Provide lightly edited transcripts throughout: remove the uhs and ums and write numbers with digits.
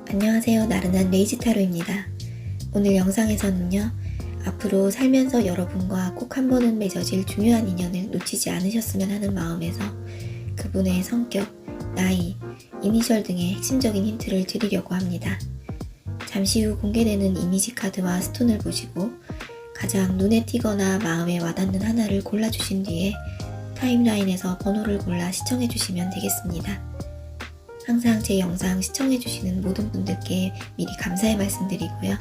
안녕하세요. 나른한 레이지타로입니다. 오늘 영상에서는요, 앞으로 살면서 여러분과 꼭 한 번은 맺어질 중요한 인연을 놓치지 않으셨으면 하는 마음에서 그분의 성격, 나이, 이니셜 등의 핵심적인 힌트를 드리려고 합니다. 잠시 후 공개되는 이미지 카드와 스톤을 보시고 가장 눈에 띄거나 마음에 와닿는 하나를 골라주신 뒤에 타임라인에서 번호를 골라 시청해주시면 되겠습니다. 항상 제 영상 시청해주시는 모든 분들께 미리 감사의 말씀드리고요.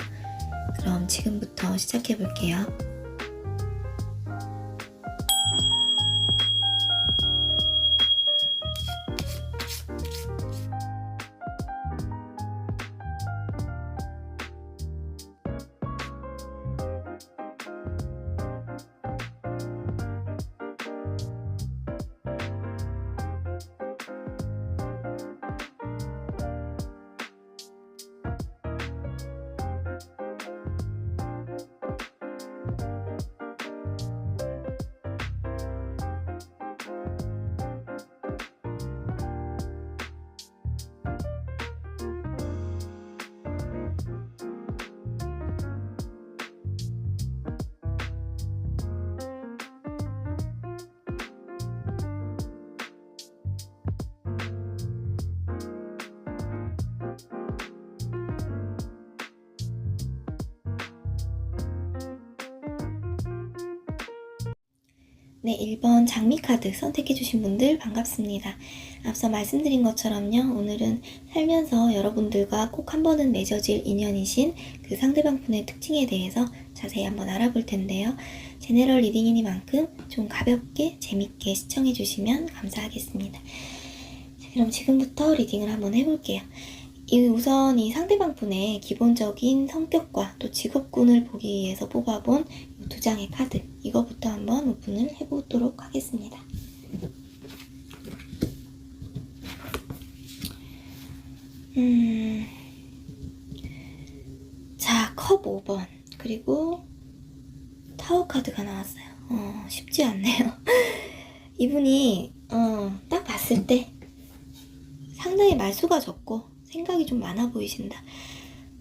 그럼 지금부터 시작해볼게요. 네, 1번 장미카드 선택해주신 분들 반갑습니다. 앞서 말씀드린 것처럼요, 오늘은 살면서 여러분들과 꼭 한 번은 맺어질 인연이신 그 상대방 분의 특징에 대해서 자세히 한번 알아볼 텐데요. 제너럴 리딩이니만큼 좀 가볍게 재밌게 시청해주시면 감사하겠습니다. 자, 그럼 지금부터 리딩을 한번 해볼게요. 우선 이 상대방 분의 기본적인 성격과 또 직업군을 보기 위해서 뽑아본 이 두 장의 카드, 이거부터 한번 오픈을 해보도록 하겠습니다. 자, 컵 5번 그리고 타워 카드가 나왔어요. 쉽지 않네요. 이분이 딱 봤을 때 상당히 말수가 적고 생각이 좀 많아 보이신다.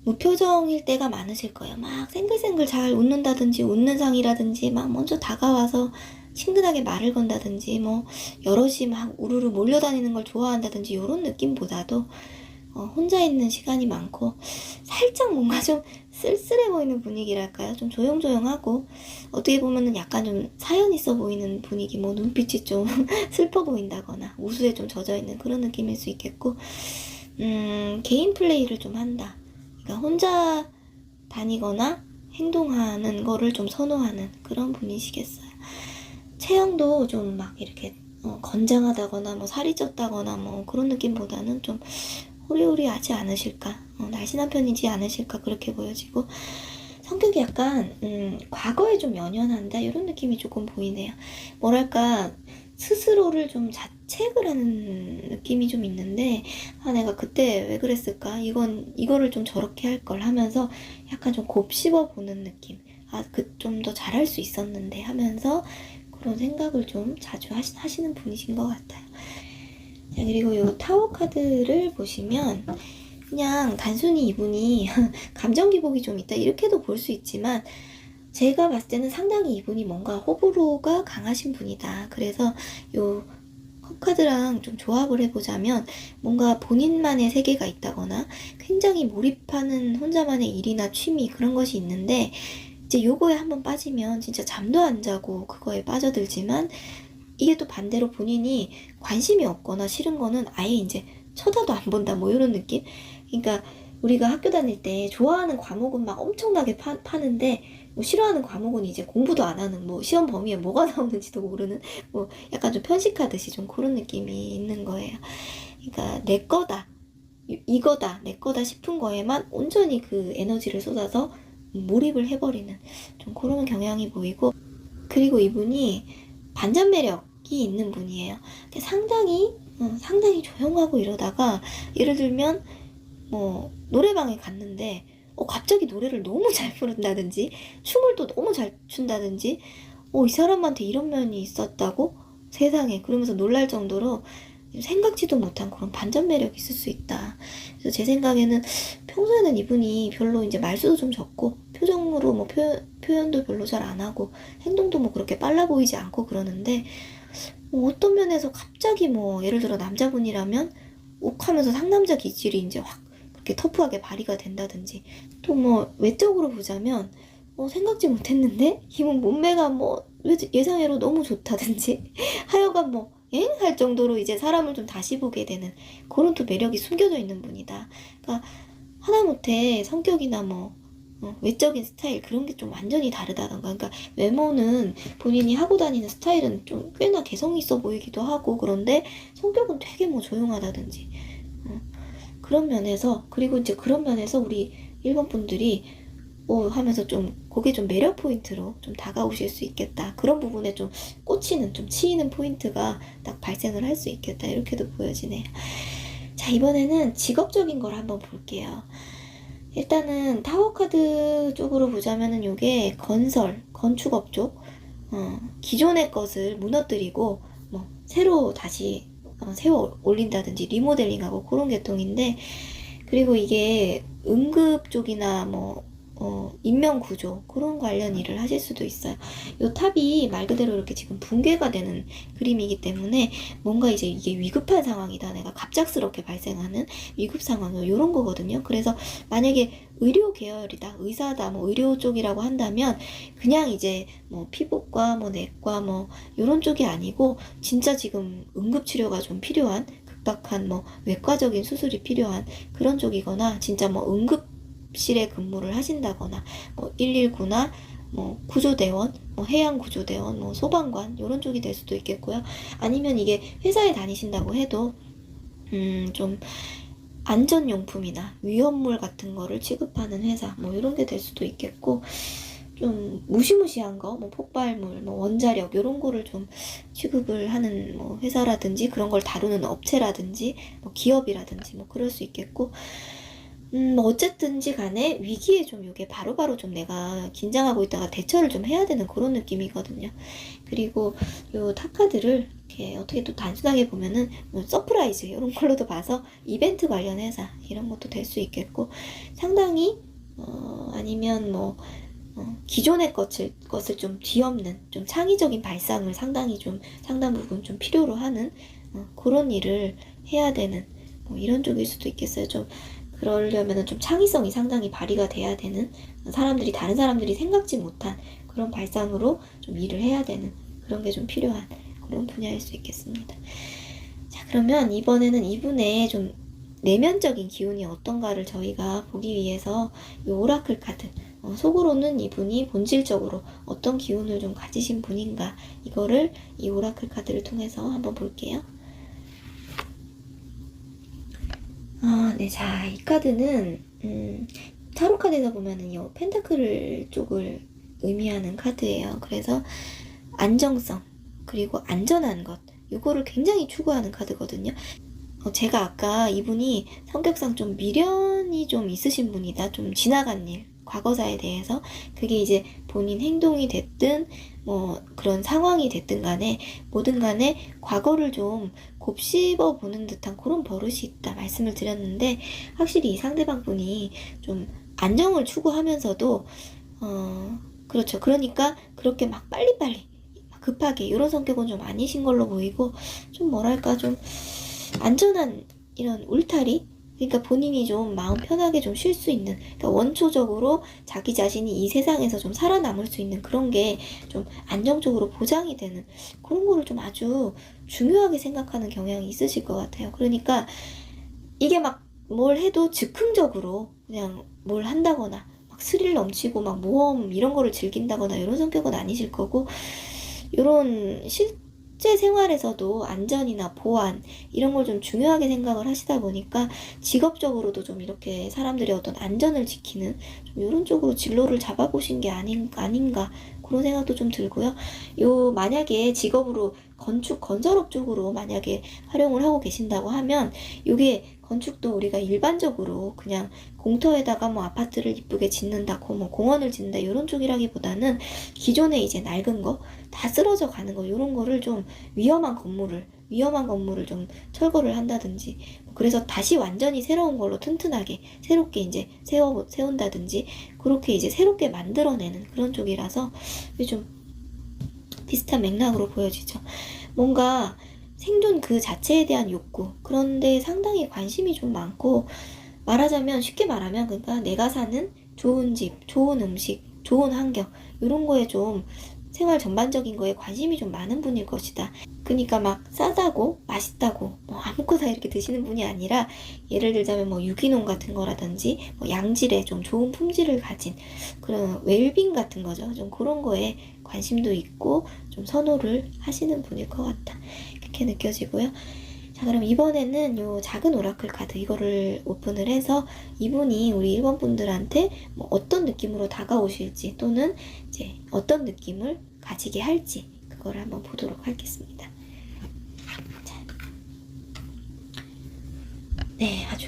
무표정일 때가 많으실 거예요. 막 생글생글 잘 웃는다든지 웃는 상이라든지 막 먼저 다가와서 친근하게 말을 건다든지 뭐 여럿이 막 우르르 몰려다니는 걸 좋아한다든지 이런 느낌보다도 혼자 있는 시간이 많고 살짝 뭔가 좀 쓸쓸해 보이는 분위기랄까요? 좀 조용조용하고 어떻게 보면은 약간 좀 사연 있어 보이는 분위기, 뭐 눈빛이 좀 슬퍼 보인다거나 우수에 좀 젖어있는 그런 느낌일 수 있겠고 개인 플레이를 좀 한다. 그러니까 혼자 다니거나 행동하는 거를 좀 선호하는 그런 분이시겠어요. 체형도 좀 막 이렇게 건장하다거나 뭐 살이 쪘다거나 뭐 그런 느낌보다는 좀 호리호리하지 않으실까, 날씬한 편이지 않으실까 그렇게 보여지고, 성격이 약간 과거에 좀 연연한다 이런 느낌이 조금 보이네요. 뭐랄까 스스로를 좀 자책을 하는 느낌이 좀 있는데, 내가 그때 왜 그랬을까, 이거를 좀 저렇게 할 걸 하면서 약간 좀 곱씹어 보는 느낌, 좀 더 잘할 수 있었는데 하면서 그런 생각을 좀 자주 하시는 분이신 것 같아요. 자, 그리고 이 타워 카드를 보시면 그냥 단순히 이분이 감정 기복이 좀 있다 이렇게도 볼 수 있지만, 제가 봤을 때는 상당히 이분이 뭔가 호불호가 강하신 분이다. 그래서 요 컵카드랑 좀 조합을 해보자면 뭔가 본인만의 세계가 있다거나 굉장히 몰입하는 혼자만의 일이나 취미 그런 것이 있는데, 이제 요거에 한번 빠지면 진짜 잠도 안 자고 그거에 빠져들지만, 이게 또 반대로 본인이 관심이 없거나 싫은 거는 아예 이제 쳐다도 안 본다 뭐 이런 느낌? 그러니까 우리가 학교 다닐 때 좋아하는 과목은 막 엄청나게 파는데 뭐 싫어하는 과목은 이제 공부도 안 하는, 뭐 시험 범위에 뭐가 나오는지도 모르는, 뭐 약간 좀 편식하듯이 좀 그런 느낌이 있는 거예요. 그러니까 내 거다, 이거다, 내 거다 싶은 거에만 온전히 그 에너지를 쏟아서 몰입을 해버리는 좀 그런 경향이 보이고, 그리고 이분이 반전 매력이 있는 분이에요. 상당히 조용하고 이러다가 예를 들면 뭐 노래방에 갔는데 갑자기 노래를 너무 잘 부른다든지 춤을 또 너무 잘 춘다든지, 이 사람한테 이런 면이 있었다고? 세상에, 그러면서 놀랄 정도로 생각지도 못한 그런 반전 매력이 있을 수 있다. 그래서 제 생각에는 평소에는 이분이 별로 이제 말수도 좀 적고 표정으로 뭐 표현도 별로 잘 안 하고 행동도 뭐 그렇게 빨라 보이지 않고 그러는데 뭐 어떤 면에서 갑자기 뭐 예를 들어 남자분이라면 욱하면서 상남자 기질이 이제 확 그렇게 터프하게 발휘가 된다든지 또 뭐 외적으로 보자면 생각지 못했는데 이분 몸매가 뭐 예상외로 너무 좋다든지 하여간 뭐 엥? 할 정도로 이제 사람을 좀 다시 보게 되는 그런 또 매력이 숨겨져 있는 분이다. 그러니까 하다못해 성격이나 뭐 외적인 스타일 그런 게 좀 완전히 다르다던가. 그러니까 외모는 본인이 하고 다니는 스타일은 좀 꽤나 개성 있어 보이기도 하고 그런데 성격은 되게 뭐 조용하다든지 그런 면에서 그리고 이제 그런 면에서 우리 일본 분들이 하면서 좀 그게 좀 매력 포인트로 좀 다가오실 수 있겠다. 그런 부분에 좀 꽂히는 좀 치이는 포인트가 딱 발생을 할 수 있겠다. 이렇게도 보여지네요. 자, 이번에는 직업적인 걸 한번 볼게요. 일단은 타워카드 쪽으로 보자면은 요게 건축업 쪽 기존의 것을 무너뜨리고 뭐 새로 다시 세워 올린다든지 리모델링하고 그런 계통인데 그리고 이게 응급 쪽이나 뭐 인명 구조 그런 관련 일을 하실 수도 있어요. 요 탑이 말 그대로 이렇게 지금 붕괴가 되는 그림이기 때문에 뭔가 이제 이게 위급한 상황이다. 내가 갑작스럽게 발생하는 위급 상황 이런 거거든요. 그래서 만약에 의료 계열이다, 의사다, 뭐 의료 쪽이라고 한다면 그냥 이제 뭐 피부과, 뭐 내과, 뭐 이런 쪽이 아니고 진짜 지금 응급 치료가 좀 필요한 급박한 뭐 외과적인 수술이 필요한 그런 쪽이거나 진짜 뭐 응급실에 근무를 하신다거나 뭐 119나 뭐 구조대원, 뭐 해양구조대원, 뭐 소방관 이런 쪽이 될 수도 있겠고요. 아니면 이게 회사에 다니신다고 해도 좀 안전용품이나 위험물 같은 거를 취급하는 회사 뭐 이런 게 될 수도 있겠고 좀 무시무시한 거, 뭐 폭발물, 뭐 원자력 이런 거를 좀 취급을 하는 뭐 회사라든지 그런 걸 다루는 업체라든지 뭐 기업이라든지 뭐 그럴 수 있겠고 뭐 어쨌든지 간에 위기에 좀 이게 바로바로 좀 내가 긴장하고 있다가 대처를 좀 해야 되는 그런 느낌이거든요. 그리고 요 탑카드를 이렇게 어떻게 또 단순하게 보면은 뭐 서프라이즈 이런 걸로도 봐서 이벤트 관련 회사 이런 것도 될 수 있겠고 상당히 아니면 뭐 기존의 것을 좀 뒤엎는 좀 창의적인 발상을 상당히 좀 상당 부분 좀 필요로 하는 그런 일을 해야 되는 뭐 이런 쪽일 수도 있겠어요. 좀 그러려면은 좀 창의성이 상당히 발휘가 돼야 되는 다른 사람들이 생각지 못한 그런 발상으로 좀 일을 해야 되는 그런 게 좀 필요한 그런 분야일 수 있겠습니다. 자, 그러면 이번에는 이분의 좀 내면적인 기운이 어떤가를 저희가 보기 위해서 이 오라클 카드 속으로는 이분이 본질적으로 어떤 기운을 좀 가지신 분인가 이거를 이 오라클 카드를 통해서 한번 볼게요. 네, 자, 이 카드는 타로 카드에서 보면은 이 펜타클 쪽을 의미하는 카드예요. 그래서 안정성 그리고 안전한 것 이거를 굉장히 추구하는 카드거든요. 제가 아까 이분이 성격상 좀 미련이 좀 있으신 분이다. 좀 지나간 일, 과거사에 대해서 그게 이제 본인 행동이 됐든 뭐 그런 상황이 됐든 간에 뭐든 간에 과거를 좀 곱씹어 보는 듯한 그런 버릇이 있다 말씀을 드렸는데 확실히 이 상대방 분이 좀 안정을 추구하면서도 그렇죠. 그러니까 그렇게 막 빨리빨리 급하게 이런 성격은 좀 아니신 걸로 보이고 좀 뭐랄까 좀 안전한 이런 울타리 그러니까 본인이 좀 마음 편하게 좀 쉴 수 있는 그러니까 원초적으로 자기 자신이 이 세상에서 좀 살아남을 수 있는 그런 게 좀 안정적으로 보장이 되는 그런 거를 좀 아주 중요하게 생각하는 경향이 있으실 것 같아요. 그러니까 이게 막 뭘 해도 즉흥적으로 그냥 뭘 한다거나 막 스릴 넘치고 막 모험 이런 거를 즐긴다거나 이런 성격은 아니실 거고 이런 실제 생활에서도 안전이나 보안 이런 걸 좀 중요하게 생각을 하시다 보니까 직업적으로도 좀 이렇게 사람들이 어떤 안전을 지키는 좀 이런 쪽으로 진로를 잡아보신 게 아닌가 그런 생각도 좀 들고요. 만약에 직업으로 건설업 쪽으로 만약에 활용을 하고 계신다고 하면 요게 건축도 우리가 일반적으로 그냥 공터에다가 뭐 아파트를 이쁘게 짓는다고 뭐 공원을 짓는다 이런 쪽이라기보다는 기존에 이제 낡은 거 다 쓰러져 가는 거, 이런 거를 좀 위험한 건물을 좀 철거를 한다든지, 그래서 다시 완전히 새로운 걸로 튼튼하게 새롭게 이제 세운다든지, 그렇게 이제 새롭게 만들어내는 그런 쪽이라서 좀 비슷한 맥락으로 보여지죠. 뭔가 생존 그 자체에 대한 욕구, 그런데 상당히 관심이 좀 많고, 말하자면 쉽게 말하면 그러니까 내가 사는 좋은 집, 좋은 음식, 좋은 환경, 이런 거에 좀 생활 전반적인 거에 관심이 좀 많은 분일 것이다. 그러니까 막 싸다고 맛있다고 뭐 아무거나 이렇게 드시는 분이 아니라, 예를 들자면 뭐 유기농 같은 거라든지 뭐 양질의 좀 좋은 품질을 가진 그런 웰빙 같은 거죠. 좀 그런 거에 관심도 있고 좀 선호를 하시는 분일 것 같다, 그렇게 느껴지고요. 자, 그럼 이번에는 요 작은 오라클 카드 이거를 오픈을 해서 이분이 우리 1번 분들한테 뭐 어떤 느낌으로 다가오실지, 또는 이제 어떤 느낌을 가지게 할지, 그거를 한번 보도록 하겠습니다. 자. 네, 아주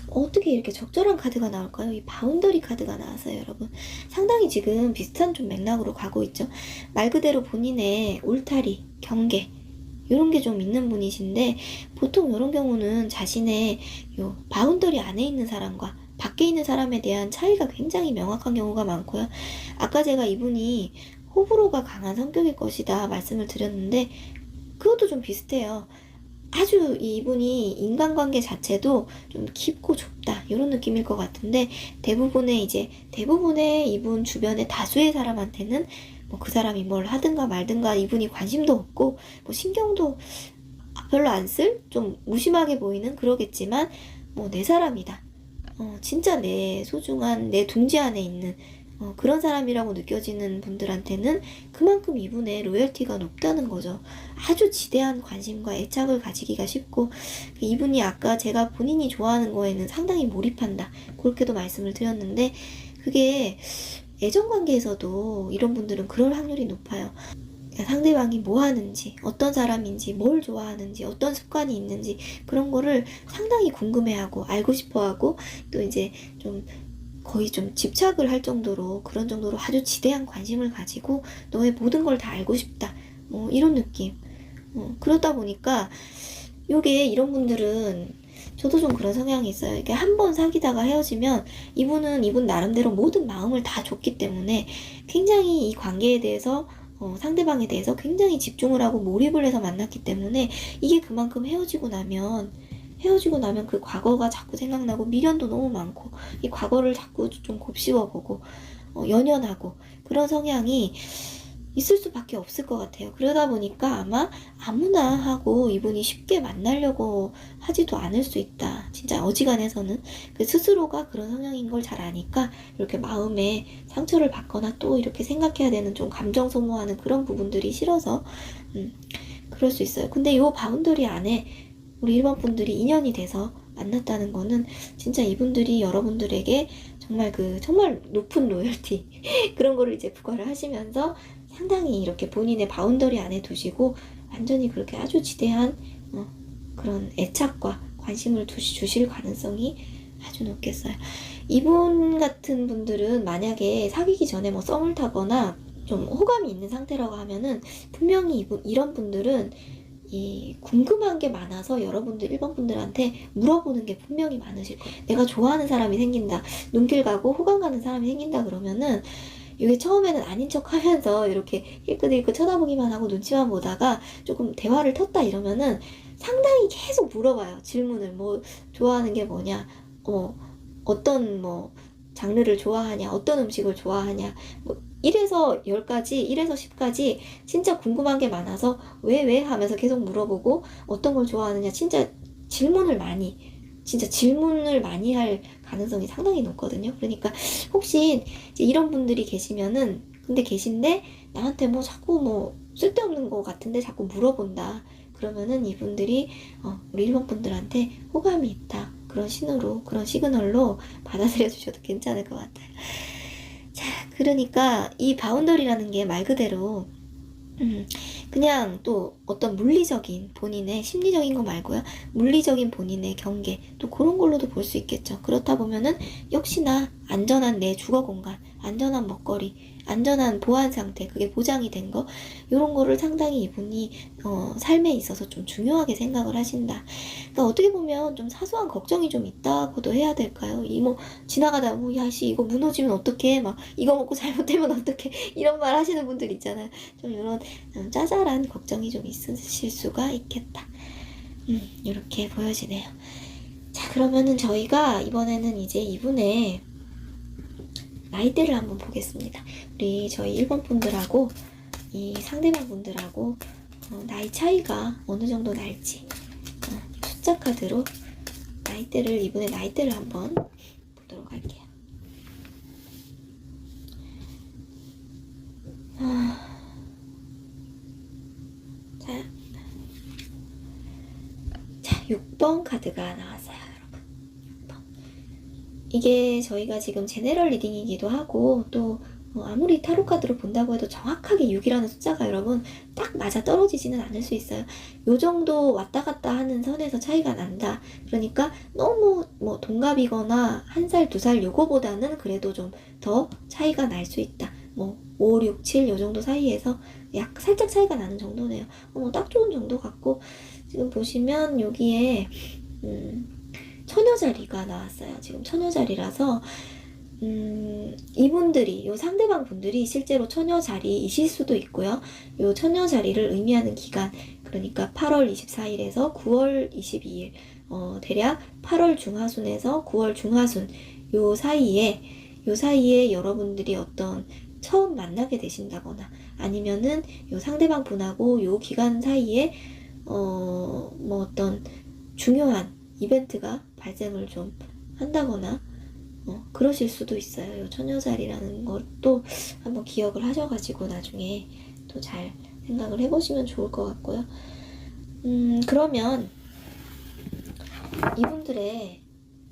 어떻게 이렇게 적절한 카드가 나올까요? 이 바운더리 카드가 나왔어요, 여러분. 상당히 지금 비슷한 좀 맥락으로 가고 있죠. 말 그대로 본인의 울타리, 경계, 이런 게 좀 있는 분이신데, 보통 이런 경우는 자신의 요 바운더리 안에 있는 사람과 밖에 있는 사람에 대한 차이가 굉장히 명확한 경우가 많고요. 아까 제가 이분이 호불호가 강한 성격일 것이다 말씀을 드렸는데, 그것도 좀 비슷해요. 아주 이분이 인간관계 자체도 좀 깊고 좁다, 이런 느낌일 것 같은데, 대부분의 이분 주변의 다수의 사람한테는 뭐 그 사람이 뭘 하든가 말든가 이분이 관심도 없고 뭐 신경도 별로 안 쓸, 좀 무심하게 보이는, 그러겠지만 뭐 내 사람이다, 진짜 내 소중한 내 둥지 안에 있는 그런 사람이라고 느껴지는 분들한테는 그만큼 이분의 로열티가 높다는 거죠. 아주 지대한 관심과 애착을 가지기가 쉽고, 이분이 아까 제가 본인이 좋아하는 거에는 상당히 몰입한다, 그렇게도 말씀을 드렸는데, 그게 애정관계에서도 이런 분들은 그럴 확률이 높아요. 그러니까 상대방이 뭐 하는지, 어떤 사람인지, 뭘 좋아하는지, 어떤 습관이 있는지, 그런 거를 상당히 궁금해하고 알고 싶어하고, 또 이제 좀 거의 좀 집착을 할 정도로, 그런 정도로 아주 지대한 관심을 가지고 너의 모든 걸 다 알고 싶다, 이런 느낌. 그러다 보니까 요게, 이런 분들은 저도 좀 그런 성향이 있어요. 이게 한 번 사귀다가 헤어지면 이분 나름대로 모든 마음을 다 줬기 때문에 굉장히 이 관계에 대해서, 상대방에 대해서 굉장히 집중을 하고 몰입을 해서 만났기 때문에, 이게 그만큼 헤어지고 나면 그 과거가 자꾸 생각나고 미련도 너무 많고, 이 과거를 자꾸 좀 곱씹어보고 연연하고, 그런 성향이 있을 수밖에 없을 것 같아요. 그러다 보니까 아마 아무나 하고 이분이 쉽게 만나려고 하지도 않을 수 있다. 진짜 어지간해서는 그 스스로가 그런 성향인 걸 잘 아니까 이렇게 마음에 상처를 받거나 또 이렇게 생각해야 되는, 좀 감정 소모하는 그런 부분들이 싫어서 그럴 수 있어요. 근데 요 바운더리 안에 우리 1번 분들이 인연이 돼서 만났다는 거는 진짜 이분들이 여러분들에게 정말 높은 로열티 그런 거를 이제 부과를 하시면서 상당히 이렇게 본인의 바운더리 안에 두시고 완전히 그렇게 아주 지대한 그런 애착과 관심을 주실 가능성이 아주 높겠어요. 이분 같은 분들은 만약에 사귀기 전에 뭐 썸을 타거나 좀 호감이 있는 상태라고 하면은, 분명히 이런 분들은 이 궁금한 게 많아서 여러분들 1번 분들한테 물어보는 게 분명히 많으실 거예요. 내가 좋아하는 사람이 생긴다, 눈길 가고 호감 가는 사람이 생긴다 그러면은, 이게 처음에는 아닌 척 하면서 이렇게 힐끗힐끗 쳐다보기만 하고 눈치만 보다가 조금 대화를 텄다 이러면은 상당히 계속 물어봐요. 질문을, 뭐 좋아하는 게 뭐냐, 어떤 뭐 장르를 좋아하냐, 어떤 음식을 좋아하냐, 뭐 1에서 10까지, 1에서 10까지 진짜 궁금한 게 많아서 왜 하면서 계속 물어보고, 어떤 걸 좋아하느냐, 진짜 질문을 많이 할 가능성이 상당히 높거든요. 그러니까 혹시 이제 이런 분들이 계시면은, 근데 계신데 나한테 뭐 자꾸 뭐 쓸데없는 거 같은데 자꾸 물어본다, 그러면은 이분들이 우리 1번 분들한테 호감이 있다, 그런 시그널로 받아들여 주셔도 괜찮을 것 같아요. 자, 그러니까 이 바운더리라는 게 말 그대로 그냥 또 어떤 물리적인 본인의 심리적인 거 말고요, 물리적인 본인의 경계, 또 그런 걸로도 볼 수 있겠죠. 그렇다 보면은 역시나 안전한 내 주거 공간, 안전한 먹거리, 안전한 보안 상태, 그게 보장이 된 거, 이런 거를 상당히 이분이 삶에 있어서 좀 중요하게 생각을 하신다. 그러니까 어떻게 보면 좀 사소한 걱정이 좀 있다고도 해야 될까요? 뭐 지나가다 뭐 야씨 이거 무너지면 어떡해, 막 이거 먹고 잘못되면 어떡해, 이런 말 하시는 분들 있잖아요. 좀 이런 짜잘한 걱정이 좀 있으실 수가 있겠다. 이렇게 보여지네요. 자, 그러면은 저희가 이번에는 이제 이분의 나이대를 한번 보겠습니다. 우리 저희 1번 분들하고 이 상대방 분들하고 나이 차이가 어느 정도 날지 숫자 카드로 나이대를, 이분의 나이대를 한번 보도록 할게요. 자, 6번 카드가 나왔어요, 여러분. 6번. 이게 저희가 지금 제네럴 리딩이기도 하고, 또 아무리 타로 카드로 본다고 해도 정확하게 6이라는 숫자가 여러분 딱 맞아 떨어지지는 않을 수 있어요. 요 정도 왔다 갔다 하는 선에서 차이가 난다. 그러니까 너무 뭐 동갑이거나 1살, 2살 요거보다는 그래도 좀 더 차이가 날 수 있다. 뭐 5, 6, 7 요 정도 사이에서 살짝 차이가 나는 정도네요. 딱 좋은 정도 같고, 지금 보시면 여기에 처녀자리가 나왔어요. 지금 처녀자리라서 이분들이, 요 상대방 분들이 실제로 처녀자리이실 수도 있고요. 요 처녀자리를 의미하는 기간, 그러니까 8월 24일에서 9월 22일, 대략 8월 중하순에서 9월 중하순 요 사이에 여러분들이 어떤 처음 만나게 되신다거나, 아니면은 요 상대방 분하고 요 기간 사이에 뭐 어떤 중요한 이벤트가 발생을 좀 한다거나 그러실 수도 있어요. 요 처녀자리라는 것도 한번 기억을 하셔가지고 나중에 또 잘 생각을 해보시면 좋을 것 같고요. 그러면 이분들의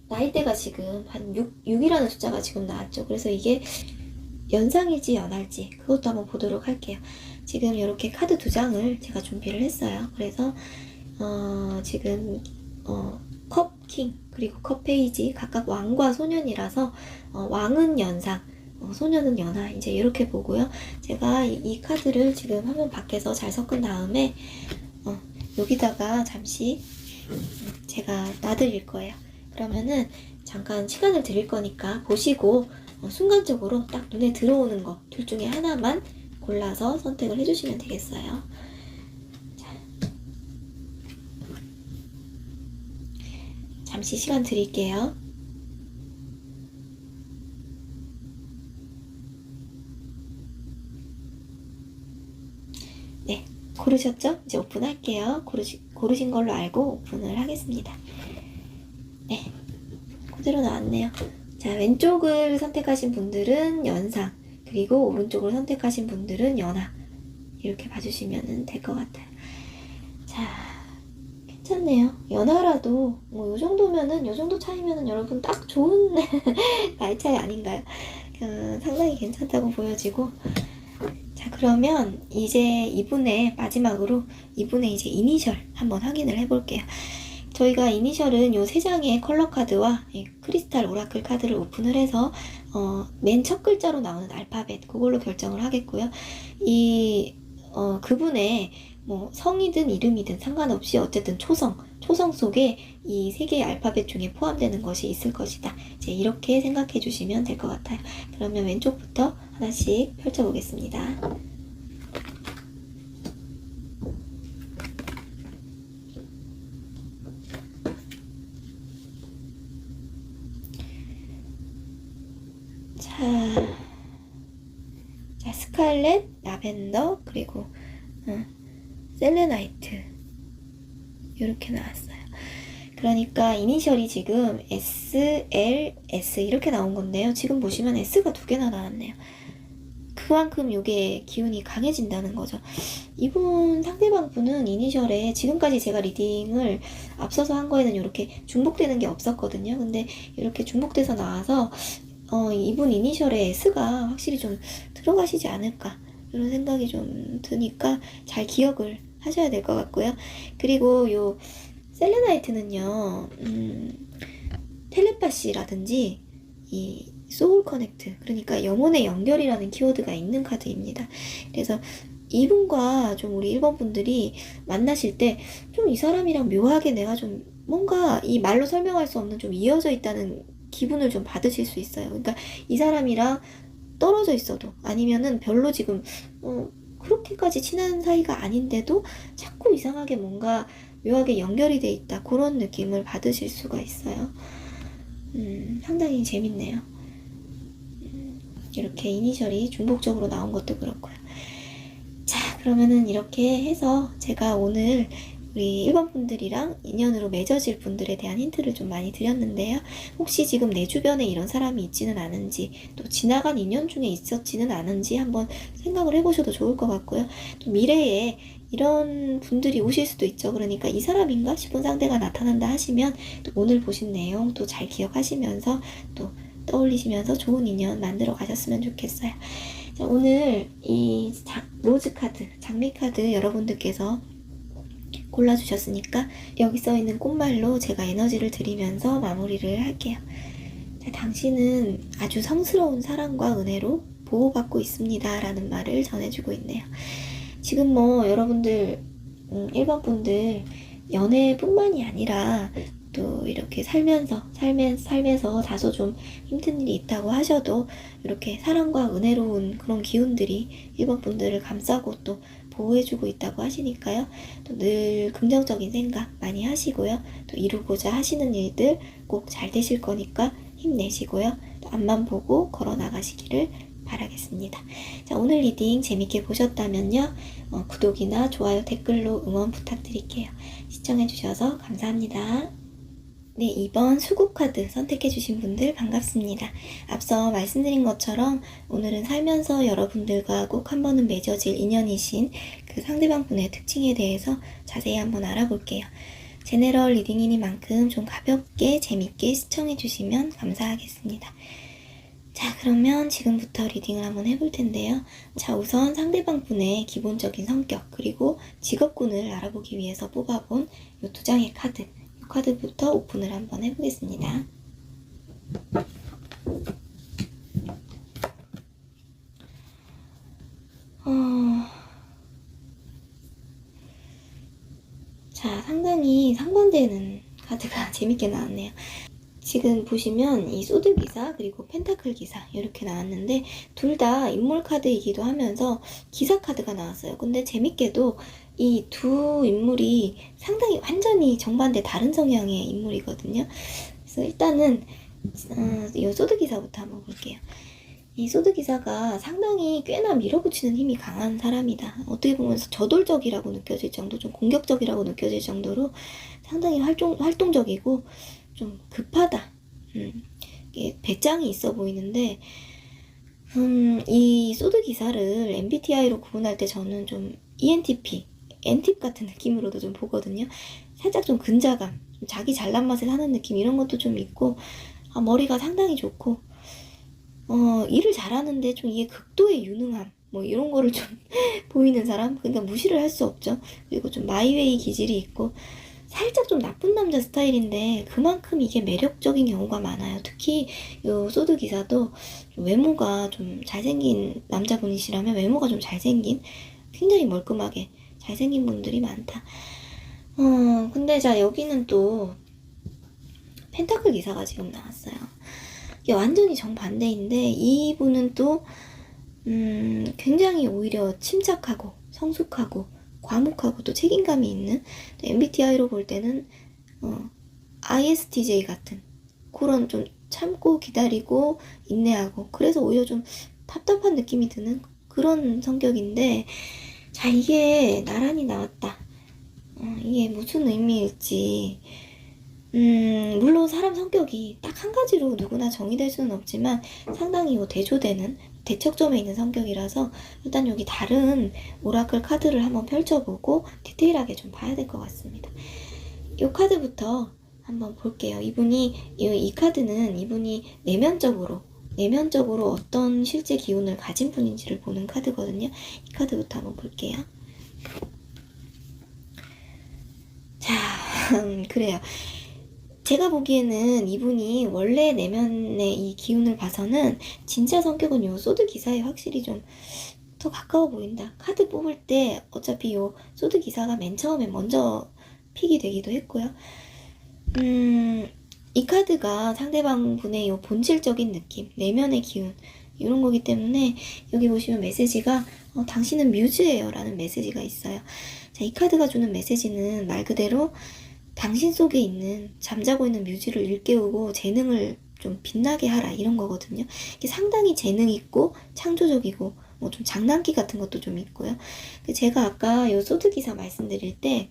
나이대가 지금 한 6이라는 숫자가 지금 나왔죠. 그래서 이게 연상일지 연할지 그것도 한번 보도록 할게요. 지금 이렇게 카드 2장을 제가 준비를 했어요. 그래서 지금 컵킹 그리고 컵페이지 각각 왕과 소년이라서 왕은 연상, 소년은 연하, 이제 이렇게 보고요. 제가 이 카드를 지금 화면 밖에서 잘 섞은 다음에 여기다가 잠시 제가 놔드릴 거예요. 그러면은 잠깐 시간을 드릴 거니까 보시고 순간적으로 딱 눈에 들어오는 거 둘 중에 하나만 골라서 선택을 해주시면 되겠어요. 자, 잠시 시간 드릴게요. 네, 고르셨죠? 이제 오픈할게요. 고르신 걸로 알고 오픈을 하겠습니다. 네, 그대로 나왔네요. 자, 왼쪽을 선택하신 분들은 연상, 그리고 오른쪽을 선택하신 분들은 연하, 이렇게 봐주시면 될 것 같아요. 자, 괜찮네요. 연하라도 뭐 요 정도면은, 요 정도 차이면은 여러분 딱 좋은 나이 차이 아닌가요? 상당히 괜찮다고 보여지고. 자, 그러면 이제 마지막으로 이분의 이제 이니셜 한번 확인을 해볼게요. 저희가 이니셜은 요 3장의 컬러 카드와 크리스탈 오라클 카드를 오픈을 해서 맨 첫 글자로 나오는 알파벳 그걸로 결정을 하겠고요. 그분의 뭐 성이든 이름이든 상관없이 어쨌든 초성 속에 이 3개의 알파벳 중에 포함되는 것이 있을 것이다. 이제 이렇게 생각해 주시면 될 것 같아요. 그러면 왼쪽부터 하나씩 펼쳐보겠습니다. 자, 스칼렛, 라벤더, 그리고 셀레나이트 이렇게 나왔어요. 그러니까 이니셜이 지금 S, L, S 이렇게 나온 건데요. 지금 보시면 S가 2개나 나왔네요. 그만큼 이게 기운이 강해진다는 거죠. 이분 상대방 분은 이니셜에 지금까지 제가 리딩을 앞서서 한 거에는 이렇게 중복되는 게 없었거든요. 근데 이렇게 중복돼서 나와서 이분 이니셜에 S가 확실히 좀 들어가시지 않을까 이런 생각이 좀 드니까 잘 기억을 하셔야 될 것 같고요. 그리고 요 셀레나이트는요 텔레파시라든지 이 소울 커넥트, 그러니까 영혼의 연결이라는 키워드가 있는 카드입니다. 그래서 이분과 좀 우리 1번 분들이 만나실 때 좀 이 사람이랑 묘하게 내가 좀 뭔가 이 말로 설명할 수 없는 좀 이어져 있다는 기분을 좀 받으실 수 있어요. 그러니까 이 사람이랑 떨어져 있어도 아니면은 별로 지금 그렇게까지 친한 사이가 아닌데도 자꾸 이상하게 뭔가 묘하게 연결이 돼 있다, 그런 느낌을 받으실 수가 있어요. 상당히 재밌네요. 이렇게 이니셜이 중복적으로 나온 것도 그렇고요. 자, 그러면은 이렇게 해서 제가 오늘 우리 1번 분들이랑 인연으로 맺어질 분들에 대한 힌트를 좀 많이 드렸는데요. 혹시 지금 내 주변에 이런 사람이 있지는 않은지, 또 지나간 인연 중에 있었지는 않은지 한번 생각을 해보셔도 좋을 것 같고요. 또 미래에 이런 분들이 오실 수도 있죠. 그러니까 이 사람인가 싶은 상대가 나타난다 하시면 또 오늘 보신 내용 또 잘 기억하시면서 또 떠올리시면서 좋은 인연 만들어 가셨으면 좋겠어요. 자, 오늘 이 로즈 카드, 장미 카드 여러분들께서 골라주셨으니까 여기 써있는 꽃말로 제가 에너지를 드리면서 마무리를 할게요. 자, 당신은 아주 성스러운 사랑과 은혜로 보호받고 있습니다 라는 말을 전해주고 있네요. 지금 뭐 여러분들 1번 분들 연애뿐만이 아니라 또 이렇게 삶에서 다소 좀 힘든 일이 있다고 하셔도 이렇게 사랑과 은혜로운 그런 기운들이 1번 분들을 감싸고 또 보호해주고 있다고 하시니까요. 또 늘 긍정적인 생각 많이 하시고요. 또 이루고자 하시는 일들 꼭 잘 되실 거니까 힘내시고요. 또 앞만 보고 걸어 나가시기를 바라겠습니다. 자, 오늘 리딩 재밌게 보셨다면요. 구독이나 좋아요, 댓글로 응원 부탁드릴게요. 시청해주셔서 감사합니다. 네, 2번 수국카드 선택해주신 분들 반갑습니다. 앞서 말씀드린 것처럼 오늘은 살면서 여러분들과 꼭 한 번은 맺어질 인연이신 그 상대방 분의 특징에 대해서 자세히 한번 알아볼게요. 제네럴 리딩이니만큼 좀 가볍게 재밌게 시청해주시면 감사하겠습니다. 자, 그러면 지금부터 리딩을 한번 해볼 텐데요. 자, 우선 상대방 분의 기본적인 성격 그리고 직업군을 알아보기 위해서 뽑아본 이 2장의 카드, 이 카드부터 오픈을 한번 해보겠습니다. 자, 상당히 상반되는 카드가 재밌게 나왔네요. 지금 보시면 이 소드 기사 그리고 펜타클 기사 이렇게 나왔는데 둘 다 인물 카드이기도 하면서 기사 카드가 나왔어요. 근데 재밌게도 이 두 인물이 상당히 완전히 정반대 다른 성향의 인물이거든요. 그래서 일단은 이 소드 기사부터 한번 볼게요. 이 소드 기사가 상당히 꽤나 밀어붙이는 힘이 강한 사람이다. 어떻게 보면 저돌적이라고 느껴질 정도, 좀 공격적이라고 느껴질 정도로 상당히 활동적이고 좀 급하다. 이게 배짱이 있어 보이는데 이 소드 기사를 MBTI로 구분할 때 저는 좀 ENTP, N팁 같은 느낌으로도 좀 보거든요. 살짝 좀 근자감, 좀 자기 잘난 맛에 사는 느낌 이런 것도 좀 있고 머리가 상당히 좋고 일을 잘하는데 좀 이게 극도의 유능함 뭐 이런 거를 좀 보이는 사람. 그러니까 무시를 할 수 없죠. 그리고 좀 마이웨이 기질이 있고 살짝 좀 나쁜 남자 스타일인데 그만큼 이게 매력적인 경우가 많아요. 특히 요 소드 기사도 외모가 좀 잘생긴 남자분이시라면 외모가 좀 잘생긴, 굉장히 멀끔하게 잘생긴 분들이 많다. 근데 자, 여기는 또 펜타클 기사가 지금 나왔어요. 이게 완전히 정반대인데 이분은 또 굉장히 오히려 침착하고 성숙하고 과묵하고 또 책임감이 있는, MBTI로 볼 때는 ISTJ 같은 그런 좀 참고 기다리고 인내하고 그래서 오히려 좀 답답한 느낌이 드는 그런 성격인데, 자, 이게 나란히 나왔다. 이게 무슨 의미일지. 물론 사람 성격이 딱 한 가지로 누구나 정의될 수는 없지만 상당히 대조되는 대척점에 있는 성격이라서 일단 여기 다른 오라클 카드를 한번 펼쳐보고 디테일하게 좀 봐야 될 것 같습니다. 이 카드부터 한번 볼게요. 이 카드는 이분이 내면적으로 어떤 실제 기운을 가진 분인지를 보는 카드거든요. 이 카드부터 한번 볼게요. 자, 그래요. 제가 보기에는 이분이 원래 내면의 이 기운을 봐서는 진짜 성격은 요 소드 기사에 확실히 좀 더 가까워 보인다. 카드 뽑을 때 어차피 요 소드 기사가 맨 처음에 먼저 픽이 되기도 했고요. 이 카드가 상대방 분의 요 본질적인 느낌, 내면의 기운 이런 거기 때문에 여기 보시면 메시지가 당신은 뮤즈예요 라는 메시지가 있어요. 자, 이 카드가 주는 메시지는 말 그대로 당신 속에 있는 잠자고 있는 뮤즈를 일깨우고 재능을 좀 빛나게 하라 이런 거거든요. 이게 상당히 재능 있고 창조적이고 뭐 좀 장난기 같은 것도 좀 있고요. 제가 아까 요 소드 기사 말씀드릴 때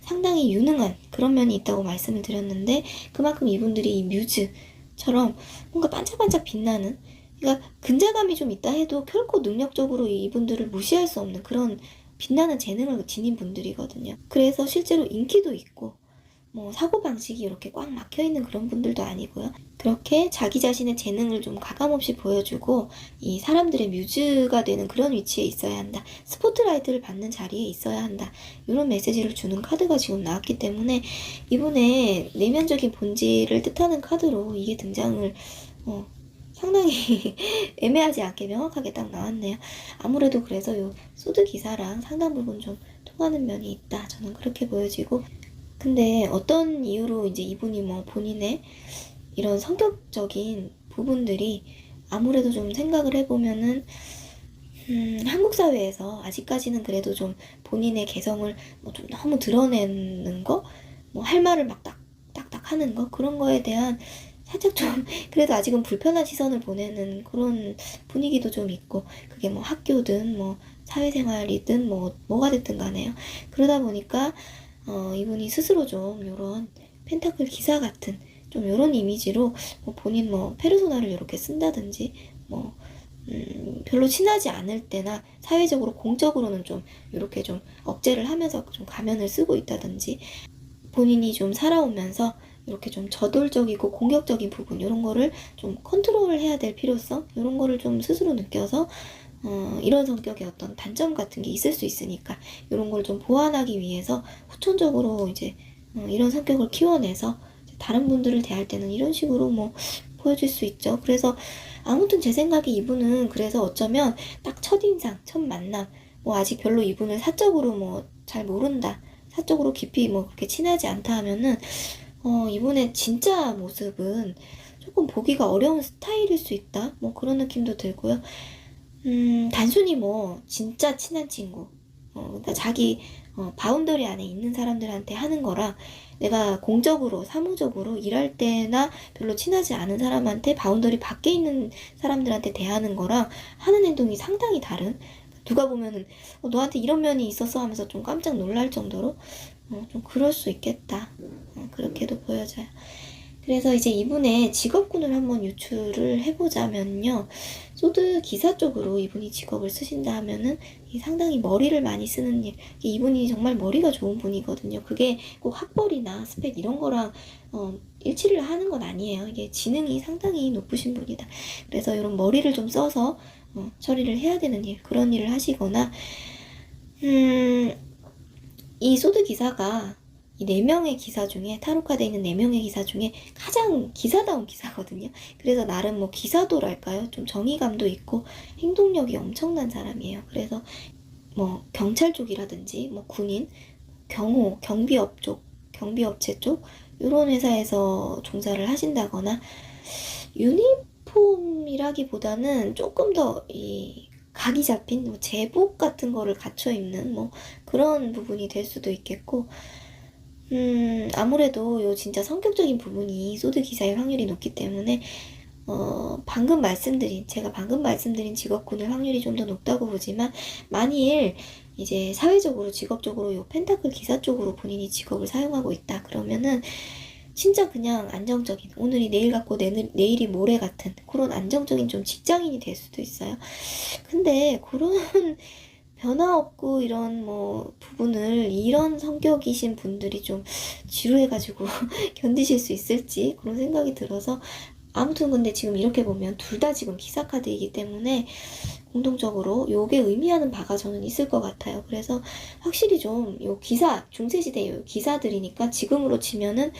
상당히 유능한 그런 면이 있다고 말씀을 드렸는데 그만큼 이분들이 이 뮤즈처럼 뭔가 반짝반짝 빛나는 그러니까 근자감이 좀 있다 해도 결코 능력적으로 이분들을 무시할 수 없는 그런 빛나는 재능을 지닌 분들이거든요. 그래서 실제로 인기도 있고 뭐 사고방식이 이렇게 꽉 막혀있는 그런 분들도 아니고요. 그렇게 자기 자신의 재능을 좀 가감없이 보여주고 이 사람들의 뮤즈가 되는 그런 위치에 있어야 한다. 스포트라이트를 받는 자리에 있어야 한다. 이런 메시지를 주는 카드가 지금 나왔기 때문에 이분의 내면적인 본질을 뜻하는 카드로 이게 등장을 상당히 애매하지 않게 명확하게 딱 나왔네요. 아무래도 그래서 요 소드 기사랑 상당 부분 좀 통하는 면이 있다. 저는 그렇게 보여지고 근데 어떤 이유로 이제 이분이 뭐 본인의 이런 성격적인 부분들이 아무래도 좀 생각을 해보면은 한국 사회에서 아직까지는 그래도 좀 본인의 개성을 뭐 좀 너무 드러내는 거, 뭐 할 말을 막 딱딱딱 하는 거 그런 거에 대한 살짝 좀 그래도 아직은 불편한 시선을 보내는 그런 분위기도 좀 있고 그게 뭐 학교든 뭐 사회생활이든 뭐가 됐든 간에요. 그러다 보니까 이분이 스스로 좀 요런 펜타클 기사 같은 좀 요런 이미지로 뭐 본인 뭐 페르소나를 이렇게 쓴다든지 뭐 별로 친하지 않을 때나 사회적으로 공적으로는 좀 이렇게 좀 억제를 하면서 좀 가면을 쓰고 있다든지 본인이 좀 살아오면서 이렇게 좀 저돌적이고 공격적인 부분 이런 거를 좀 컨트롤 해야 될 필요성 이런 거를 좀 스스로 느껴서 이런 성격의 어떤 단점 같은 게 있을 수 있으니까 이런 걸 좀 보완하기 위해서 후천적으로 이제 이런 성격을 키워내서 다른 분들을 대할 때는 이런 식으로 뭐 보여줄 수 있죠. 그래서 아무튼 제 생각에 이분은 그래서 어쩌면 딱 첫인상, 첫 만남 뭐 아직 별로 이분을 사적으로 뭐 잘 모른다. 사적으로 깊이 뭐 그렇게 친하지 않다 하면은 이분의 진짜 모습은 조금 보기가 어려운 스타일일 수 있다. 뭐 그런 느낌도 들고요. 단순히 뭐 진짜 친한 친구 그러니까 자기 바운더리 안에 있는 사람들한테 하는 거랑 내가 공적으로 사무적으로 일할 때나 별로 친하지 않은 사람한테 바운더리 밖에 있는 사람들한테 대하는 거랑 하는 행동이 상당히 다른 누가 보면은 너한테 이런 면이 있었어 하면서 좀 깜짝 놀랄 정도로 좀 그럴 수 있겠다 그렇게도 보여져요. 그래서 이제 이분의 직업군을 한번 유추를 해보자면요. 소드 기사 쪽으로 이분이 직업을 쓰신다 하면은 상당히 머리를 많이 쓰는 일. 이분이 정말 머리가 좋은 분이거든요. 그게 꼭 학벌이나 스펙 이런 거랑 일치를 하는 건 아니에요. 이게 지능이 상당히 높으신 분이다. 그래서 이런 머리를 좀 써서 처리를 해야 되는 일, 그런 일을 하시거나 이 소드 기사가 이 4명의 기사 중에 타로카드에 있는 4명의 기사 중에 가장 기사다운 기사거든요. 그래서 나름 뭐 기사도랄까요? 좀 정의감도 있고 행동력이 엄청난 사람이에요. 그래서 뭐 경찰 쪽이라든지 뭐 군인, 경호, 경비업 쪽, 경비업체 쪽 이런 회사에서 종사를 하신다거나 유니폼이라기보다는 조금 더 이 각이 잡힌 뭐 제복 같은 거를 갖춰 입는 뭐 그런 부분이 될 수도 있겠고 아무래도 요 진짜 성격적인 부분이 소드 기사의 확률이 높기 때문에 제가 방금 말씀드린 직업군의 확률이 좀 더 높다고 보지만 만일 이제 사회적으로 직업적으로 요 펜타클 기사 쪽으로 본인이 직업을 사용하고 있다 그러면은 진짜 그냥 안정적인 오늘이 내일 같고 내일이 모레 같은 그런 안정적인 좀 직장인이 될 수도 있어요. 근데 그런 변화 없고 이런 뭐 부분을 이런 성격이신 분들이 좀 지루해가지고 견디실 수 있을지 그런 생각이 들어서 아무튼 근데 지금 이렇게 보면 둘 다 지금 기사 카드이기 때문에 공동적으로 요게 의미하는 바가 저는 있을 것 같아요. 그래서 확실히 좀 요 기사 중세시대 요 기사들이니까 지금으로 치면은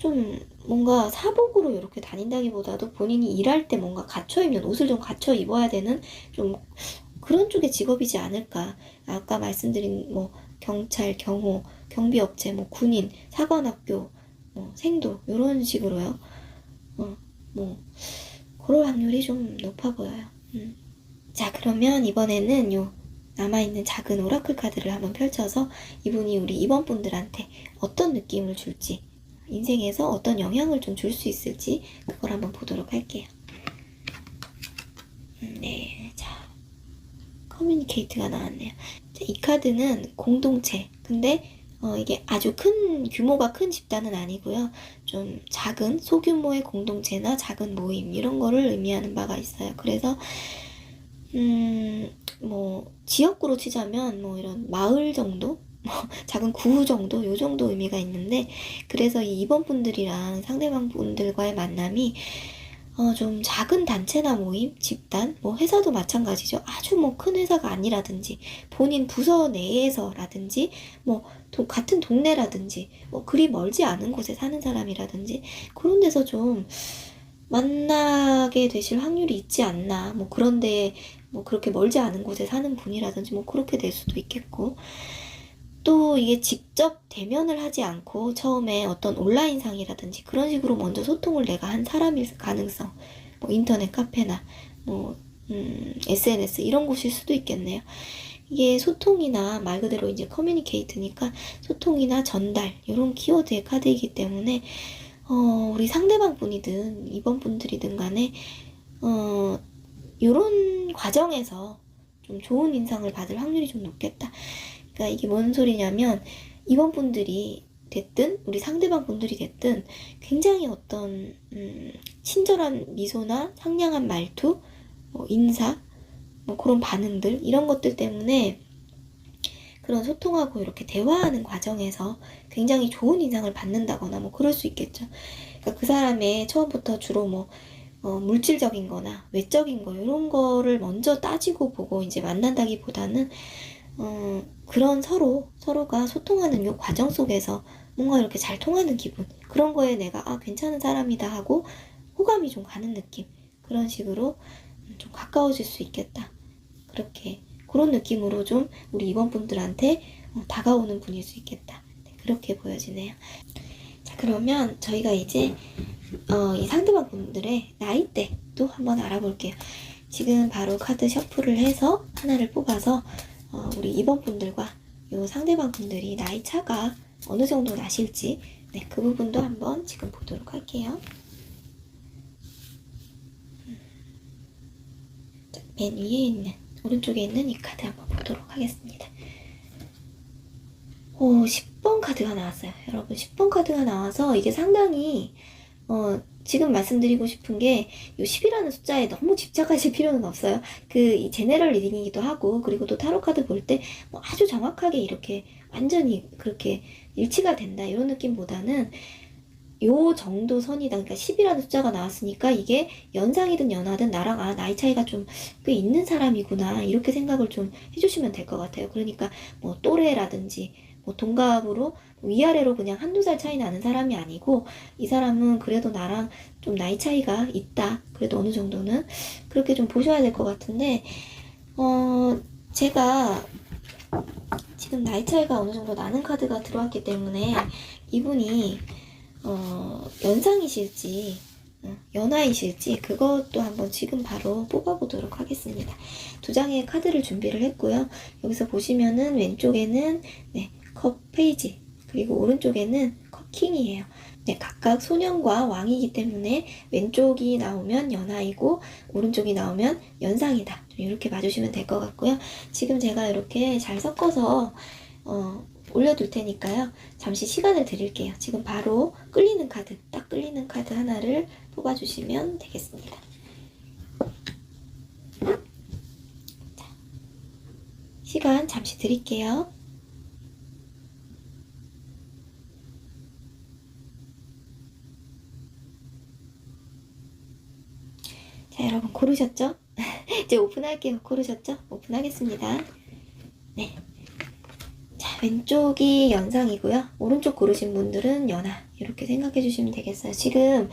좀 뭔가 사복으로 이렇게 다닌다기보다도 본인이 일할 때 뭔가 갖춰 입는 옷을 좀 갖춰 입어야 되는 좀 그런 쪽의 직업이지 않을까. 아까 말씀드린 뭐 경찰, 경호, 경비업체, 뭐 군인, 사관학교, 뭐 생도 이런 식으로요. 뭐 그럴 확률이 좀 높아 보여요. 자, 그러면 이번에는 요 남아있는 작은 오라클 카드를 한번 펼쳐서 이분이 우리 이번 분들한테 어떤 느낌을 줄지, 인생에서 어떤 영향을 좀 줄 수 있을지 그걸 한번 보도록 할게요. 네, 자, 커뮤니케이트가 나왔네요. 자, 이 카드는 공동체. 근데 이게 아주 큰 규모가 큰 집단은 아니고요. 좀 작은 소규모의 공동체나 작은 모임 이런 거를 의미하는 바가 있어요. 그래서 뭐 지역구로 치자면 뭐 이런 마을 정도? 뭐 작은 구후 정도? 요 정도 의미가 있는데, 그래서 이 2번 분들이랑 상대방 분들과의 만남이 좀 작은 단체나 모임, 집단, 뭐 회사도 마찬가지죠. 아주 뭐 큰 회사가 아니라든지, 본인 부서 내에서라든지, 뭐 같은 동네라든지, 뭐 그리 멀지 않은 곳에 사는 사람이라든지, 그런 데서 좀 만나게 되실 확률이 있지 않나. 뭐 그런데 뭐 그렇게 멀지 않은 곳에 사는 분이라든지 뭐 그렇게 될 수도 있겠고, 또 이게 직접 대면을 하지 않고 처음에 어떤 온라인상이라든지 그런 식으로 먼저 소통을 내가 한 사람일 가능성, 뭐 인터넷 카페나 뭐 SNS 이런 곳일 수도 있겠네요. 이게 소통이나 말 그대로 이제 커뮤니케이트니까 소통이나 전달 이런 키워드의 카드이기 때문에 우리 상대방 분이든 이번 분들이든 간에 요런 과정에서 좀 좋은 인상을 받을 확률이 좀 높겠다. 그러니까 이게 뭔 소리냐면 이번 분들이 됐든 우리 상대방 분들이 됐든 굉장히 어떤 친절한 미소나 상냥한 말투, 뭐 인사, 뭐 그런 반응들 이런 것들 때문에 그런 소통하고 이렇게 대화하는 과정에서 굉장히 좋은 인상을 받는다거나 뭐 그럴 수 있겠죠. 그러니까 그 사람의 처음부터 주로 뭐 물질적인 거나 외적인 거 이런 거를 먼저 따지고 보고 이제 만난다기보다는 그런 서로가 소통하는 요 과정 속에서 뭔가 이렇게 잘 통하는 기분, 그런 거에 내가 괜찮은 사람이다 하고 호감이 좀 가는 느낌, 그런 식으로 좀 가까워질 수 있겠다. 그렇게 그런 느낌으로 좀 우리 이번 분들한테 다가오는 분일 수 있겠다. 네, 그렇게 보여지네요. 자, 그러면 저희가 이제 이 상대방 분들의 나이대도 한번 알아볼게요. 지금 바로 카드 셔플을 해서 하나를 뽑아서 우리 이번 분들과 요 상대방 분들이 나이 차가 어느 정도 나실지, 네, 그 부분도 한번 지금 보도록 할게요. 자, 맨 위에 있는 오른쪽에 있는 이 카드 한번 보도록 하겠습니다. 10번 카드가 나왔어요. 여러분 10번 카드가 나와서 이게 상당히 지금 말씀드리고 싶은 게, 요 10이라는 숫자에 너무 집착하실 필요는 없어요. 이 제네럴 리딩이기도 하고, 그리고 또 타로 카드 볼 때 뭐 아주 정확하게 이렇게 완전히 그렇게 일치가 된다 이런 느낌보다는 요 정도 선이다. 그러니까 10이라는 숫자가 나왔으니까 이게 연상이든 연하든 나랑 나이 차이가 좀 꽤 있는 사람이구나 이렇게 생각을 좀 해주시면 될 것 같아요. 그러니까 뭐 또래라든지 뭐 동갑으로 위아래로 그냥 한두 살 차이 나는 사람이 아니고, 이 사람은 그래도 나랑 좀 나이 차이가 있다. 그래도 어느 정도는 그렇게 좀 보셔야 될 것 같은데, 제가 지금 나이 차이가 어느 정도 나는 카드가 들어왔기 때문에 이분이 연상이실지 연하이실지 그것도 한번 지금 바로 뽑아보도록 하겠습니다. 두 장의 카드를 준비를 했고요. 여기서 보시면은 왼쪽에는 컵 페이지, 그리고 오른쪽에는 컵 킹이에요. 네, 각각 소년과 왕이기 때문에 왼쪽이 나오면 연하이고 오른쪽이 나오면 연상이다. 이렇게 봐주시면 될 것 같고요. 지금 제가 이렇게 잘 섞어서 올려둘 테니까요. 잠시 시간을 드릴게요. 지금 바로 끌리는 카드, 딱 끌리는 카드 하나를 뽑아주시면 되겠습니다. 자, 시간 잠시 드릴게요. 자, 여러분 고르셨죠? 이제 오픈할게요. 고르셨죠? 오픈하겠습니다. 네. 자, 왼쪽이 연상이고요. 오른쪽 고르신 분들은 연하. 이렇게 생각해 주시면 되겠어요. 지금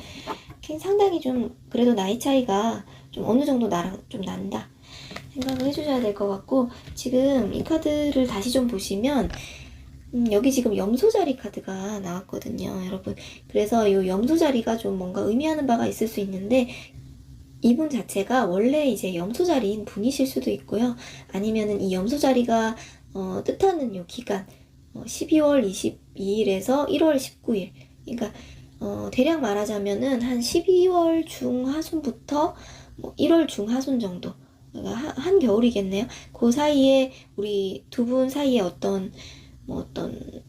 상당히 좀 그래도 나이 차이가 좀 어느 정도 나랑 좀 난다 생각을 해주셔야 될 것 같고, 지금 이 카드를 다시 좀 보시면 여기 지금 염소자리 카드가 나왔거든요, 여러분. 그래서 이 염소자리가 좀 뭔가 의미하는 바가 있을 수 있는데, 이분 자체가 원래 이제 염소자리인 분이실 수도 있고요. 아니면은 이 염소자리가 뜻하는 요 기간 12월 22일에서 1월 19일. 그러니까 대략 말하자면은 한 12월 중하순부터 1월 중하순 정도. 그러니까 한 겨울이겠네요. 그 사이에 우리 두 분 사이에 어떤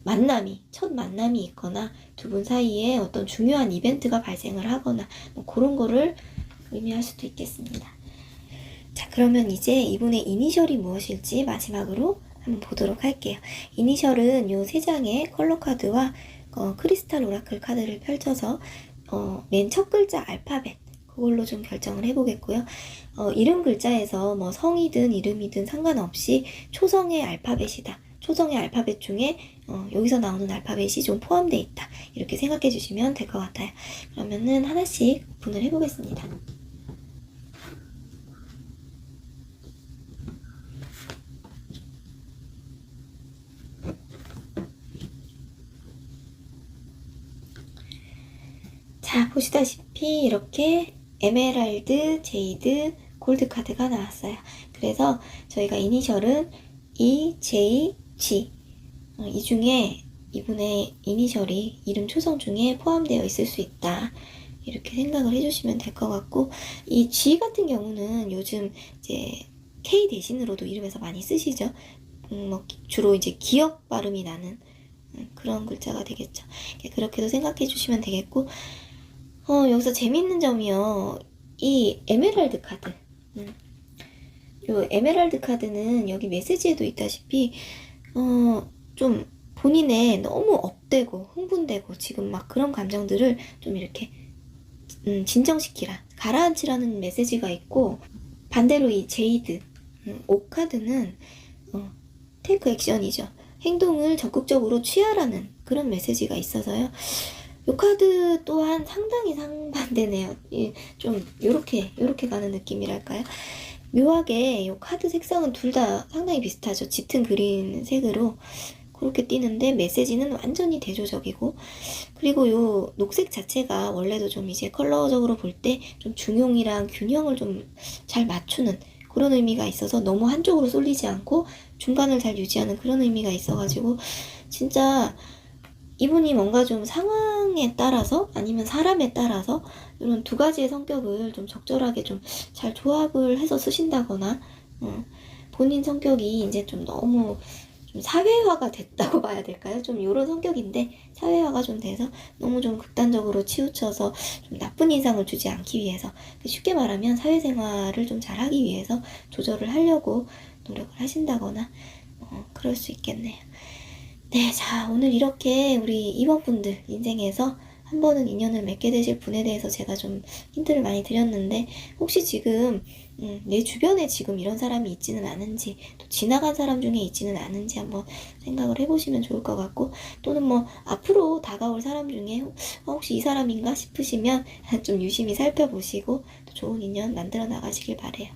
만남이, 첫 만남이 있거나 두 분 사이에 어떤 중요한 이벤트가 발생을 하거나 그런 거를 의미할 수도 있겠습니다. 자, 그러면 이제 이분의 이니셜이 무엇일지 마지막으로 한번 보도록 할게요. 이니셜은 요 세 장의 컬러 카드와 크리스탈 오라클 카드를 펼쳐서 맨 첫 글자 알파벳 그걸로 좀 결정을 해보겠고요. 이름 글자에서 뭐 성이든 이름이든 상관없이 초성의 알파벳이다. 초성의 알파벳 중에 여기서 나오는 알파벳이 좀 포함되어 있다. 이렇게 생각해 주시면 될 것 같아요. 그러면은 하나씩 오픈을 해보겠습니다. 자, 보시다시피 이렇게 에메랄드, 제이드, 골드 카드가 나왔어요. 그래서 저희가 이니셜은 E, J, G 이 중에 이분의 이니셜이 이름 초성 중에 포함되어 있을 수 있다. 이렇게 생각을 해주시면 될 것 같고, 이 G 같은 경우는 요즘 이제 K 대신으로도 이름에서 많이 쓰시죠. 주로 이제 기역 발음이 나는 그런 글자가 되겠죠. 그렇게도 생각해 주시면 되겠고, 여기서 재밌는 점이요. 이 에메랄드 카드. 요 에메랄드 카드는 여기 메시지에도 있다시피, 좀 본인의 너무 업되고 흥분되고 지금 막 그런 감정들을 좀 이렇게 진정시키라, 가라앉히라는 메시지가 있고, 반대로 이 제이드, 오 카드는 테이크 액션이죠. 행동을 적극적으로 취하라는 그런 메시지가 있어서요. 이 카드 또한 상당히 상반되네요. 좀 요렇게 가는 느낌이랄까요? 묘하게 이 카드 색상은 둘 다 상당히 비슷하죠. 짙은 그린 색으로 그렇게 띄는데 메시지는 완전히 대조적이고, 그리고 요 녹색 자체가 원래도 좀 이제 컬러적으로 볼 때 좀 중용이랑 균형을 좀 잘 맞추는 그런 의미가 있어서 너무 한쪽으로 쏠리지 않고 중간을 잘 유지하는 그런 의미가 있어가지고, 진짜 이분이 뭔가 좀 상황에 따라서 아니면 사람에 따라서 이런 두 가지의 성격을 좀 적절하게 좀 잘 조합을 해서 쓰신다거나, 본인 성격이 이제 좀 너무 좀 사회화가 됐다고 봐야 될까요? 좀 이런 성격인데 사회화가 좀 돼서 너무 좀 극단적으로 치우쳐서 좀 나쁜 인상을 주지 않기 위해서, 쉽게 말하면 사회생활을 좀 잘하기 위해서 조절을 하려고 노력을 하신다거나 그럴 수 있겠네요. 네, 자, 오늘 이렇게 우리 2번 분들 인생에서 한 번은 인연을 맺게 되실 분에 대해서 제가 좀 힌트를 많이 드렸는데, 혹시 지금 내 주변에 지금 이런 사람이 있지는 않은지, 또 지나간 사람 중에 있지는 않은지 한번 생각을 해보시면 좋을 것 같고, 또는 뭐 앞으로 다가올 사람 중에 혹시 이 사람인가 싶으시면 좀 유심히 살펴보시고 또 좋은 인연 만들어 나가시길 바래요.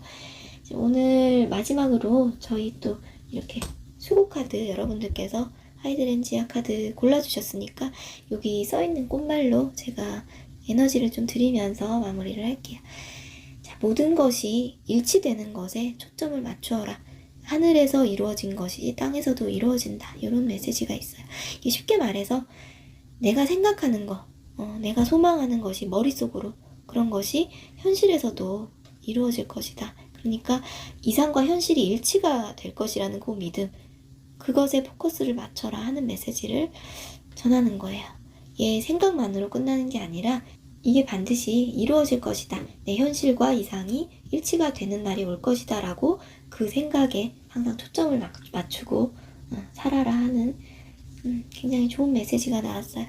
오늘 마지막으로 저희 또 이렇게 수고 카드 여러분들께서 하이드렌지아 카드 골라주셨으니까 여기 써있는 꽃말로 제가 에너지를 좀 드리면서 마무리를 할게요. 자, 모든 것이 일치되는 것에 초점을 맞추어라. 하늘에서 이루어진 것이 땅에서도 이루어진다. 이런 메시지가 있어요. 이게 쉽게 말해서 내가 생각하는 거, 내가 소망하는 것이 머릿속으로, 그런 것이 현실에서도 이루어질 것이다. 그러니까 이상과 현실이 일치가 될 것이라는 그 믿음, 그것에 포커스를 맞춰라 하는 메시지를 전하는 거예요. 얘 생각만으로 끝나는 게 아니라 이게 반드시 이루어질 것이다. 내 현실과 이상이 일치가 되는 날이 올 것이다 라고 그 생각에 항상 초점을 맞추고 살아라 하는 굉장히 좋은 메시지가 나왔어요.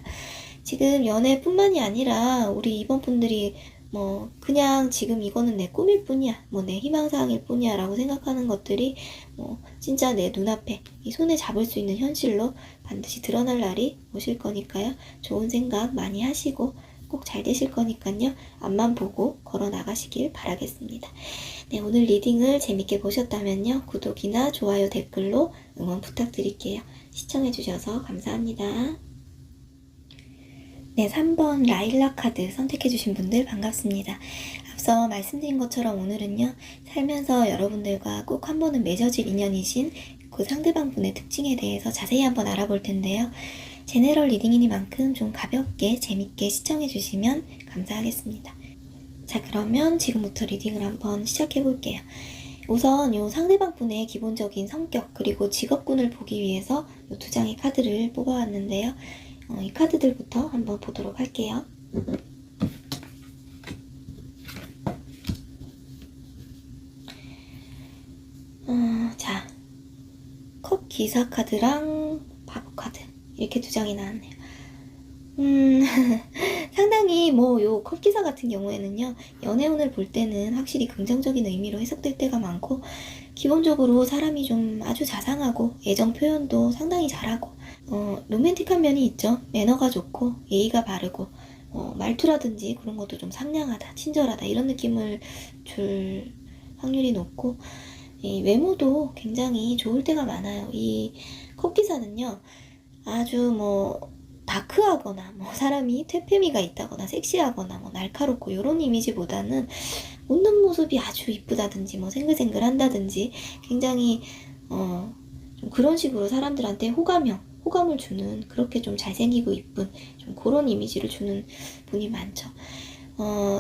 지금 연애뿐만이 아니라 우리 이번 분들이 뭐 그냥 지금 이거는 내 꿈일 뿐이야, 뭐 내 희망사항일 뿐이야 라고 생각하는 것들이 뭐 진짜 내 눈앞에 이 손에 잡을 수 있는 현실로 반드시 드러날 날이 오실 거니까요. 좋은 생각 많이 하시고 꼭 잘 되실 거니까요. 앞만 보고 걸어 나가시길 바라겠습니다. 네, 오늘 리딩을 재밌게 보셨다면요. 구독이나 좋아요, 댓글로 응원 부탁드릴게요. 시청해주셔서 감사합니다. 네, 3번 라일락 카드 선택해주신 분들 반갑습니다. 앞서 말씀드린 것처럼 오늘은요, 살면서 여러분들과 꼭 한 번은 맺어질 인연이신 그 상대방 분의 특징에 대해서 자세히 한번 알아볼 텐데요. 제네럴 리딩이니만큼 좀 가볍게 재밌게 시청해주시면 감사하겠습니다. 자, 그러면 지금부터 리딩을 한번 시작해볼게요. 우선 요 상대방 분의 기본적인 성격 그리고 직업군을 보기 위해서 요 두 장의 카드를 뽑아왔는데요. 이 카드들부터 한번 보도록 할게요. 자, 컵 기사 카드랑 바보 카드 이렇게 두 장이 나왔네요. 상당히 뭐 요 컵 기사 같은 경우에는요, 연애운을 볼 때는 확실히 긍정적인 의미로 해석될 때가 많고, 기본적으로 사람이 좀 아주 자상하고 애정 표현도 상당히 잘하고 로맨틱한 면이 있죠. 매너가 좋고 예의가 바르고 말투라든지 그런 것도 좀 상냥하다, 친절하다 이런 느낌을 줄 확률이 높고, 이 외모도 굉장히 좋을 때가 많아요. 이 컵기사는요, 아주 뭐 다크하거나 뭐 사람이 퇴폐미가 있다거나 섹시하거나 뭐 날카롭고 이런 이미지보다는 웃는 모습이 아주 이쁘다든지 뭐 생글생글 한다든지 굉장히 좀 그런 식으로 사람들한테 호감을 주는, 그렇게 좀 잘생기고 이쁜 좀 그런 이미지를 주는 분이 많죠.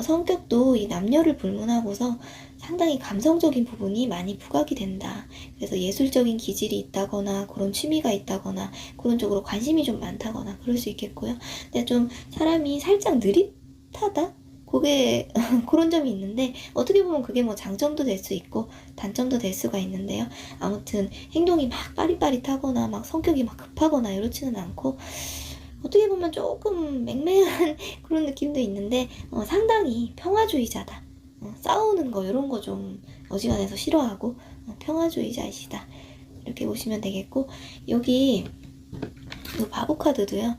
성격도 이 남녀를 불문하고서 상당히 감성적인 부분이 많이 부각이 된다. 그래서 예술적인 기질이 있다거나 그런 취미가 있다거나 그런 쪽으로 관심이 좀 많다거나 그럴 수 있겠고요. 근데 좀 사람이 살짝 느릿하다? 그게 그런 점이 있는데, 어떻게 보면 그게 뭐 장점도 될 수 있고 단점도 될 수가 있는데요. 아무튼 행동이 막 빠릿빠릿하거나 막 성격이 막 급하거나 이렇지는 않고, 어떻게 보면 조금 맹맹한 그런 느낌도 있는데 상당히 평화주의자다. 싸우는 거 이런 거 좀 어지간해서 싫어하고 평화주의자이시다. 이렇게 보시면 되겠고, 여기 이 바보 카드도요.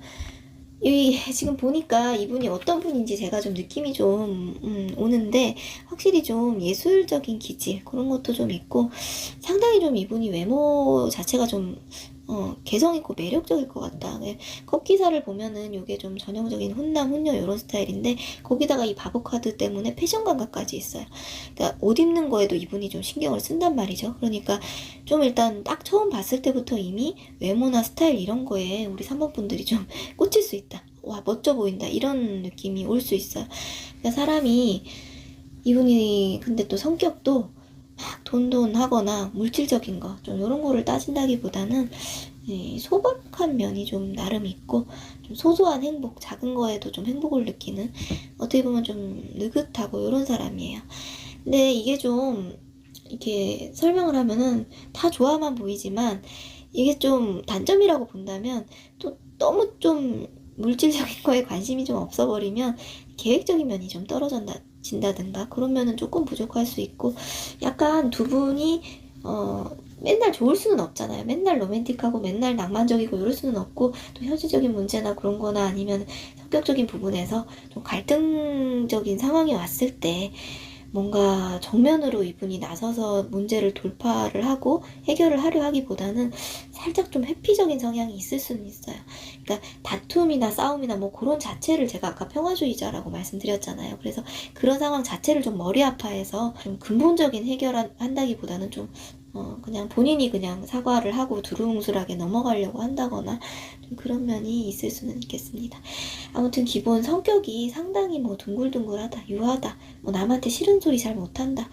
여기 지금 보니까 이분이 어떤 분인지 제가 좀 느낌이 좀 오는데, 확실히 좀 예술적인 기질 그런 것도 좀 있고, 상당히 좀 이분이 외모 자체가 좀 개성있고 매력적일 것 같다. 컵 기사를 보면은 요게 좀 전형적인 훈남, 훈녀 이런 스타일인데, 거기다가 이 바보 카드 때문에 패션 감각까지 있어요. 그러니까 옷 입는 거에도 이분이 좀 신경을 쓴단 말이죠. 그러니까 좀 일단 딱 처음 봤을 때부터 이미 외모나 스타일 이런 거에 우리 3번 분들이 좀 꽂힐 수 있다. 와, 멋져 보인다. 이런 느낌이 올 수 있어요. 그러니까 사람이, 이분이 근데 또 성격도 막 돈돈하거나 물질적인 거 좀 이런 거를 따진다기보다는 소박한 면이 좀 나름 있고, 좀 소소한 행복, 작은 거에도 좀 행복을 느끼는, 어떻게 보면 좀 느긋하고 이런 사람이에요. 근데 이게 좀 이렇게 설명을 하면은 다 좋아만 보이지만, 이게 좀 단점이라고 본다면, 또 너무 좀 물질적인 거에 관심이 좀 없어버리면 계획적인 면이 좀 떨어진다든가 그런 면은 조금 부족할 수 있고, 약간 두 분이 맨날 좋을 수는 없잖아요. 맨날 로맨틱하고 맨날 낭만적이고 이럴 수는 없고, 또 현실적인 문제나 그런 거나 아니면 성격적인 부분에서 좀 갈등적인 상황이 왔을 때 뭔가 정면으로 이분이 나서서 문제를 돌파를 하고 해결을 하려 하기보다는 살짝 좀 회피적인 성향이 있을 수는 있어요. 그러니까 다툼이나 싸움이나 뭐 그런 자체를, 제가 아까 평화주의자라고 말씀드렸잖아요. 그래서 그런 상황 자체를 좀 머리 아파해서 좀 근본적인 해결한다기보다는 좀 그냥 본인이 그냥 사과를 하고 두루뭉술하게 넘어가려고 한다거나 좀 그런 면이 있을 수는 있겠습니다. 아무튼 기본 성격이 상당히 뭐 둥글둥글하다, 유하다, 뭐 남한테 싫은 소리 잘 못한다,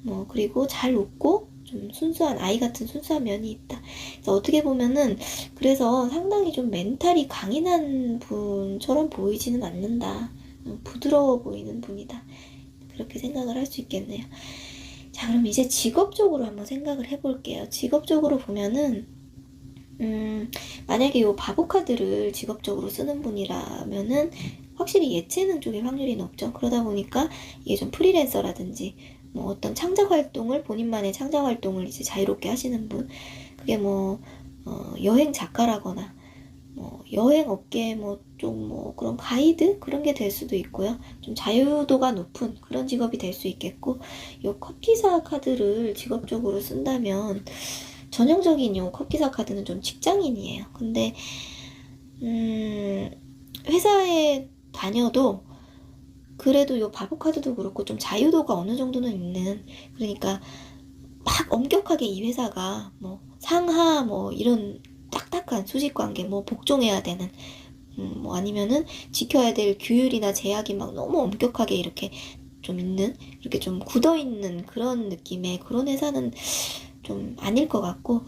뭐 그리고 잘 웃고 좀 순수한 아이 같은 순수한 면이 있다. 그래서 어떻게 보면은 그래서 상당히 좀 멘탈이 강인한 분처럼 보이지는 않는다. 부드러워 보이는 분이다. 그렇게 생각을 할 수 있겠네요. 자, 그럼 이제 직업적으로 한번 생각을 해볼게요. 직업적으로 보면은 만약에 요 바보 카드를 직업적으로 쓰는 분이라면은 확실히 예체능 쪽에 확률이 높죠. 그러다 보니까 이게 좀 프리랜서라든지 뭐 어떤 창작 활동을 본인만의 창작 활동을 이제 자유롭게 하시는 분, 그게 뭐 여행 작가라거나 뭐 여행 업계 뭐 좀 뭐 그런 가이드 그런 게 될 수도 있고요. 좀 자유도가 높은 그런 직업이 될 수 있겠고, 요 커피사 카드를 직업적으로 쓴다면 전형적인 요 커피사 카드는 좀 직장인이에요. 근데 회사에 다녀도 그래도 요 바보 카드도 그렇고 좀 자유도가 어느 정도는 있는, 그러니까 막 엄격하게 이 회사가 뭐 상하 뭐 이런 딱딱한 수직 관계 뭐 복종해야 되는 뭐 아니면은 지켜야 될 규율이나 제약이 막 너무 엄격하게 이렇게 좀 있는, 이렇게 좀 굳어 있는 그런 느낌의 그런 회사는 좀 아닐 것 같고,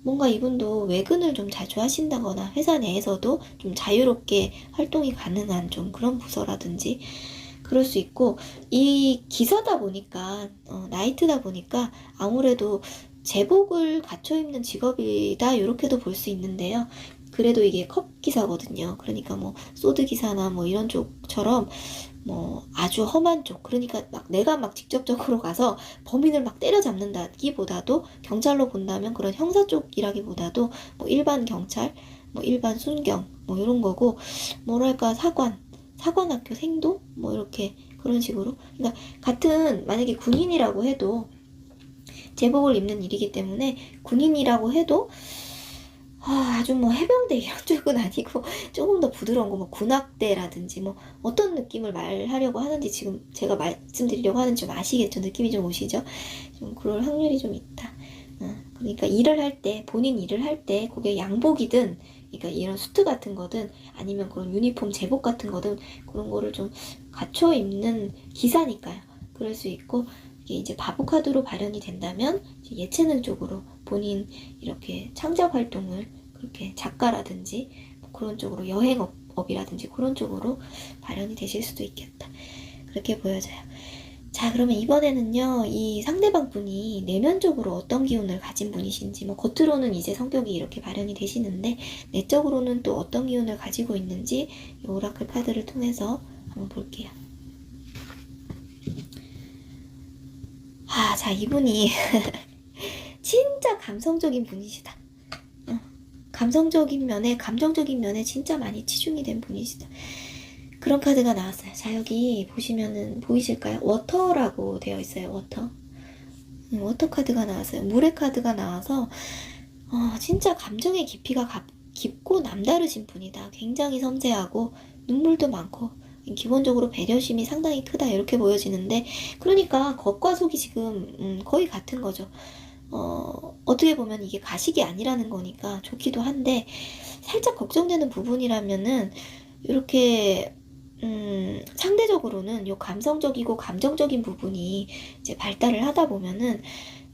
뭔가 이분도 외근을 좀 자주 하신다거나 회사 내에서도 좀 자유롭게 활동이 가능한 좀 그런 부서라든지 그럴 수 있고, 이 기사다 보니까 나이트다 보니까 아무래도 제복을 갖춰 입는 직업이다 이렇게도 볼 수 있는데요. 그래도 이게 컵 기사거든요. 그러니까 뭐 소드 기사나 뭐 이런 쪽처럼 뭐 아주 험한 쪽, 그러니까 막 내가 막 직접적으로 가서 범인을 막 때려잡는다기보다도, 경찰로 본다면 그런 형사 쪽이라기보다도 뭐 일반 경찰, 뭐 일반 순경 뭐 이런 거고, 뭐랄까 사관학교 생도 뭐 이렇게 그런 식으로, 그러니까 같은 만약에 군인이라고 해도 제복을 입는 일이기 때문에 군인이라고 해도 아주 뭐 해병대 이런 쪽은 아니고 조금 더 부드러운 거, 뭐 군악대라든지 뭐 어떤 느낌을 말하려고 하는지 지금 제가 말씀드리려고 하는지 좀 아시겠죠? 느낌이 좀 오시죠? 좀 그럴 확률이 좀 있다. 그러니까 일을 할 때, 본인 일을 할 때 그게 양복이든, 그러니까 이런 수트 같은 거든 아니면 그런 유니폼 제복 같은 거든 그런 거를 좀 갖춰 입는 기사니까요. 그럴 수 있고, 이게 이제 바보카드로 발현이 된다면 예체능 쪽으로 본인 이렇게 창작 활동을 그렇게 작가라든지 뭐 그런 쪽으로 여행업이라든지 그런 쪽으로 발현이 되실 수도 있겠다. 그렇게 보여져요. 자, 그러면 이번에는요, 이 상대방 분이 내면적으로 어떤 기운을 가진 분이신지, 뭐 겉으로는 이제 성격이 이렇게 발현이 되시는데 내적으로는 또 어떤 기운을 가지고 있는지 이 오라클 카드를 통해서 한번 볼게요. 자, 이분이 진짜 감성적인 분이시다. 감성적인 면에, 감정적인 면에 진짜 많이 치중이 된 분이시다. 그런 카드가 나왔어요. 자, 여기 보시면은 보이실까요? 워터라고 되어 있어요. 워터. 워터 카드가 나왔어요. 물의 카드가 나와서 진짜 감정의 깊이가 깊고 남다르신 분이다. 굉장히 섬세하고 눈물도 많고 기본적으로 배려심이 상당히 크다 이렇게 보여지는데, 그러니까 겉과 속이 지금 거의 같은 거죠. 어떻게 보면 이게 가식이 아니라는 거니까 좋기도 한데, 살짝 걱정되는 부분이라면은 이렇게 상대적으로는 요 감성적이고 감정적인 부분이 이제 발달을 하다 보면은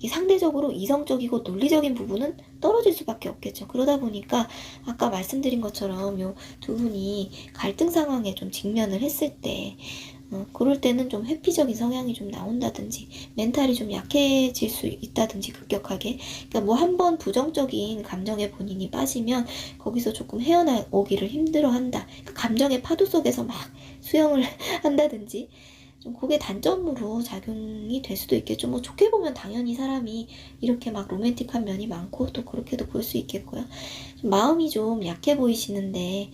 이 상대적으로 이성적이고 논리적인 부분은 떨어질 수밖에 없겠죠. 그러다 보니까 아까 말씀드린 것처럼 요 두 분이 갈등 상황에 좀 직면을 했을 때 그럴 때는 좀 회피적인 성향이 좀 나온다든지 멘탈이 좀 약해질 수 있다든지 급격하게, 그러니까 뭐 한 번 부정적인 감정에 본인이 빠지면 거기서 조금 헤어나오기를 힘들어한다. 그러니까 감정의 파도 속에서 막 수영을 한다든지 좀 그게 단점으로 작용이 될 수도 있겠죠. 뭐 좋게 보면 당연히 사람이 이렇게 막 로맨틱한 면이 많고 또 그렇게도 볼 수 있겠고요. 좀 마음이 좀 약해 보이시는데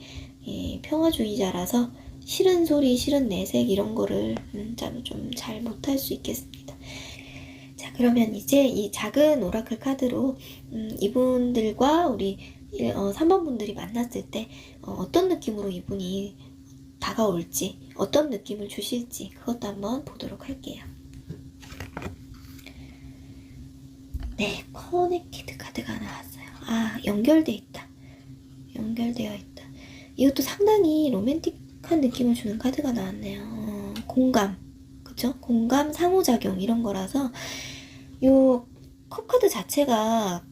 평화주의자라서 싫은 소리, 싫은 내색 이런 거를 좀 잘 못할 수 있겠습니다. 자, 그러면 이제 이 작은 오라클 카드로 이분들과 우리 3번 분들이 만났을 때 어떤 느낌으로 이분이 다가올지, 어떤 느낌을 주실지 그것도 한번 보도록 할게요. 네, 커넥티드 카드가 나왔어요. 연결돼 있다. 연결되어 있다. 이것도 상당히 로맨틱한 느낌을 주는 카드가 나왔네요. 공감, 그쵸? 공감, 상호작용 이런 거라서 요 컵카드 자체가,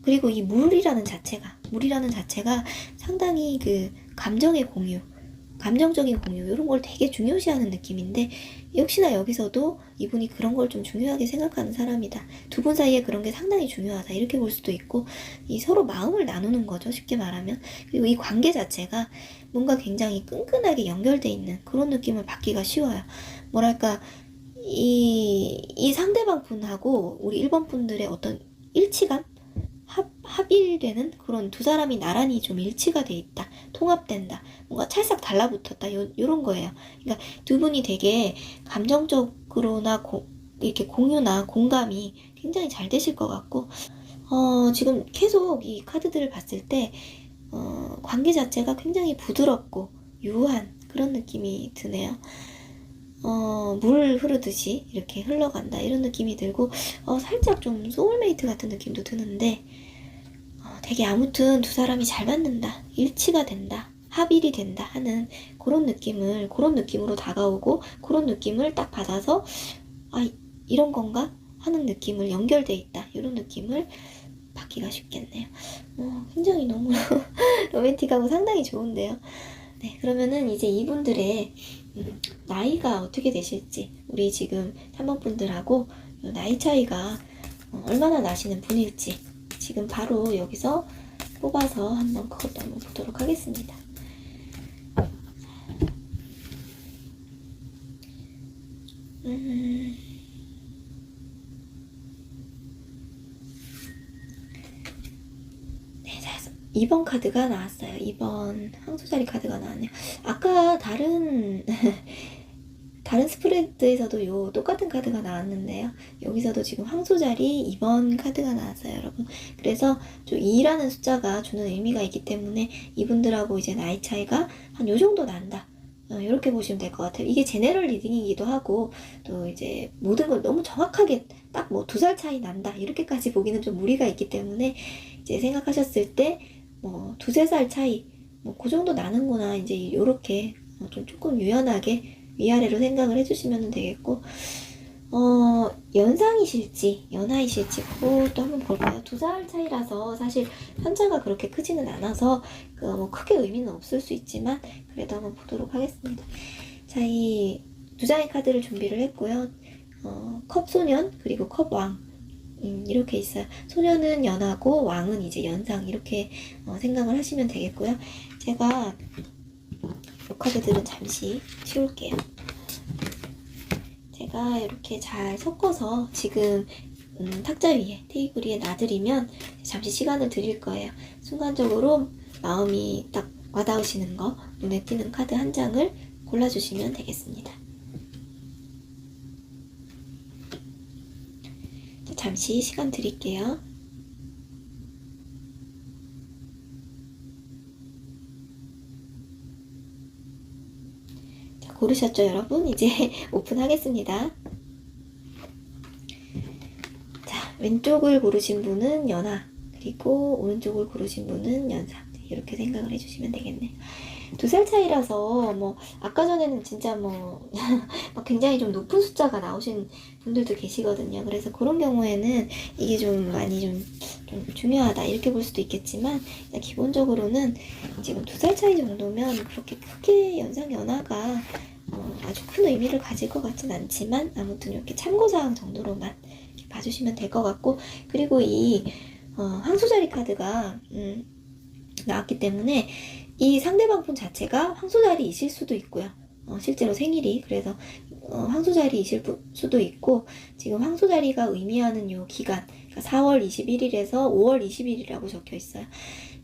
그리고 이 물이라는 자체가 상당히 그 감정의 공유, 감정적인 공유 이런 걸 되게 중요시하는 느낌인데 역시나 여기서도 이분이 그런 걸 좀 중요하게 생각하는 사람이다. 두 분 사이에 그런 게 상당히 중요하다. 이렇게 볼 수도 있고 이 서로 마음을 나누는 거죠. 쉽게 말하면. 그리고 이 관계 자체가 뭔가 굉장히 끈끈하게 연결돼 있는 그런 느낌을 받기가 쉬워요. 뭐랄까 이 상대방 분하고 우리 1번 분들의 어떤 일치감? 합일되는 그런 두 사람이 나란히 좀 일치가 돼 있다. 통합된다. 뭔가 찰싹 달라붙었다. 요런 거예요. 그러니까 두 분이 되게 감정적으로나 이렇게 공유나 공감이 굉장히 잘 되실 것 같고, 지금 계속 이 카드들을 봤을 때, 관계 자체가 굉장히 부드럽고 유한 그런 느낌이 드네요. 물 흐르듯이 이렇게 흘러간다 이런 느낌이 들고 살짝 좀 소울메이트 같은 느낌도 드는데 되게 아무튼 두 사람이 잘 맞는다, 일치가 된다, 합일이 된다 하는 그런 느낌으로 다가오고 그런 느낌을 딱 받아서 이런 건가 하는 느낌을 연결돼 있다 이런 느낌을 받기가 쉽겠네요. 굉장히 너무 로맨틱하고 상당히 좋은데요. 네, 그러면은 이제 이분들의 나이가 어떻게 되실지 우리 지금 3번 분들하고 나이 차이가 얼마나 나시는 분일지 지금 바로 여기서 뽑아서 한번 그것도 한번 보도록 하겠습니다. 네, 자, 2번 카드가 나왔어요. 2번 황소자리 카드가 나왔네요. 아까 다른 스프레드에서도 요 똑같은 카드가 나왔는데요. 여기서도 지금 황소자리 2번 카드가 나왔어요, 여러분. 그래서 2라는 숫자가 주는 의미가 있기 때문에 이분들하고 이제 나이 차이가 한 요 정도 난다. 이렇게 보시면 될 것 같아요. 이게 제네럴 리딩이기도 하고 또 이제 모든 걸 너무 정확하게 딱 뭐 2살 차이 난다 이렇게까지 보기는 좀 무리가 있기 때문에 이제 생각하셨을 때 뭐 2~3살 차이 뭐 그 정도 나는구나 이제 요렇게 좀 조금 유연하게 위아래로 생각을 해주시면 되겠고 연상이실지 연하이실지 그것도 한번 볼까요? 2살 차이라서 사실 편차가 그렇게 크지는 않아서 뭐 크게 의미는 없을 수 있지만 그래도 한번 보도록 하겠습니다. 자, 이 두 장의 카드를 준비를 했고요. 컵소년 그리고 컵왕 이렇게 있어요. 소년은 연하고 왕은 이제 연상 이렇게 생각을 하시면 되겠고요. 제가 이 카드들은 잠시 치울게요. 제가 이렇게 잘 섞어서 지금 탁자 위에 테이블 위에 놔드리면 잠시 시간을 드릴 거예요. 순간적으로 마음이 딱 와닿으시는 거 눈에 띄는 카드 한 장을 골라주시면 되겠습니다. 잠시 시간 드릴게요. 자, 고르셨죠, 여러분? 이제 오픈하겠습니다. 자, 왼쪽을 고르신 분은 연하, 그리고 오른쪽을 고르신 분은 연상. 이렇게 생각을 해주시면 되겠네요. 2살 차이라서 뭐 아까 전에는 진짜 뭐 굉장히 좀 높은 숫자가 나오신 분들도 계시거든요. 그래서 그런 경우에는 이게 좀 많이 좀 중요하다 이렇게 볼 수도 있겠지만 기본적으로는 지금 2살 차이 정도면 그렇게 크게 연상 연하가 아주 큰 의미를 가질 것 같진 않지만 아무튼 이렇게 참고사항 정도로만 이렇게 봐주시면 될 것 같고, 그리고 이 황소자리 카드가 나왔기 때문에 이 상대방 분 자체가 황소자리이실 수도 있고요. 실제로 생일이 그래서 황소자리이실 수도 있고, 지금 황소자리가 의미하는 요 기간, 그러니까 4월 21일에서 5월 20일이라고 적혀 있어요.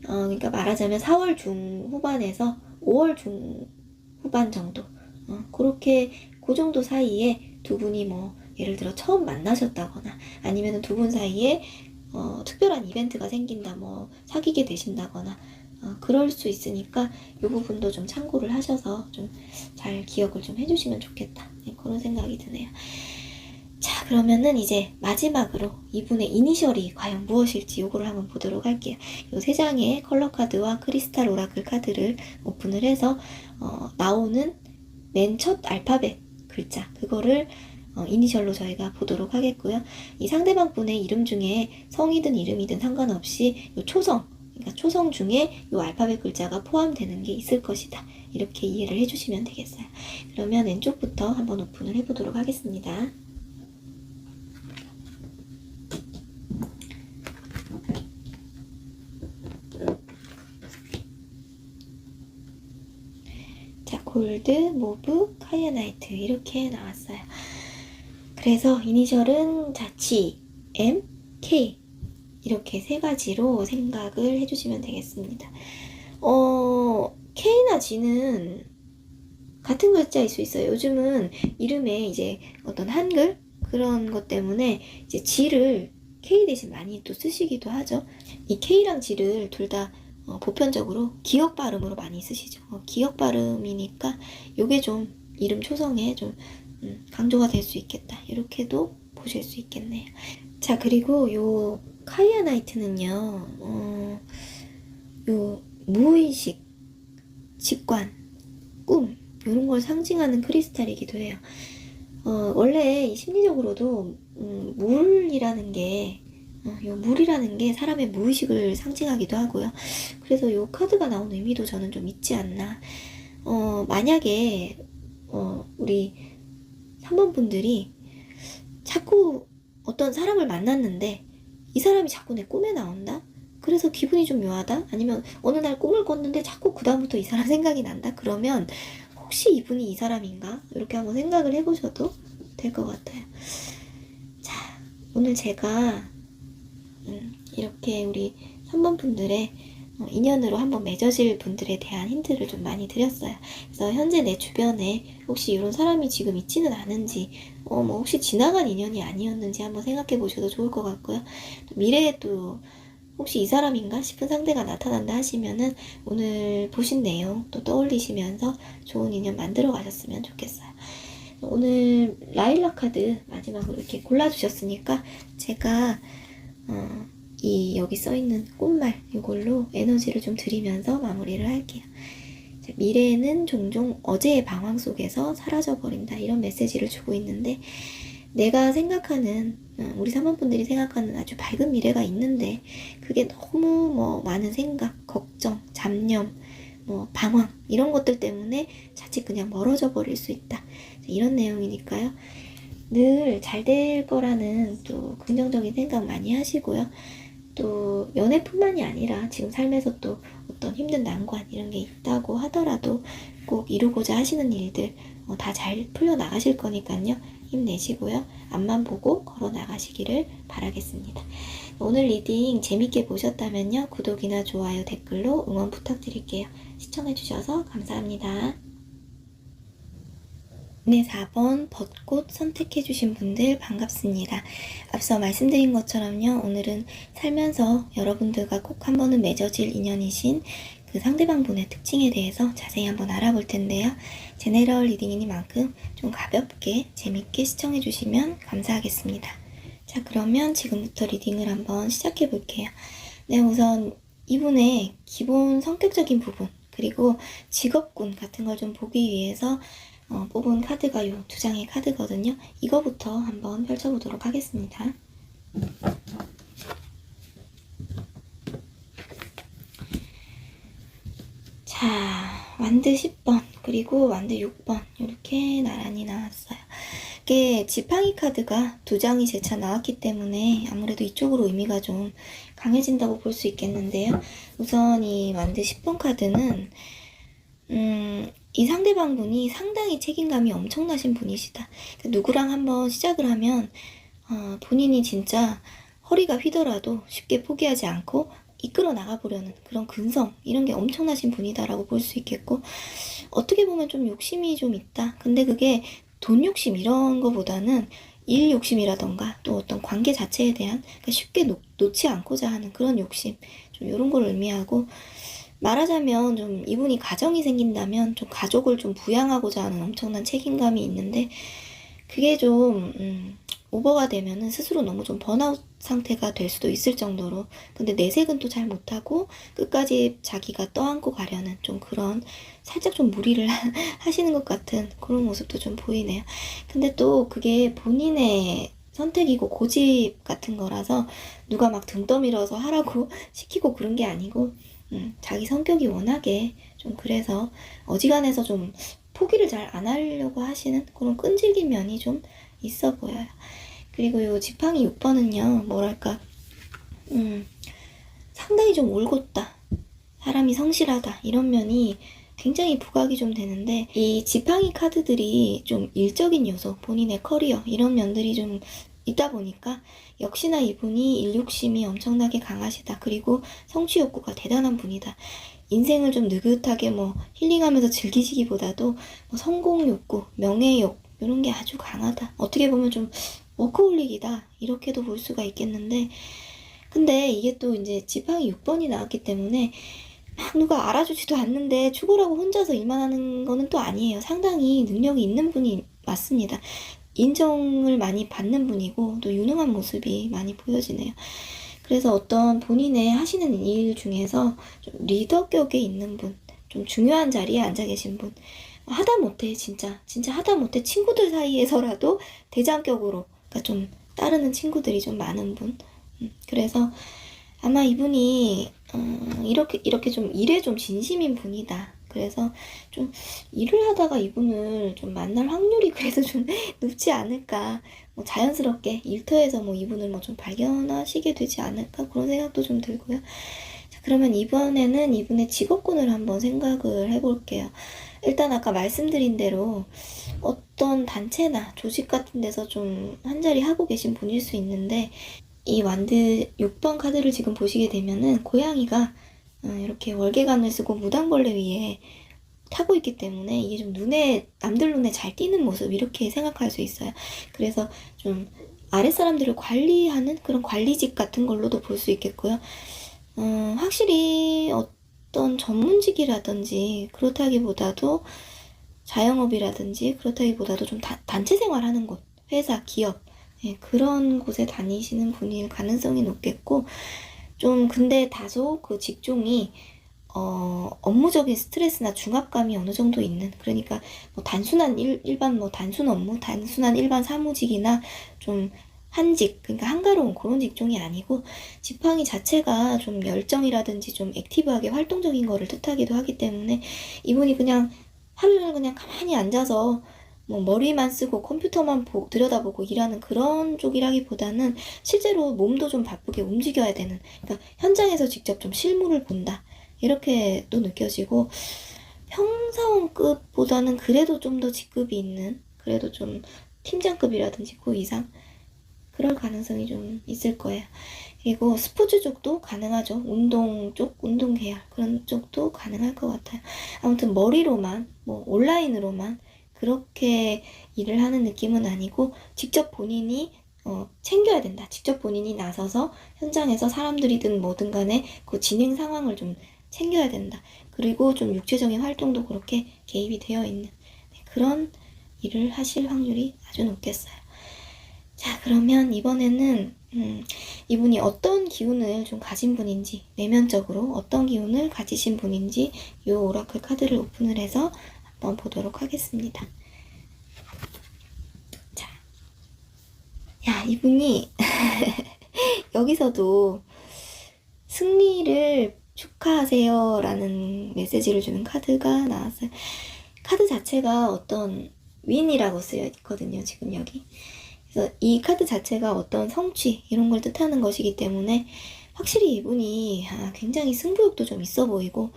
그러니까 말하자면 4월 중후반에서 5월 중후반 정도, 그렇게 그 정도 사이에 두 분이 뭐 예를 들어 처음 만나셨다거나 아니면 두 분 사이에 특별한 이벤트가 생긴다, 뭐 사귀게 되신다거나 그럴 수 있으니까 이 부분도 좀 참고를 하셔서 좀 잘 기억을 좀 해주시면 좋겠다, 그런 생각이 드네요. 자, 그러면은 이제 마지막으로 이분의 이니셜이 과연 무엇일지 요거를 한번 보도록 할게요. 요 세 장의 컬러 카드와 크리스탈 오라클 카드를 오픈을 해서 나오는 맨 첫 알파벳 글자 그거를 이니셜로 저희가 보도록 하겠고요. 이 상대방 분의 이름 중에 성이든 이름이든 상관없이 요 초성 그러니까 초성 중에 이 알파벳 글자가 포함되는 게 있을 것이다. 이렇게 이해를 해주시면 되겠어요. 그러면 왼쪽부터 한번 오픈을 해보도록 하겠습니다. 자, 골드, 모브, 카이아나이트 이렇게 나왔어요. 그래서 이니셜은 자치, M, K 이렇게 세 가지로 생각을 해주시면 되겠습니다. K나 G는 같은 글자일 수 있어요. 요즘은 이름에 이제 어떤 한글 그런 것 때문에 이제 G를 K 대신 많이 또 쓰시기도 하죠. 이 K랑 G를 둘 다 보편적으로 기역 발음으로 많이 쓰시죠. 기역 발음이니까 요게 좀 이름 초성에 좀 강조가 될 수 있겠다. 이렇게도 보실 수 있겠네요. 자, 그리고 요 카이아나이트는요, 요 무의식, 직관, 꿈 이런 걸 상징하는 크리스탈이기도 해요. 원래 심리적으로도 물이라는 게 요 물이라는 게 사람의 무의식을 상징하기도 하고요. 그래서 요 카드가 나온 의미도 저는 좀 있지 않나. 만약에 우리 3번 분들이 자꾸 어떤 사람을 만났는데 이 사람이 자꾸 내 꿈에 나온다? 그래서 기분이 좀 묘하다? 아니면 어느 날 꿈을 꿨는데 자꾸 그 다음부터 이 사람 생각이 난다? 그러면 혹시 이분이 이 사람인가? 이렇게 한번 생각을 해보셔도 될 것 같아요. 자, 오늘 제가 이렇게 우리 3번 분들의 인연으로 한번 맺어질 분들에 대한 힌트를 좀 많이 드렸어요. 그래서 현재 내 주변에 혹시 이런 사람이 지금 있지는 않은지, 뭐 혹시 지나간 인연이 아니었는지 한번 생각해 보셔도 좋을 것 같고요. 또 미래에 또 혹시 이 사람인가 싶은 상대가 나타난다 하시면은 오늘 보신 내용 또 떠올리시면서 좋은 인연 만들어 가셨으면 좋겠어요. 오늘 라일락 카드 마지막으로 이렇게 골라주셨으니까 제가 이 여기 써있는 꽃말 이걸로 에너지를 좀 드리면서 마무리를 할게요. 자, 미래는 종종 어제의 방황 속에서 사라져버린다 이런 메시지를 주고 있는데 내가 생각하는 우리 사모분들이 생각하는 아주 밝은 미래가 있는데 그게 너무 뭐 많은 생각, 걱정, 잡념, 뭐 방황 이런 것들 때문에 자칫 그냥 멀어져 버릴 수 있다. 이런 내용이니까요. 늘 잘 될 거라는 또 긍정적인 생각 많이 하시고요. 또 연애뿐만이 아니라 지금 삶에서 또 어떤 힘든 난관 이런 게 있다고 하더라도 꼭 이루고자 하시는 일들 다 잘 풀려 나가실 거니까요. 힘내시고요. 앞만 보고 걸어 나가시기를 바라겠습니다. 오늘 리딩 재밌게 보셨다면요. 구독이나 좋아요, 댓글로 응원 부탁드릴게요. 시청해주셔서 감사합니다. 네, 4번 벚꽃 선택해주신 분들 반갑습니다. 앞서 말씀드린 것처럼요, 오늘은 살면서 여러분들과 꼭 한 번은 맺어질 인연이신 그 상대방분의 특징에 대해서 자세히 한번 알아볼 텐데요. 제네럴 리딩이니만큼 좀 가볍게 재밌게 시청해주시면 감사하겠습니다. 자, 그러면 지금부터 리딩을 한번 시작해 볼게요. 네, 우선 이분의 기본 성격적인 부분 그리고 직업군 같은 걸 좀 보기 위해서 뽑은 카드가 이 두 장의 카드거든요. 이거부터 한번 펼쳐보도록 하겠습니다. 자, 완드 10번 그리고 완드 6번 이렇게 나란히 나왔어요. 이게 지팡이 카드가 두 장이 재차 나왔기 때문에 아무래도 이쪽으로 의미가 좀 강해진다고 볼 수 있겠는데요. 우선 이 완드 10번 카드는 이 상대방분이 상당히 책임감이 엄청나신 분이시다. 누구랑 한번 시작을 하면 본인이 진짜 허리가 휘더라도 쉽게 포기하지 않고 이끌어 나가보려는 그런 근성 이런 게 엄청나신 분이다라고 볼 수 있겠고 어떻게 보면 좀 욕심이 좀 있다. 근데 그게 돈 욕심 이런 거보다는 일 욕심이라던가 또 어떤 관계 자체에 대한 그러니까 쉽게 놓지 않고자 하는 그런 욕심 좀 이런 걸 의미하고 말하자면 좀 이분이 가정이 생긴다면 좀 가족을 좀 부양하고자 하는 엄청난 책임감이 있는데 그게 좀 오버가 되면은 스스로 너무 좀 번아웃 상태가 될 수도 있을 정도로 근데 내색은 또 잘 못하고 끝까지 자기가 떠안고 가려는 좀 그런 살짝 좀 무리를 하시는 것 같은 그런 모습도 좀 보이네요. 근데 또 그게 본인의 선택이고 고집 같은 거라서 누가 막 등 떠밀어서 하라고 시키고 그런 게 아니고 자기 성격이 워낙에 좀 그래서 어지간해서 좀 포기를 잘 안 하려고 하시는 그런 끈질긴 면이 좀 있어 보여요. 그리고 요 지팡이 6번은요, 뭐랄까, 상당히 좀 올곧다. 사람이 성실하다. 이런 면이 굉장히 부각이 좀 되는데, 이 지팡이 카드들이 좀 일적인 요소, 본인의 커리어, 이런 면들이 좀 있다 보니까, 역시나 이분이 일욕심이 엄청나게 강하시다. 그리고 성취 욕구가 대단한 분이다. 인생을 좀 느긋하게 뭐 힐링하면서 즐기시기보다도 뭐 성공 욕구, 명예욕, 이런 게 아주 강하다. 어떻게 보면 좀 워커홀릭이다. 이렇게도 볼 수가 있겠는데, 근데 이게 또 이제 지팡이 6번이 나왔기 때문에 막 누가 알아주지도 않는데 죽으라고 혼자서 일만 하는 거는 또 아니에요. 상당히 능력이 있는 분이 맞습니다. 인정을 많이 받는 분이고 또 유능한 모습이 많이 보여지네요. 그래서 어떤 본인의 하시는 일 중에서 좀 리더격에 있는 분, 좀 중요한 자리에 앉아 계신 분, 하다못해 진짜 하다못해 친구들 사이에서라도 대장격으로, 그러니까 좀 따르는 친구들이 좀 많은 분. 그래서 아마 이분이 이렇게 좀 일에 좀 진심인 분이다. 그래서 좀 일을 하다가 이분을 좀 만날 확률이 그래도 좀 높지 않을까. 뭐 자연스럽게 일터에서 뭐 이분을 뭐 좀 발견하시게 되지 않을까, 그런 생각도 좀 들고요. 자, 그러면 이번에는 이분의 직업군을 한번 생각을 해볼게요. 일단 아까 말씀드린 대로 어떤 단체나 조직 같은 데서 좀 한 자리 하고 계신 분일 수 있는데, 이 완드 6번 카드를 지금 보시게 되면은 고양이가 이렇게 월계관을 쓰고 무당벌레 위에 타고 있기 때문에 이게 좀 남들 눈에 잘 띄는 모습, 이렇게 생각할 수 있어요. 그래서 좀 아랫사람들을 관리하는 그런 관리직 같은 걸로도 볼 수 있겠고요. 확실히 어떤 전문직이라든지 그렇다기보다도 자영업이라든지 그렇다기보다도 좀 단체 생활하는 곳, 회사, 기업, 예, 그런 곳에 다니시는 분일 가능성이 높겠고, 좀 근데 다소 그 직종이 업무적인 스트레스나 중압감이 어느 정도 있는, 그러니까 뭐 단순한 일반 뭐 단순 업무, 단순한 일반 사무직이나 좀 한직, 그러니까 한가로운 그런 직종이 아니고, 지팡이 자체가 좀 열정이라든지 좀 액티브하게 활동적인 거를 뜻하기도 하기 때문에 이분이 그냥 하루 종일 그냥 가만히 앉아서 뭐 머리만 쓰고 컴퓨터만 들여다보고 일하는 그런 쪽이라기보다는 실제로 몸도 좀 바쁘게 움직여야 되는, 그러니까 현장에서 직접 좀 실물을 본다, 이렇게 또 느껴지고, 평사원급보다는 그래도 좀 더 직급이 있는, 그래도 좀 팀장급이라든지 그 이상, 그럴 가능성이 좀 있을 거예요. 그리고 스포츠 쪽도 가능하죠. 운동 쪽, 운동 계열 그런 쪽도 가능할 것 같아요. 아무튼 머리로만, 뭐 온라인으로만 그렇게 일을 하는 느낌은 아니고, 직접 본인이 챙겨야 된다. 직접 본인이 나서서 현장에서 사람들이든 뭐든 간에 그 진행 상황을 좀 챙겨야 된다. 그리고 좀 육체적인 활동도 그렇게 개입이 되어 있는, 그런 일을 하실 확률이 아주 높겠어요. 자, 그러면 이번에는 이분이 어떤 기운을 좀 가진 분인지, 내면적으로 어떤 기운을 가지신 분인지 이 오라클 카드를 오픈을 해서 한번 보도록 하겠습니다. 자, 야, 이분이 여기서도 승리를 축하하세요 라는 메시지를 주는 카드가 나왔어요. 카드 자체가 어떤 윈이라고 쓰여 있거든요, 지금 여기. 그래서 이 카드 자체가 어떤 성취, 이런 걸 뜻하는 것이기 때문에 확실히 이분이 굉장히 승부욕도 좀 있어 보이고,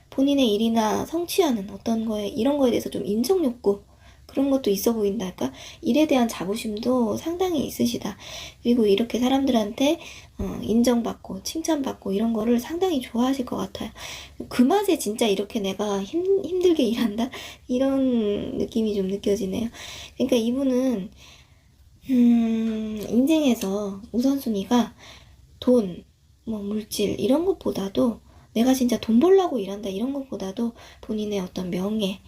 본인의 일이나 성취하는 어떤 거에, 이런 거에 대해서 좀 인정 욕구, 그런 것도 있어 보인다 할까? 일에 대한 자부심도 상당히 있으시다. 그리고 이렇게 사람들한테 인정받고 칭찬받고 이런 거를 상당히 좋아하실 것 같아요. 그 맛에 진짜 이렇게 내가 힘들게 일한다? 이런 느낌이 좀 느껴지네요. 그러니까 이분은 인생에서 우선순위가 돈, 뭐 물질 이런 것보다도, 내가 진짜 돈 벌려고 일한다 이런 것보다도 본인의 어떤 명예,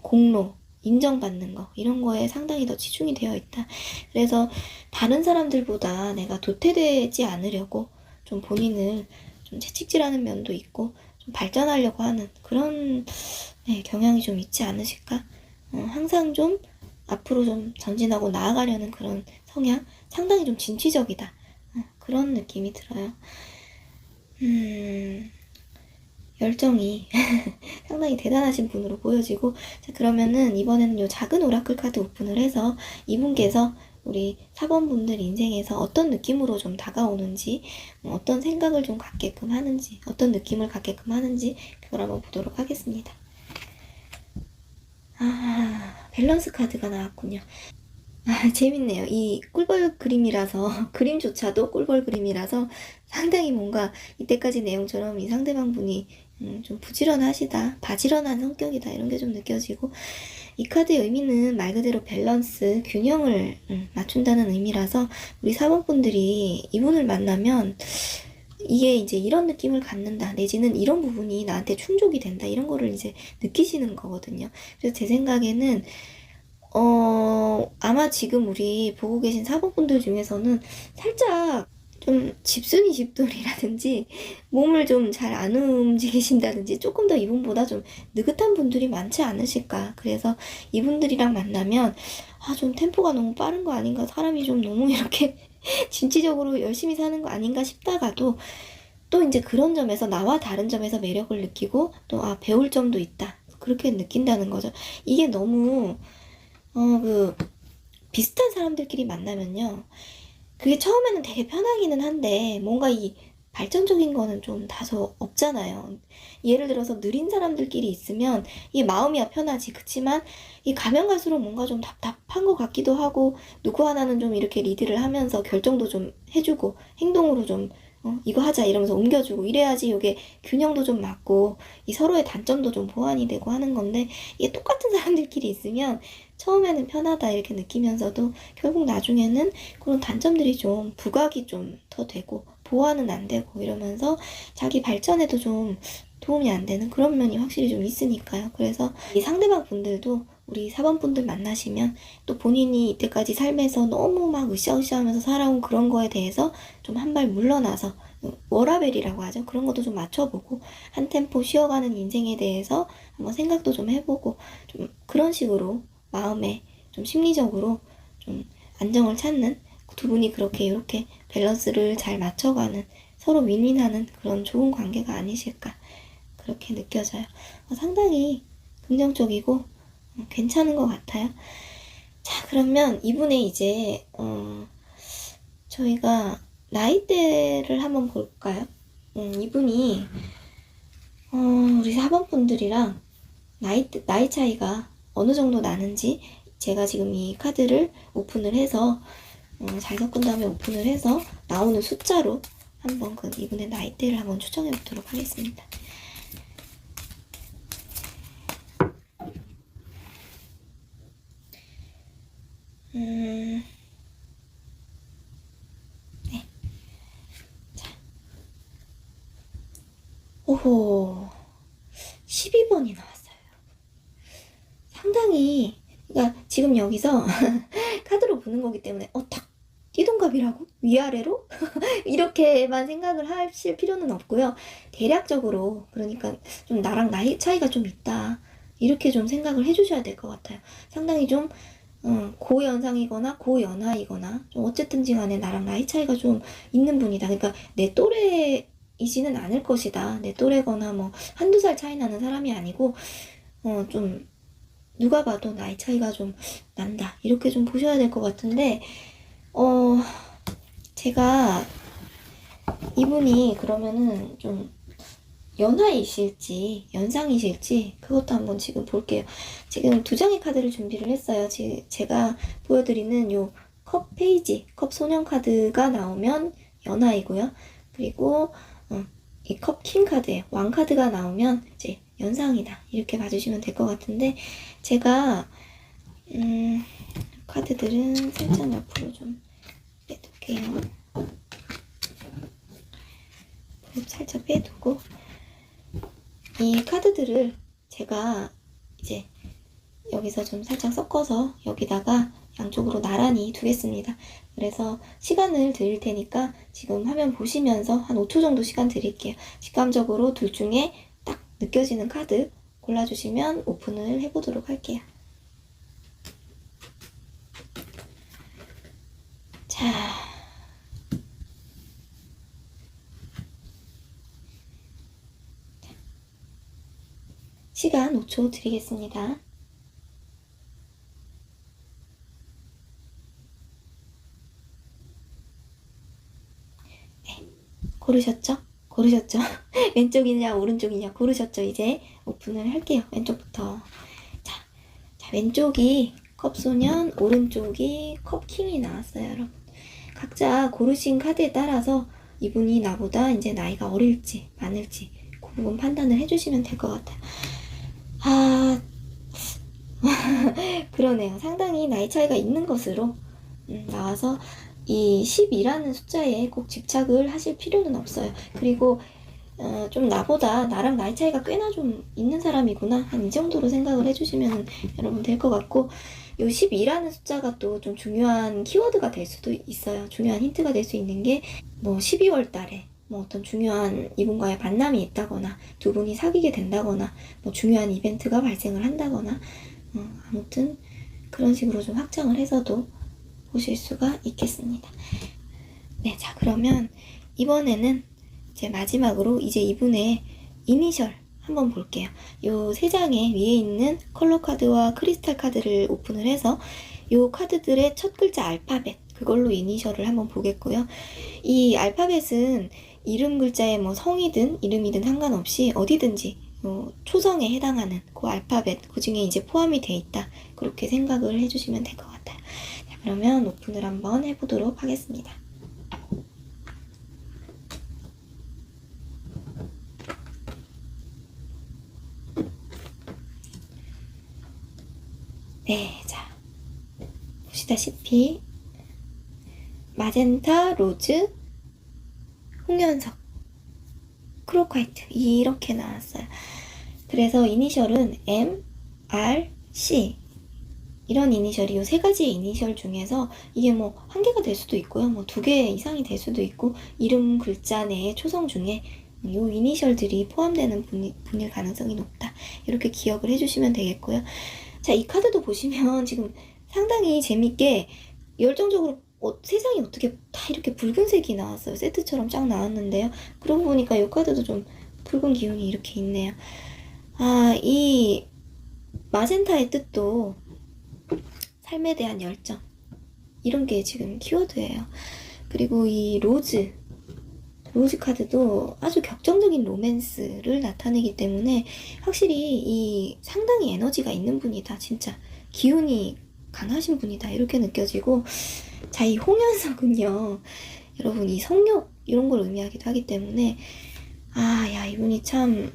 공로, 인정받는 거, 이런 거에 상당히 더 치중이 되어 있다. 그래서 다른 사람들보다 내가 도태되지 않으려고 좀 본인을 좀 채찍질하는 면도 있고, 좀 발전하려고 하는 그런 경향이 좀 있지 않으실까? 항상 좀 앞으로 좀 전진하고 나아가려는 그런 성향, 상당히 좀 진취적이다. 그런 느낌이 들어요. 열정이 상당히 대단하신 분으로 보여지고, 자, 그러면은 이번에는 요 작은 오라클 카드 오픈을 해서 이분께서 우리 4번 분들 인생에서 어떤 느낌으로 좀 다가오는지, 어떤 생각을 좀 갖게끔 하는지, 어떤 느낌을 갖게끔 하는지, 그걸 한번 보도록 하겠습니다. 밸런스 카드가 나왔군요. 재밌네요. 이 꿀벌 그림이라서, 그림조차도 꿀벌 그림이라서 상당히 뭔가 이때까지 내용처럼 이 상대방 분이 좀 부지런하시다, 바지런한 성격이다, 이런 게 좀 느껴지고, 이 카드의 의미는 말 그대로 밸런스, 균형을 맞춘다는 의미라서 우리 4번 분들이 이분을 만나면 이게 이제 이런 느낌을 갖는다, 내지는 이런 부분이 나한테 충족이 된다, 이런 거를 이제 느끼시는 거거든요. 그래서 제 생각에는 아마 지금 우리 보고 계신 4번 분들 중에서는 살짝 좀 집순이 집돌이라든지 몸을 좀 잘 안 움직이신다든지 조금 더 이분보다 좀 느긋한 분들이 많지 않으실까. 그래서 이분들이랑 만나면 좀 템포가 너무 빠른 거 아닌가, 사람이 좀 너무 이렇게 진취적으로 열심히 사는 거 아닌가 싶다가도 또 이제 그런 점에서, 나와 다른 점에서 매력을 느끼고 또 배울 점도 있다, 그렇게 느낀다는 거죠. 이게 너무 비슷한 사람들끼리 만나면요, 그게 처음에는 되게 편하기는 한데 뭔가 이 발전적인 거는 좀 다소 없잖아요. 예를 들어서 느린 사람들끼리 있으면 이 마음이야 편하지. 그치만 이 가면 갈수록 뭔가 좀 답답한 것 같기도 하고, 누구 하나는 좀 이렇게 리드를 하면서 결정도 좀 해주고 행동으로 좀 이거 하자 이러면서 옮겨주고, 이래야지 이게 균형도 좀 맞고 이 서로의 단점도 좀 보완이 되고 하는 건데, 이게 똑같은 사람들끼리 있으면 처음에는 편하다 이렇게 느끼면서도 결국 나중에는 그런 단점들이 좀 부각이 좀 더 되고 보완은 안 되고 이러면서 자기 발전에도 좀 도움이 안 되는 그런 면이 확실히 좀 있으니까요. 그래서 이 상대방 분들도 우리 4번 분들 만나시면 또 본인이 이때까지 삶에서 너무 막 으쌰으쌰 하면서 살아온 그런 거에 대해서 좀 한 발 물러나서, 워라밸이라고 하죠. 그런 것도 좀 맞춰보고 한 템포 쉬어가는 인생에 대해서 한번 생각도 좀 해보고, 좀 그런 식으로 마음에 좀 심리적으로 좀 안정을 찾는, 두 분이 그렇게 이렇게 밸런스를 잘 맞춰가는, 서로 윈윈하는 그런 좋은 관계가 아니실까, 그렇게 느껴져요. 상당히 긍정적이고 괜찮은 것 같아요. 자, 그러면 이분의 이제 저희가 나이대를 한번 볼까요? 이분이 우리 4번 분들이랑 나이 차이가 어느 정도 나는지, 제가 지금 이 카드를 오픈을 해서 잘 섞은 다음에 오픈을 해서 나오는 숫자로 한번 이분의 나이대를 한번 추정해 보도록 하겠습니다. 네. 자. 오호. 12번이 나왔어요. 상당히, 그러니까 지금 여기서 카드로 보는 거기 때문에 딱 띠동갑이라고? 위아래로? 이렇게만 생각을 하실 필요는 없고요. 대략적으로, 그러니까 좀 나랑 나이 차이가 좀 있다, 이렇게 좀 생각을 해주셔야 될 것 같아요. 상당히 좀 고연상이거나 고연하이거나 좀 어쨌든지 간에 나랑 나이 차이가 좀 있는 분이다. 그러니까 내 또래이지는 않을 것이다. 내 또래거나 뭐 한두 살 차이 나는 사람이 아니고 좀 누가 봐도 나이 차이가 좀 난다, 이렇게 좀 보셔야 될 것 같은데, 제가 이분이 그러면은 좀 연하이실지 연상이실지 그것도 한번 지금 볼게요. 지금 두 장의 카드를 준비를 했어요. 제가 보여드리는 요 컵 페이지, 컵 소년 카드가 나오면 연하이고요. 그리고 이 컵 킹 카드에 왕 카드가 나오면 이제 연상이다, 이렇게 봐주시면 될 것 같은데, 제가 카드들은 살짝 옆으로 좀 빼둘게요. 살짝 빼두고, 이 카드들을 제가 이제 여기서 좀 살짝 섞어서 여기다가 양쪽으로 나란히 두겠습니다. 그래서 시간을 드릴 테니까 지금 화면 보시면서 한 5초 정도 시간 드릴게요. 직감적으로 둘 중에 딱 느껴지는 카드 골라주시면 오픈을 해보도록 할게요. 자, 자, 시간 5초 드리겠습니다. 네, 고르셨죠? 고르셨죠? 왼쪽이냐 오른쪽이냐 고르셨죠? 이제 오픈을 할게요. 왼쪽부터. 자, 왼쪽이 컵소년, 오른쪽이 컵킹이 나왔어요, 여러분. 각자 고르신 카드에 따라서 이분이 나보다 이제 나이가 어릴지 많을지 그 부분 판단을 해주시면 될 것 같아요. 아, 그러네요. 상당히 나이 차이가 있는 것으로 나와서 이 10이라는 숫자에 꼭 집착을 하실 필요는 없어요. 그리고 좀 나보다 나랑 나이 차이가 꽤나 좀 있는 사람이구나, 한 이 정도로 생각을 해주시면 여러분 될 것 같고, 요 12라는 숫자가 또 좀 중요한 키워드가 될 수도 있어요. 중요한 힌트가 될 수 있는 게 뭐 12월 달에 뭐 어떤 중요한 이분과의 만남이 있다거나 두 분이 사귀게 된다거나 뭐 중요한 이벤트가 발생을 한다거나 아무튼 그런 식으로 좀 확장을 해서도 보실 수가 있겠습니다. 네, 자 그러면 이번에는 이제 마지막으로 이제 이분의 이니셜 한번 볼게요. 요 세 장의 위에 있는 컬러 카드와 크리스탈 카드를 오픈을 해서 요 카드들의 첫 글자 알파벳, 그걸로 이니셜을 한번 보겠고요. 이 알파벳은 이름 글자에 뭐 성이든 이름이든 상관없이 어디든지 초성에 해당하는 그 알파벳, 그 중에 이제 포함이 돼 있다, 그렇게 생각을 해주시면 될 것 같아요. 자, 그러면 오픈을 한번 해보도록 하겠습니다. 네, 자 보시다시피 마젠타, 로즈, 홍연석, 크로카이트 이렇게 나왔어요. 그래서 이니셜은 M, R, C 이런 이니셜이 요 세 가지의 이니셜 중에서 이게 뭐 한 개가 될 수도 있고요, 뭐 두 개 이상이 될 수도 있고, 이름 글자 내의 초성 중에 요 이니셜들이 포함되는 분일 가능성이 높다, 이렇게 기억을 해주시면 되겠고요. 자, 이 카드도 보시면 지금 상당히 재밌게 열정적으로 세상이 어떻게 다 이렇게 붉은색이 나왔어요. 세트처럼 쫙 나왔는데요. 그러고 보니까 이 카드도 좀 붉은 기운이 이렇게 있네요. 아, 이 마젠타의 뜻도 삶에 대한 열정, 이런 게 지금 키워드예요. 그리고 이 로즈 카드도 아주 격정적인 로맨스를 나타내기 때문에 확실히 이 상당히 에너지가 있는 분이다, 진짜 기운이 강하신 분이다, 이렇게 느껴지고, 자, 이 홍연석은요, 여러분 이 성욕 이런 걸 의미하기도 하기 때문에 야, 이분이 참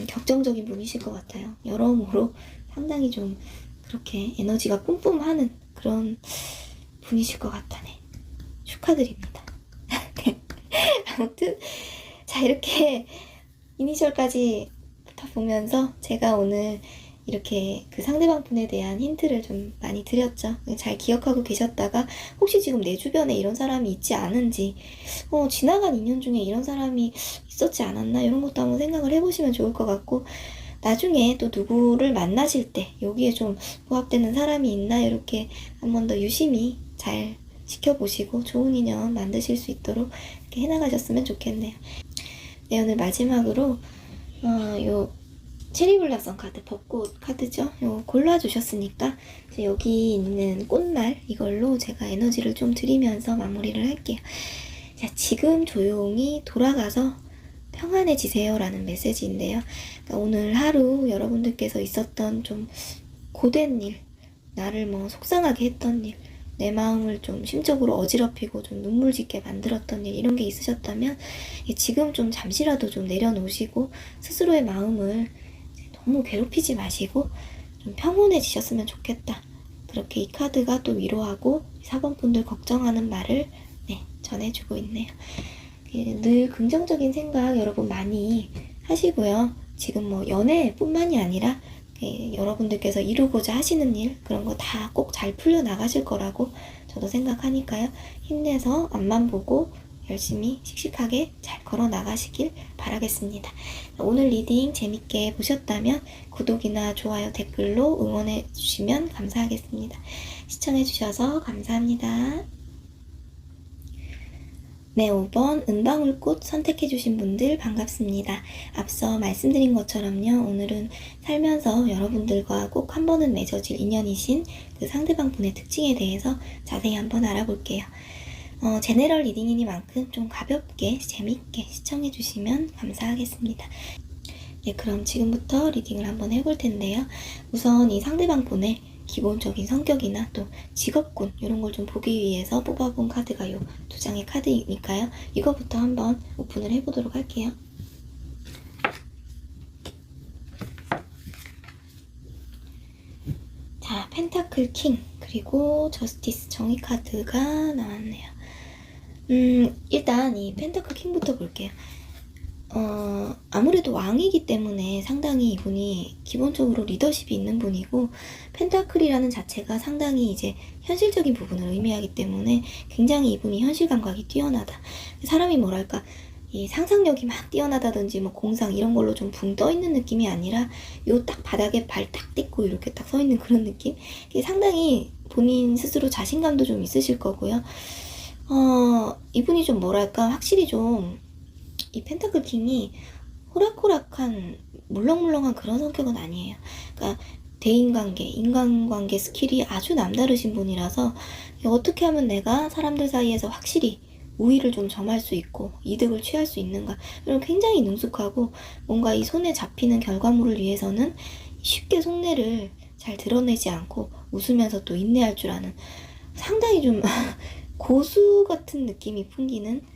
격정적인 분이실 것 같아요. 여러모로 상당히 좀 그렇게 에너지가 뿜뿜하는 그런 분이실 것 같다네. 축하드립니다. 아무튼 자, 이렇게 이니셜까지 다 보면서 제가 오늘 이렇게 그 상대방 분에 대한 힌트를 좀 많이 드렸죠. 잘 기억하고 계셨다가 혹시 지금 내 주변에 이런 사람이 있지 않은지, 지나간 인연 중에 이런 사람이 있었지 않았나, 이런 것도 한번 생각을 해보시면 좋을 것 같고, 나중에 또 누구를 만나실 때 여기에 좀 부합되는 사람이 있나, 이렇게 한번 더 유심히 잘 지켜보시고 좋은 인연 만드실 수 있도록 이렇게 해나가셨으면 좋겠네요. 네, 오늘 마지막으로 요 체리블라썸 카드, 벚꽃 카드죠. 요 골라주셨으니까 이제 여기 있는 꽃말 이걸로 제가 에너지를 좀 드리면서 마무리를 할게요. 자, 지금 조용히 돌아가서 평안해지세요 라는 메시지인데요. 그러니까 오늘 하루 여러분들께서 있었던 좀 고된 일, 나를 뭐 속상하게 했던 일, 내 마음을 좀 심적으로 어지럽히고 좀 눈물 짓게 만들었던 일, 이런 게 있으셨다면 지금 좀 잠시라도 좀 내려놓으시고 스스로의 마음을 너무 괴롭히지 마시고 좀 평온해지셨으면 좋겠다, 그렇게 이 카드가 또 위로하고 사번분들 걱정하는 말을 전해주고 있네요. 늘 긍정적인 생각 여러분 많이 하시고요. 지금 뭐 연애뿐만이 아니라 여러분들께서 이루고자 하시는 일, 그런 거 다 꼭 잘 풀려나가실 거라고 저도 생각하니까요. 힘내서 앞만 보고 열심히 씩씩하게 잘 걸어 나가시길 바라겠습니다. 오늘 리딩 재밌게 보셨다면 구독이나 좋아요, 댓글로 응원해 주시면 감사하겠습니다. 시청해 주셔서 감사합니다. 네, 5번 은방울꽃 선택해주신 분들 반갑습니다. 앞서 말씀드린 것처럼요, 오늘은 살면서 여러분들과 꼭 한 번은 맺어질 인연이신 그 상대방 분의 특징에 대해서 자세히 한번 알아볼게요. 제네럴 리딩이니만큼 좀 가볍게 재밌게 시청해주시면 감사하겠습니다. 네, 그럼 지금부터 리딩을 한번 해볼 텐데요. 우선 이 상대방 분의 기본적인 성격이나 또 직업군 이런 걸 좀 보기 위해서 뽑아본 카드가 요 두 장의 카드이니까요. 이거부터 한번 오픈을 해보도록 할게요. 자, 펜타클 킹 그리고 저스티스 정의 카드가 나왔네요. 일단 이 펜타클 킹부터 볼게요. 아무래도 왕이기 때문에 상당히 이분이 기본적으로 리더십이 있는 분이고, 펜타클이라는 자체가 상당히 이제 현실적인 부분을 의미하기 때문에 굉장히 이분이 현실 감각이 뛰어나다. 사람이 뭐랄까, 이 상상력이 막 뛰어나다든지 뭐 공상 이런 걸로 좀 붕 떠 있는 느낌이 아니라 요 딱 바닥에 발 딱 딛고 이렇게 딱 서 있는 그런 느낌? 이게 상당히 본인 스스로 자신감도 좀 있으실 거고요. 이분이 좀 뭐랄까, 확실히 좀 이 펜타클 킹이 호락호락한 물렁물렁한 그런 성격은 아니에요. 그러니까 대인관계, 인간관계 스킬이 아주 남다르신 분이라서 어떻게 하면 내가 사람들 사이에서 확실히 우위를 좀 점할 수 있고 이득을 취할 수 있는가, 이런 굉장히 능숙하고 뭔가 이 손에 잡히는 결과물을 위해서는 쉽게 속내를 잘 드러내지 않고 웃으면서 또 인내할 줄 아는 상당히 좀 고수 같은 느낌이 풍기는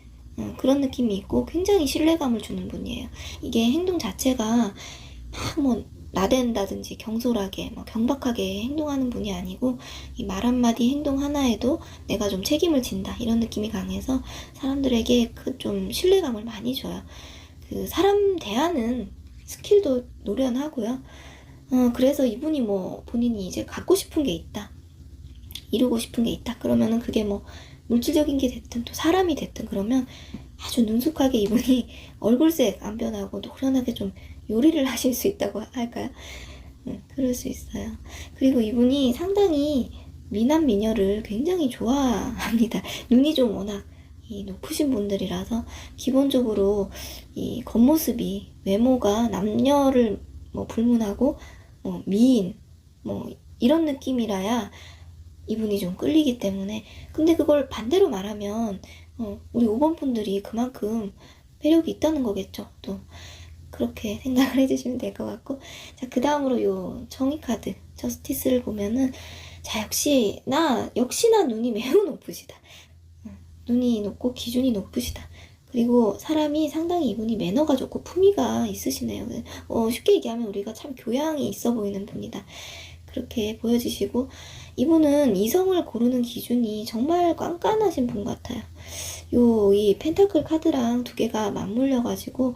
그런 느낌이 있고 굉장히 신뢰감을 주는 분이에요. 이게 행동 자체가 막 뭐 나댄다든지 경솔하게 뭐 경박하게 행동하는 분이 아니고, 이 말 한마디 행동 하나에도 내가 좀 책임을 진다 이런 느낌이 강해서 사람들에게 그 좀 신뢰감을 많이 줘요. 그 사람 대하는 스킬도 노련하고요. 그래서 이분이 뭐 본인이 이제 갖고 싶은 게 있다, 이루고 싶은 게 있다 그러면은 그게 뭐 물질적인 게 됐든 또 사람이 됐든 그러면 아주 능숙하게 이분이 얼굴색 안 변하고 노련하게 좀 요리를 하실 수 있다고 할까요? 그럴 수 있어요. 그리고 이분이 상당히 미남 미녀를 굉장히 좋아합니다. 눈이 좀 워낙 이 높으신 분들이라서 기본적으로 이 겉모습이, 외모가 남녀를 뭐 불문하고 미인 뭐 이런 느낌이라야 이분이 좀 끌리기 때문에, 근데 그걸 반대로 말하면 우리 5번 분들이 그만큼 매력이 있다는 거겠죠. 또 그렇게 생각을 해주시면 될 것 같고, 자, 그 다음으로 요 정의 카드 저스티스를 보면은, 자, 역시나 눈이 매우 높으시다. 눈이 높고 기준이 높으시다. 그리고 사람이 상당히 이분이 매너가 좋고 품위가 있으시네요. 쉽게 얘기하면 우리가 참 교양이 있어 보이는 분이다, 그렇게 보여지시고, 이분은 이성을 고르는 기준이 정말 깐깐하신 분 같아요. 이 펜타클 카드랑 두 개가 맞물려가지고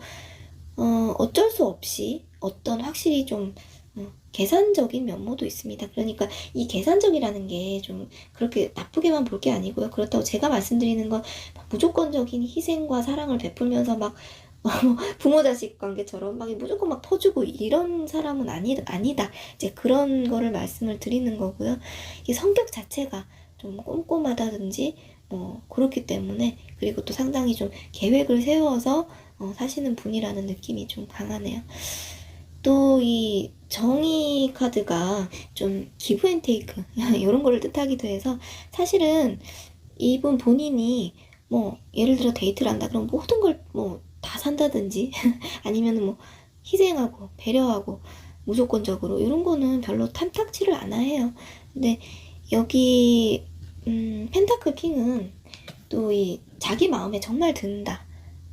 어쩔 수 없이 어떤 확실히 좀 계산적인 면모도 있습니다. 그러니까 이 계산적이라는 게 좀 그렇게 나쁘게만 볼 게 아니고요. 그렇다고 제가 말씀드리는 건 무조건적인 희생과 사랑을 베풀면서 막 부모 자식 관계처럼 막 무조건 막 퍼주고 이런 사람은 아니다. 이제 그런 거를 말씀을 드리는 거고요. 이 성격 자체가 좀 꼼꼼하다든지 뭐 그렇기 때문에, 그리고 또 상당히 좀 계획을 세워서 사시는 분이라는 느낌이 좀 강하네요. 또 이 정의 카드가 좀 기브 앤 테이크 이런 거를 뜻하기도 해서, 사실은 이분 본인이 뭐 예를 들어 데이트를 한다 그럼 모든 걸 뭐 다 산다든지 아니면 뭐 희생하고 배려하고 무조건적으로 이런 거는 별로 탐탁치를 않아 해요. 근데 여기 펜타클 킹은 또 이 자기 마음에 정말 든다,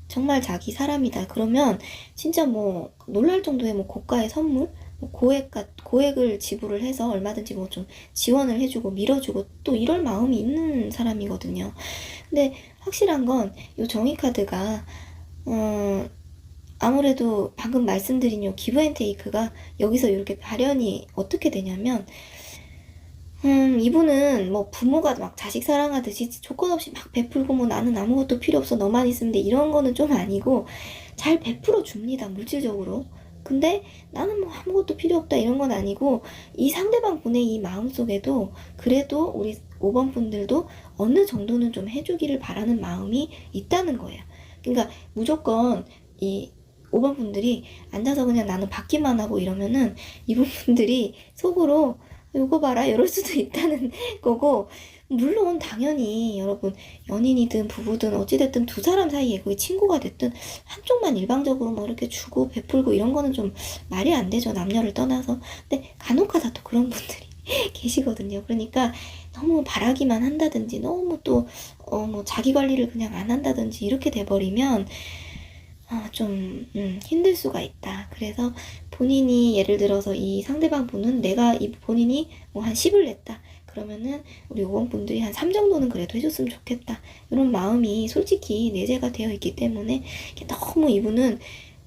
정말 자기 사람이다 그러면 진짜 뭐 놀랄 정도의 뭐 고가의 선물, 뭐 고액을 지불을 해서 얼마든지 뭐 좀 지원을 해주고 밀어주고 또 이럴 마음이 있는 사람이거든요. 근데 확실한 건 요 정의 카드가 아무래도 방금 말씀드린 요 기브 앤 테이크가 여기서 이렇게 발현이 어떻게 되냐면, 이분은 뭐 부모가 막 자식 사랑하듯이 조건 없이 막 베풀고 뭐 나는 아무것도 필요 없어 너만 있으면 돼 이런 거는 좀 아니고, 잘 베풀어 줍니다, 물질적으로. 근데 나는 뭐 아무것도 필요 없다 이런 건 아니고, 이 상대방 분의 이 마음속에도 그래도 우리 5번 분들도 어느 정도는 좀 해주기를 바라는 마음이 있다는 거예요. 그러니까 무조건 이 5번 분들이 앉아서 그냥 나는 받기만 하고 이러면은 이번 분들이 속으로 이거 봐라 이럴 수도 있다는 거고, 물론 당연히 여러분 연인이든 부부든 어찌됐든 두 사람 사이에 그게 친구가 됐든 한쪽만 일방적으로 뭐 이렇게 주고 베풀고 이런 거는 좀 말이 안 되죠. 남녀를 떠나서. 근데 간혹가다 또 그런 분들이 계시거든요. 그러니까 너무 바라기만 한다든지 너무 또 뭐 자기 관리를 그냥 안 한다든지 이렇게 돼버리면 좀 힘들 수가 있다. 그래서 본인이 예를 들어서 이 상대방 분은 내가 이 본인이 뭐 한 10을 냈다. 그러면은 우리 5번 분들이 한 3 정도는 그래도 해줬으면 좋겠다. 이런 마음이 솔직히 내재가 되어 있기 때문에 너무 이분은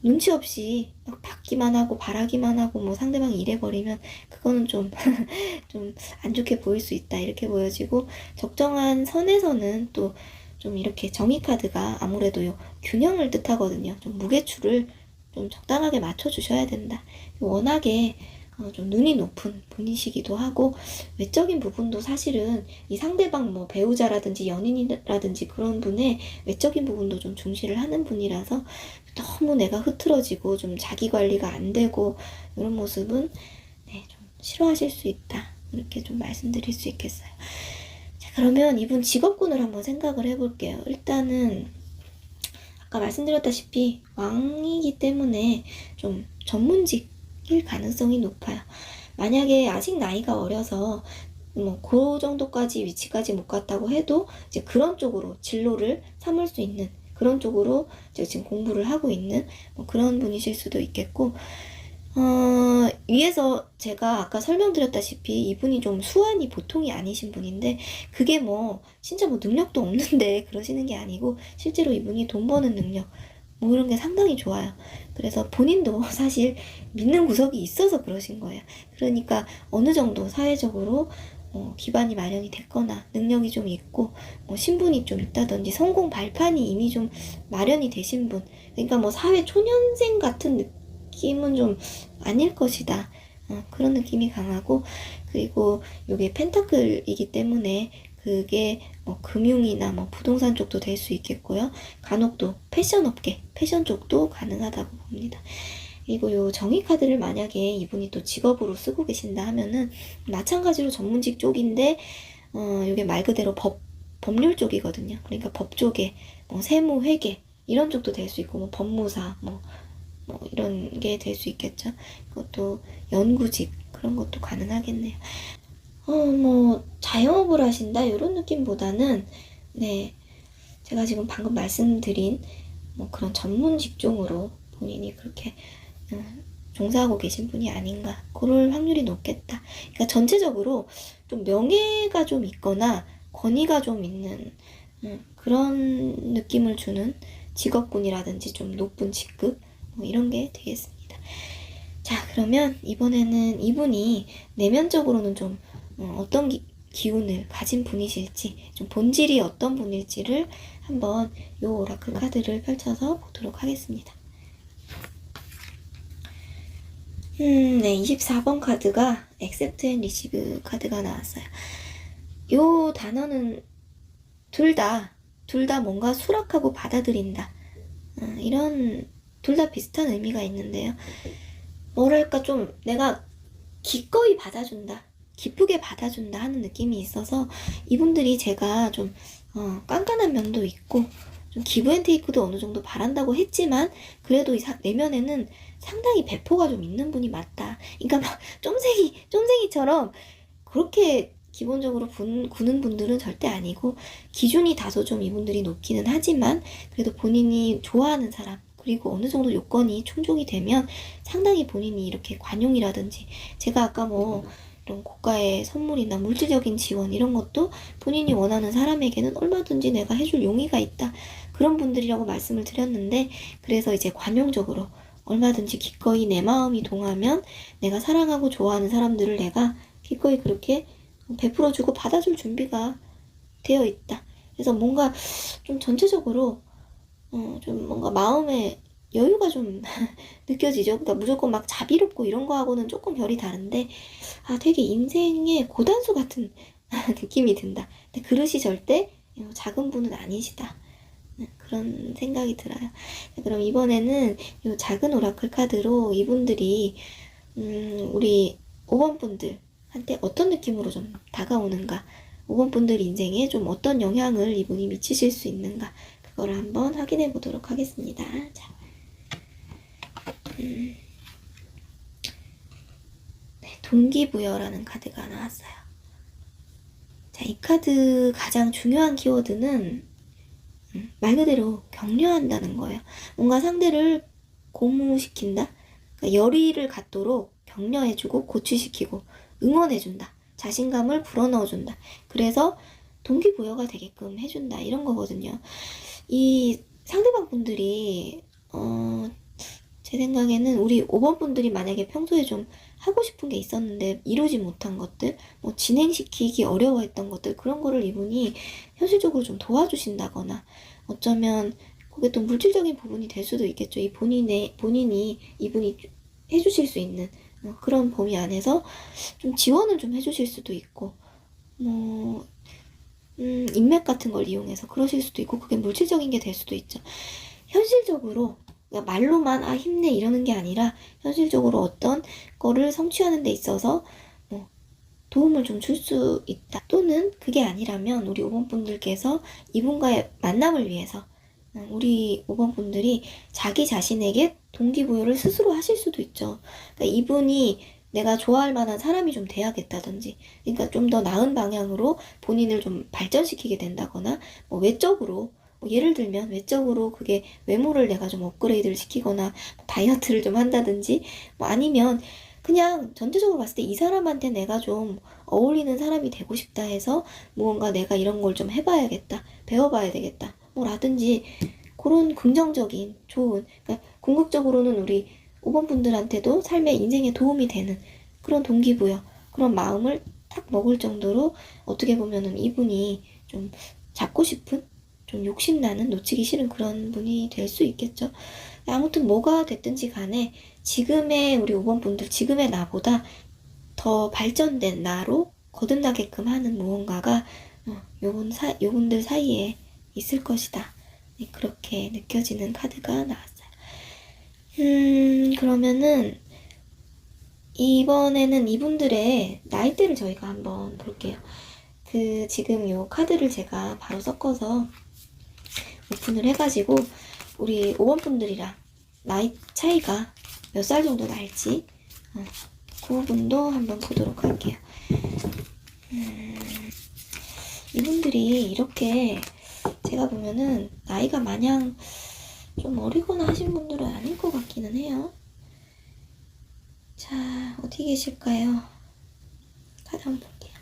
눈치 없이 막 받기만 하고 바라기만 하고 뭐 상대방이 이래버리면 그거는 좀 좀 안 좋게 보일 수 있다. 이렇게 보여지고, 적정한 선에서는 또 좀 이렇게 정의 카드가 아무래도 요 균형을 뜻하거든요. 좀 무게추를 좀 적당하게 맞춰주셔야 된다. 워낙에 좀 눈이 높은 분이시기도 하고, 외적인 부분도 사실은 이 상대방 뭐 배우자라든지 연인이라든지 그런 분의 외적인 부분도 좀 중시를 하는 분이라서 너무 내가 흐트러지고 좀 자기 관리가 안 되고 이런 모습은 네, 좀 싫어하실 수 있다. 이렇게 좀 말씀드릴 수 있겠어요. 자, 그러면 이분 직업군을 한번 생각을 해볼게요. 일단은 아까 말씀드렸다시피 왕이기 때문에 좀 전문직일 가능성이 높아요. 만약에 아직 나이가 어려서 뭐 그 정도까지 위치까지 못 갔다고 해도 이제 그런 쪽으로 진로를 삼을 수 있는 그런 쪽으로 지금 공부를 하고 있는 뭐 그런 분이실 수도 있겠고, 위에서 제가 아까 설명드렸다시피 이분이 좀 수완이 보통이 아니신 분인데, 그게 뭐 진짜 뭐 능력도 없는데 그러시는 게 아니고 실제로 이분이 돈 버는 능력 뭐 이런 게 상당히 좋아요. 그래서 본인도 사실 믿는 구석이 있어서 그러신 거예요. 그러니까 어느 정도 사회적으로 기반이 마련이 됐거나 능력이 좀 있고 뭐 신분이 좀 있다든지 성공 발판이 이미 좀 마련이 되신 분, 그러니까 뭐 사회 초년생 같은 느낌은 좀 아닐 것이다. 그런 느낌이 강하고, 그리고 이게 펜타클이기 때문에 그게 뭐 금융이나 뭐 부동산 쪽도 될 수 있겠고요. 간혹 또 패션 업계, 패션 쪽도 가능하다고 봅니다. 그리고 요 정의 카드를 만약에 이분이 또 직업으로 쓰고 계신다 하면은 마찬가지로 전문직 쪽인데 요게 말 그대로 법률 쪽이거든요. 그러니까 법 쪽에 뭐 세무, 회계 이런 쪽도 될 수 있고, 뭐 법무사 뭐 이런 게 될 수 있겠죠. 그것도 연구직 그런 것도 가능하겠네요. 뭐 자영업을 하신다 이런 느낌보다는 네, 제가 지금 방금 말씀드린 뭐 그런 전문 직종으로 본인이 그렇게 종사하고 계신 분이 아닌가, 그럴 확률이 높겠다. 그러니까 전체적으로 좀 명예가 좀 있거나 권위가 좀 있는 그런 느낌을 주는 직업군이라든지 좀 높은 직급 뭐 이런 게 되겠습니다. 자, 그러면 이번에는 이분이 내면적으로는 좀 어떤 기운을 가진 분이실지, 좀 본질이 어떤 분일지를 한번 요 오라클 카드를 펼쳐서 보도록 하겠습니다. 네, 24번 카드가 Accept and Receive 카드가 나왔어요. 요 단어는 둘 다 뭔가 수락하고 받아들인다. 이런 둘 다 비슷한 의미가 있는데요. 뭐랄까 좀 내가 기꺼이 받아준다, 기쁘게 받아준다 하는 느낌이 있어서 이분들이 제가 좀 깐깐한 면도 있고 좀 기브앤테이크도 어느 정도 바란다고 했지만 그래도 내면에는 상당히 배포가 좀 있는 분이 맞다. 그러니까 막 쫌생이처럼 그렇게 기본적으로 구는 분들은 절대 아니고, 기준이 다소 좀 이분들이 높기는 하지만 그래도 본인이 좋아하는 사람 그리고 어느 정도 요건이 충족이 되면 상당히 본인이 이렇게 관용이라든지, 제가 아까 뭐 이런 고가의 선물이나 물질적인 지원 이런 것도 본인이 원하는 사람에게는 얼마든지 내가 해줄 용의가 있다, 그런 분들이라고 말씀을 드렸는데, 그래서 이제 관용적으로 얼마든지 기꺼이 내 마음이 동하면 내가 사랑하고 좋아하는 사람들을 내가 기꺼이 그렇게 베풀어주고 받아줄 준비가 되어 있다. 그래서 뭔가 좀 전체적으로 좀 뭔가 마음에 여유가 좀 느껴지죠. 그러니까 무조건 막 자비롭고 이런 거하고는 조금 결이 다른데, 되게 인생의 고단수 같은 느낌이 든다. 근데 그릇이 절대 작은 분은 아니시다. 그런 생각이 들어요. 그럼 이번에는 이 작은 오라클 카드로 이분들이 우리 5번 분들한테 어떤 느낌으로 좀 다가오는가, 5번 분들 인생에 좀 어떤 영향을 이분이 미치실 수 있는가, 그거를 한번 확인해 보도록 하겠습니다. 자, 네, 동기부여라는 카드가 나왔어요. 자, 이 카드 가장 중요한 키워드는 말 그대로 격려한다는 거예요. 뭔가 상대를 고무시킨다? 그러니까 열의를 갖도록 격려해주고 고취시키고 응원해준다. 자신감을 불어넣어준다. 그래서 동기부여가 되게끔 해준다. 이런 거거든요. 이 상대방 분들이 제 생각에는 우리 5번 분들이 만약에 평소에 좀 하고 싶은 게 있었는데 이루지 못한 것들, 뭐 진행시키기 어려워했던 것들, 그런 거를 이분이 현실적으로 좀 도와주신다거나, 어쩌면 그게 또 물질적인 부분이 될 수도 있겠죠. 이 본인이 이분이 해주실 수 있는 그런 범위 안에서 좀 지원을 좀 해주실 수도 있고, 뭐 인맥 같은 걸 이용해서 그러실 수도 있고, 그게 물질적인 게 될 수도 있죠. 현실적으로 그러니까 말로만 힘내 이러는 게 아니라 현실적으로 어떤 거를 성취하는 데 있어서 도움을 좀 줄 수 있다. 또는 그게 아니라면 우리 5번 분들께서 이분과의 만남을 위해서 우리 5번 분들이 자기 자신에게 동기부여를 스스로 하실 수도 있죠. 그러니까 이분이 내가 좋아할 만한 사람이 좀 돼야겠다든지, 그러니까 좀 더 나은 방향으로 본인을 좀 발전시키게 된다거나, 뭐 외적으로, 예를 들면 외적으로 그게 외모를 내가 좀 업그레이드를 시키거나 다이어트를 좀 한다든지, 뭐 아니면 그냥 전체적으로 봤을 때 이 사람한테 내가 좀 어울리는 사람이 되고 싶다 해서 무언가 내가 이런 걸 좀 해봐야겠다, 배워봐야 되겠다, 뭐 라든지, 그런 긍정적인 좋은, 그러니까 궁극적으로는 우리 5번 분들한테도 삶의 인생에 도움이 되는 그런 동기부여, 그런 마음을 딱 먹을 정도로 어떻게 보면은 이분이 좀 잡고 싶은, 좀 욕심나는, 놓치기 싫은 그런 분이 될 수 있겠죠. 아무튼 뭐가 됐든지 간에 지금의 우리 5번 분들, 지금의 나보다 더 발전된 나로 거듭나게끔 하는 무언가가 요분들 사이에 있을 것이다. 네, 그렇게 느껴지는 카드가 나왔어요. 그러면은 이번에는 이분들의 나이대를 저희가 한번 볼게요. 지금 요 카드를 제가 바로 섞어서 오픈을 해가지고 우리 5번 분들이랑 나이 차이가 몇 살 정도 날지 그 부분도 한번 보도록 할게요. 이분들이 이렇게 제가 보면은 나이가 마냥 좀 어리거나 하신 분들은 아닐 것 같기는 해요. 자, 어디 계실까요? 카드 한번 볼게요.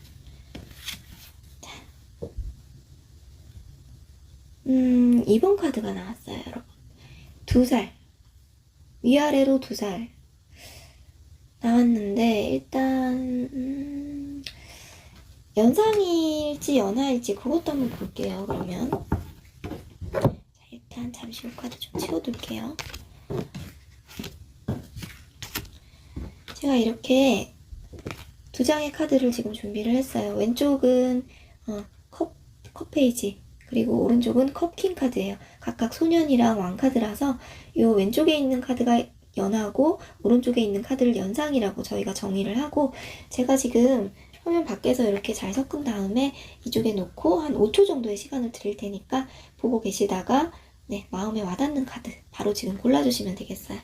자, 2번 카드가 나왔어요, 여러분. 2살. 위아래로 2살. 나왔는데, 일단, 연상일지 연하일지 그것도 한번 볼게요, 그러면. 자, 일단 잠시 이 카드 좀 치워둘게요. 제가 이렇게 2장의 카드를 지금 준비를 했어요. 왼쪽은 컵 페이지, 그리고 오른쪽은 컵킹 카드예요. 각각 소년이랑 왕 카드라서 이 왼쪽에 있는 카드가 연하고 오른쪽에 있는 카드를 연상이라고 저희가 정의를 하고, 제가 지금 화면 밖에서 이렇게 잘 섞은 다음에 이쪽에 놓고 한 5초 정도의 시간을 드릴 테니까 보고 계시다가 네, 마음에 와닿는 카드 바로 지금 골라주시면 되겠어요.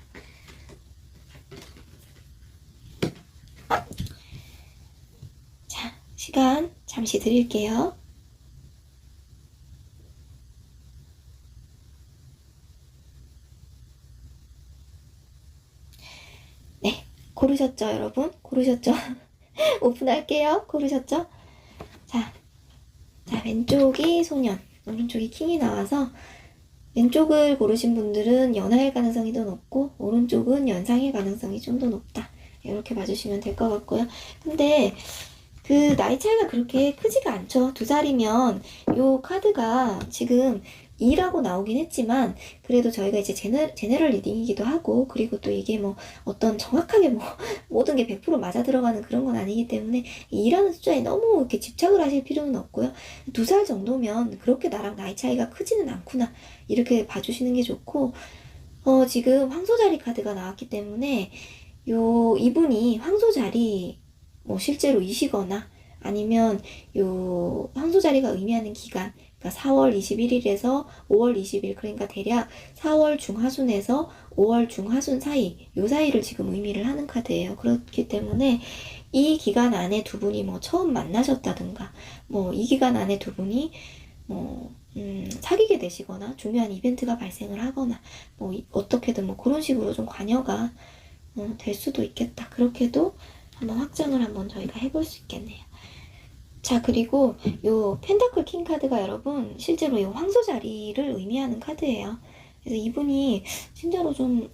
자, 시간 잠시 드릴게요. 네, 고르셨죠, 여러분? 고르셨죠? 오픈할게요. 고르셨죠? 자, 왼쪽이 소년, 오른쪽이 킹이 나와서 왼쪽을 고르신 분들은 연하일 가능성이 더 높고 오른쪽은 연상일 가능성이 좀 더 높다. 이렇게 봐주시면 될 것 같고요. 근데 그 나이 차이가 그렇게 크지가 않죠. 2살이면 요 카드가 지금 2라고 나오긴 했지만 그래도 저희가 이제 제너럴 리딩이기도 하고, 그리고 또 이게 뭐 어떤 정확하게 뭐 모든 게 100% 맞아 들어가는 그런 건 아니기 때문에 2라는 숫자에 너무 이렇게 집착을 하실 필요는 없고요. 2살 정도면 그렇게 나랑 나이 차이가 크지는 않구나, 이렇게 봐주시는 게 좋고, 지금 황소자리 카드가 나왔기 때문에 이분이 황소자리 뭐 실제로 이시거나 아니면 황소자리가 의미하는 기간, 그러니까 4월 21일에서 5월 20일, 그러니까 대략 4월 중하순에서 5월 중하순 사이, 요 사이를 지금 의미를 하는 카드예요. 그렇기 때문에 이 기간 안에 두 분이 뭐 처음 만나셨다든가, 뭐 이 기간 안에 두 분이 뭐 사귀게 되시거나 중요한 이벤트가 발생을 하거나 뭐 어떻게든 뭐 그런 식으로 좀 관여가 될 수도 있겠다. 그렇게도 한번 확정을 한번 저희가 해볼 수 있겠네요. 자, 그리고 요 펜타클 킹 카드가 여러분 실제로 요 황소 자리를 의미하는 카드예요. 그래서 이분이 진짜로 좀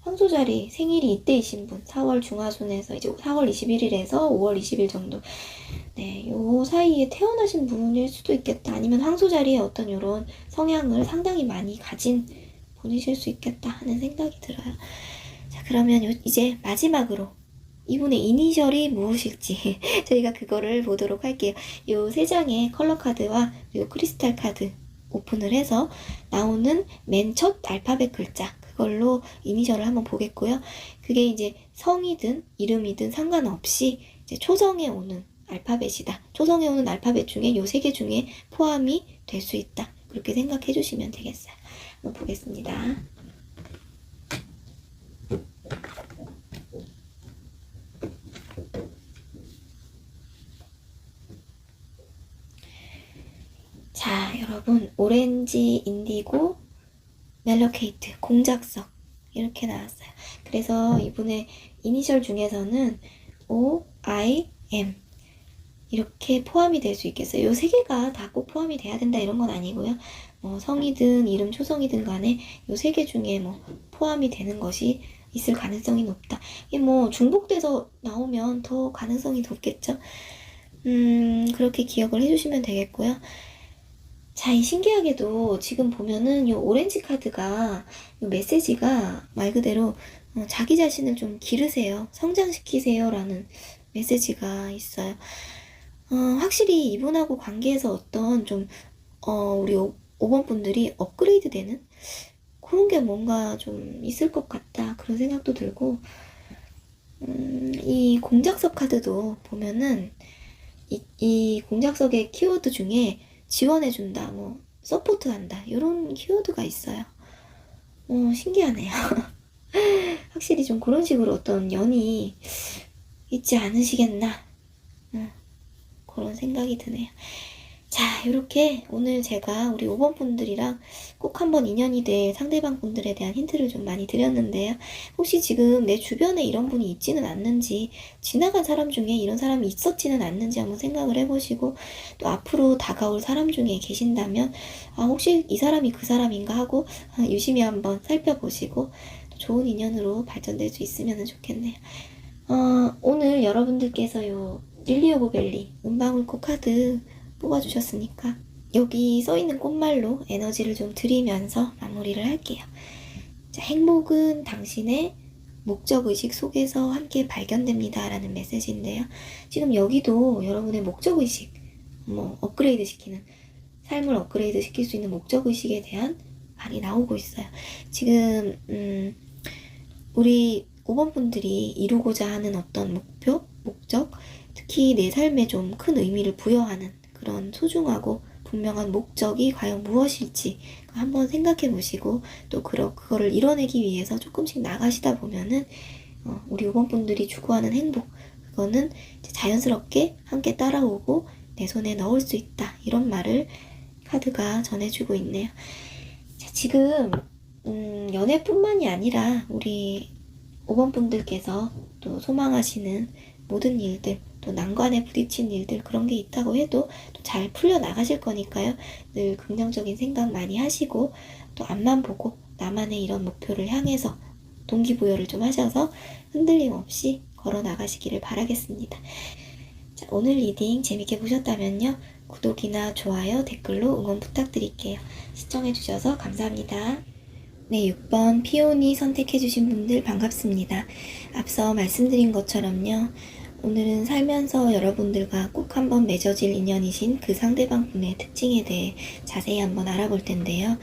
황소 자리 생일이 이때이신 분, 4월 중하순에서 이제 4월 21일에서 5월 20일 정도, 네, 요 사이에 태어나신 분일 수도 있겠다. 아니면 황소 자리에 어떤 요런 성향을 상당히 많이 가진 분이실 수 있겠다 하는 생각이 들어요. 자, 그러면 이제 마지막으로 이분의 이니셜이 무엇일지 저희가 그거를 보도록 할게요. 요 세 장의 컬러 카드와 요 크리스탈 카드 오픈을 해서 나오는 맨 첫 알파벳 글자, 그걸로 이니셜을 한번 보겠고요. 그게 이제 성이든 이름이든 상관없이 이제 초성에 오는 알파벳이다. 초성에 오는 알파벳 중에 요 세 개 중에 포함이 될 수 있다. 그렇게 생각해 주시면 되겠어요. 한번 보겠습니다. 자, 여러분, 오렌지, 인디고, 멜로케이트, 공작석 이렇게 나왔어요. 그래서 이분의 이니셜 중에서는 O, I, M 이렇게 포함이 될 수 있겠어요. 요 세 개가 다 꼭 포함이 돼야 된다 이런 건 아니고요. 뭐 성이든 이름 초성이든 간에 요 세 개 중에 뭐 포함이 되는 것이 있을 가능성이 높다. 이게 뭐 중복돼서 나오면 더 가능성이 높겠죠. 그렇게 기억을 해주시면 되겠고요. 자, 이 신기하게도 지금 보면은 이 오렌지 카드가 이 메시지가 말 그대로 자기 자신을 좀 기르세요, 성장시키세요 라는 메시지가 있어요. 확실히 이분하고 관계에서 어떤 좀 우리 5번 분들이 업그레이드 되는 그런 게 뭔가 좀 있을 것 같다, 그런 생각도 들고, 이 공작석 카드도 보면은 이 공작석의 키워드 중에 지원해준다, 뭐 서포트한다, 이런 키워드가 있어요. 신기하네요. 확실히 좀 그런 식으로 어떤 연이 있지 않으시겠나, 그런 생각이 드네요. 자, 이렇게 오늘 제가 우리 5번 분들이랑 꼭 한번 인연이 될 상대방 분들에 대한 힌트를 좀 많이 드렸는데요. 혹시 지금 내 주변에 이런 분이 있지는 않는지, 지나간 사람 중에 이런 사람이 있었지는 않는지 한번 생각을 해보시고, 또 앞으로 다가올 사람 중에 계신다면 혹시 이 사람이 그 사람인가 하고 유심히 한번 살펴보시고 또 좋은 인연으로 발전될 수 있으면 좋겠네요. 오늘 여러분들께서 요 릴리 오브 벨리 은방울꽃 카드 뽑아주셨으니까 여기 써있는 꽃말로 에너지를 좀 드리면서 마무리를 할게요. 자, 행복은 당신의 목적의식 속에서 함께 발견됩니다 라는 메시지인데요. 지금 여기도 여러분의 목적의식, 뭐 업그레이드 시키는, 삶을 업그레이드 시킬 수 있는 목적의식에 대한 말이 나오고 있어요. 지금 우리 5번 분들이 이루고자 하는 어떤 목표, 목적, 특히 내 삶에 좀 큰 의미를 부여하는 그런 소중하고 분명한 목적이 과연 무엇일지 한번 생각해 보시고, 또 그거를 이뤄내기 위해서 조금씩 나가시다 보면은 우리 5번 분들이 추구하는 행복, 그거는 자연스럽게 함께 따라오고 내 손에 넣을 수 있다, 이런 말을 카드가 전해주고 있네요. 자, 지금 연애뿐만이 아니라 우리 5번 분들께서 또 소망하시는 모든 일들, 또 난관에 부딪힌 일들, 그런 게 있다고 해도 또 잘 풀려나가실 거니까요. 늘 긍정적인 생각 많이 하시고, 또 앞만 보고 나만의 이런 목표를 향해서 동기부여를 좀 하셔서 흔들림 없이 걸어 나가시기를 바라겠습니다. 자, 오늘 리딩 재밌게 보셨다면요, 구독이나 좋아요, 댓글로 응원 부탁드릴게요. 시청해주셔서 감사합니다. 네, 6번 피오니 선택해주신 분들 반갑습니다. 앞서 말씀드린 것처럼요. 오늘은 살면서 여러분들과 꼭 한번 맺어질 인연이신 그 상대방 분의 특징에 대해 자세히 한번 알아볼 텐데요.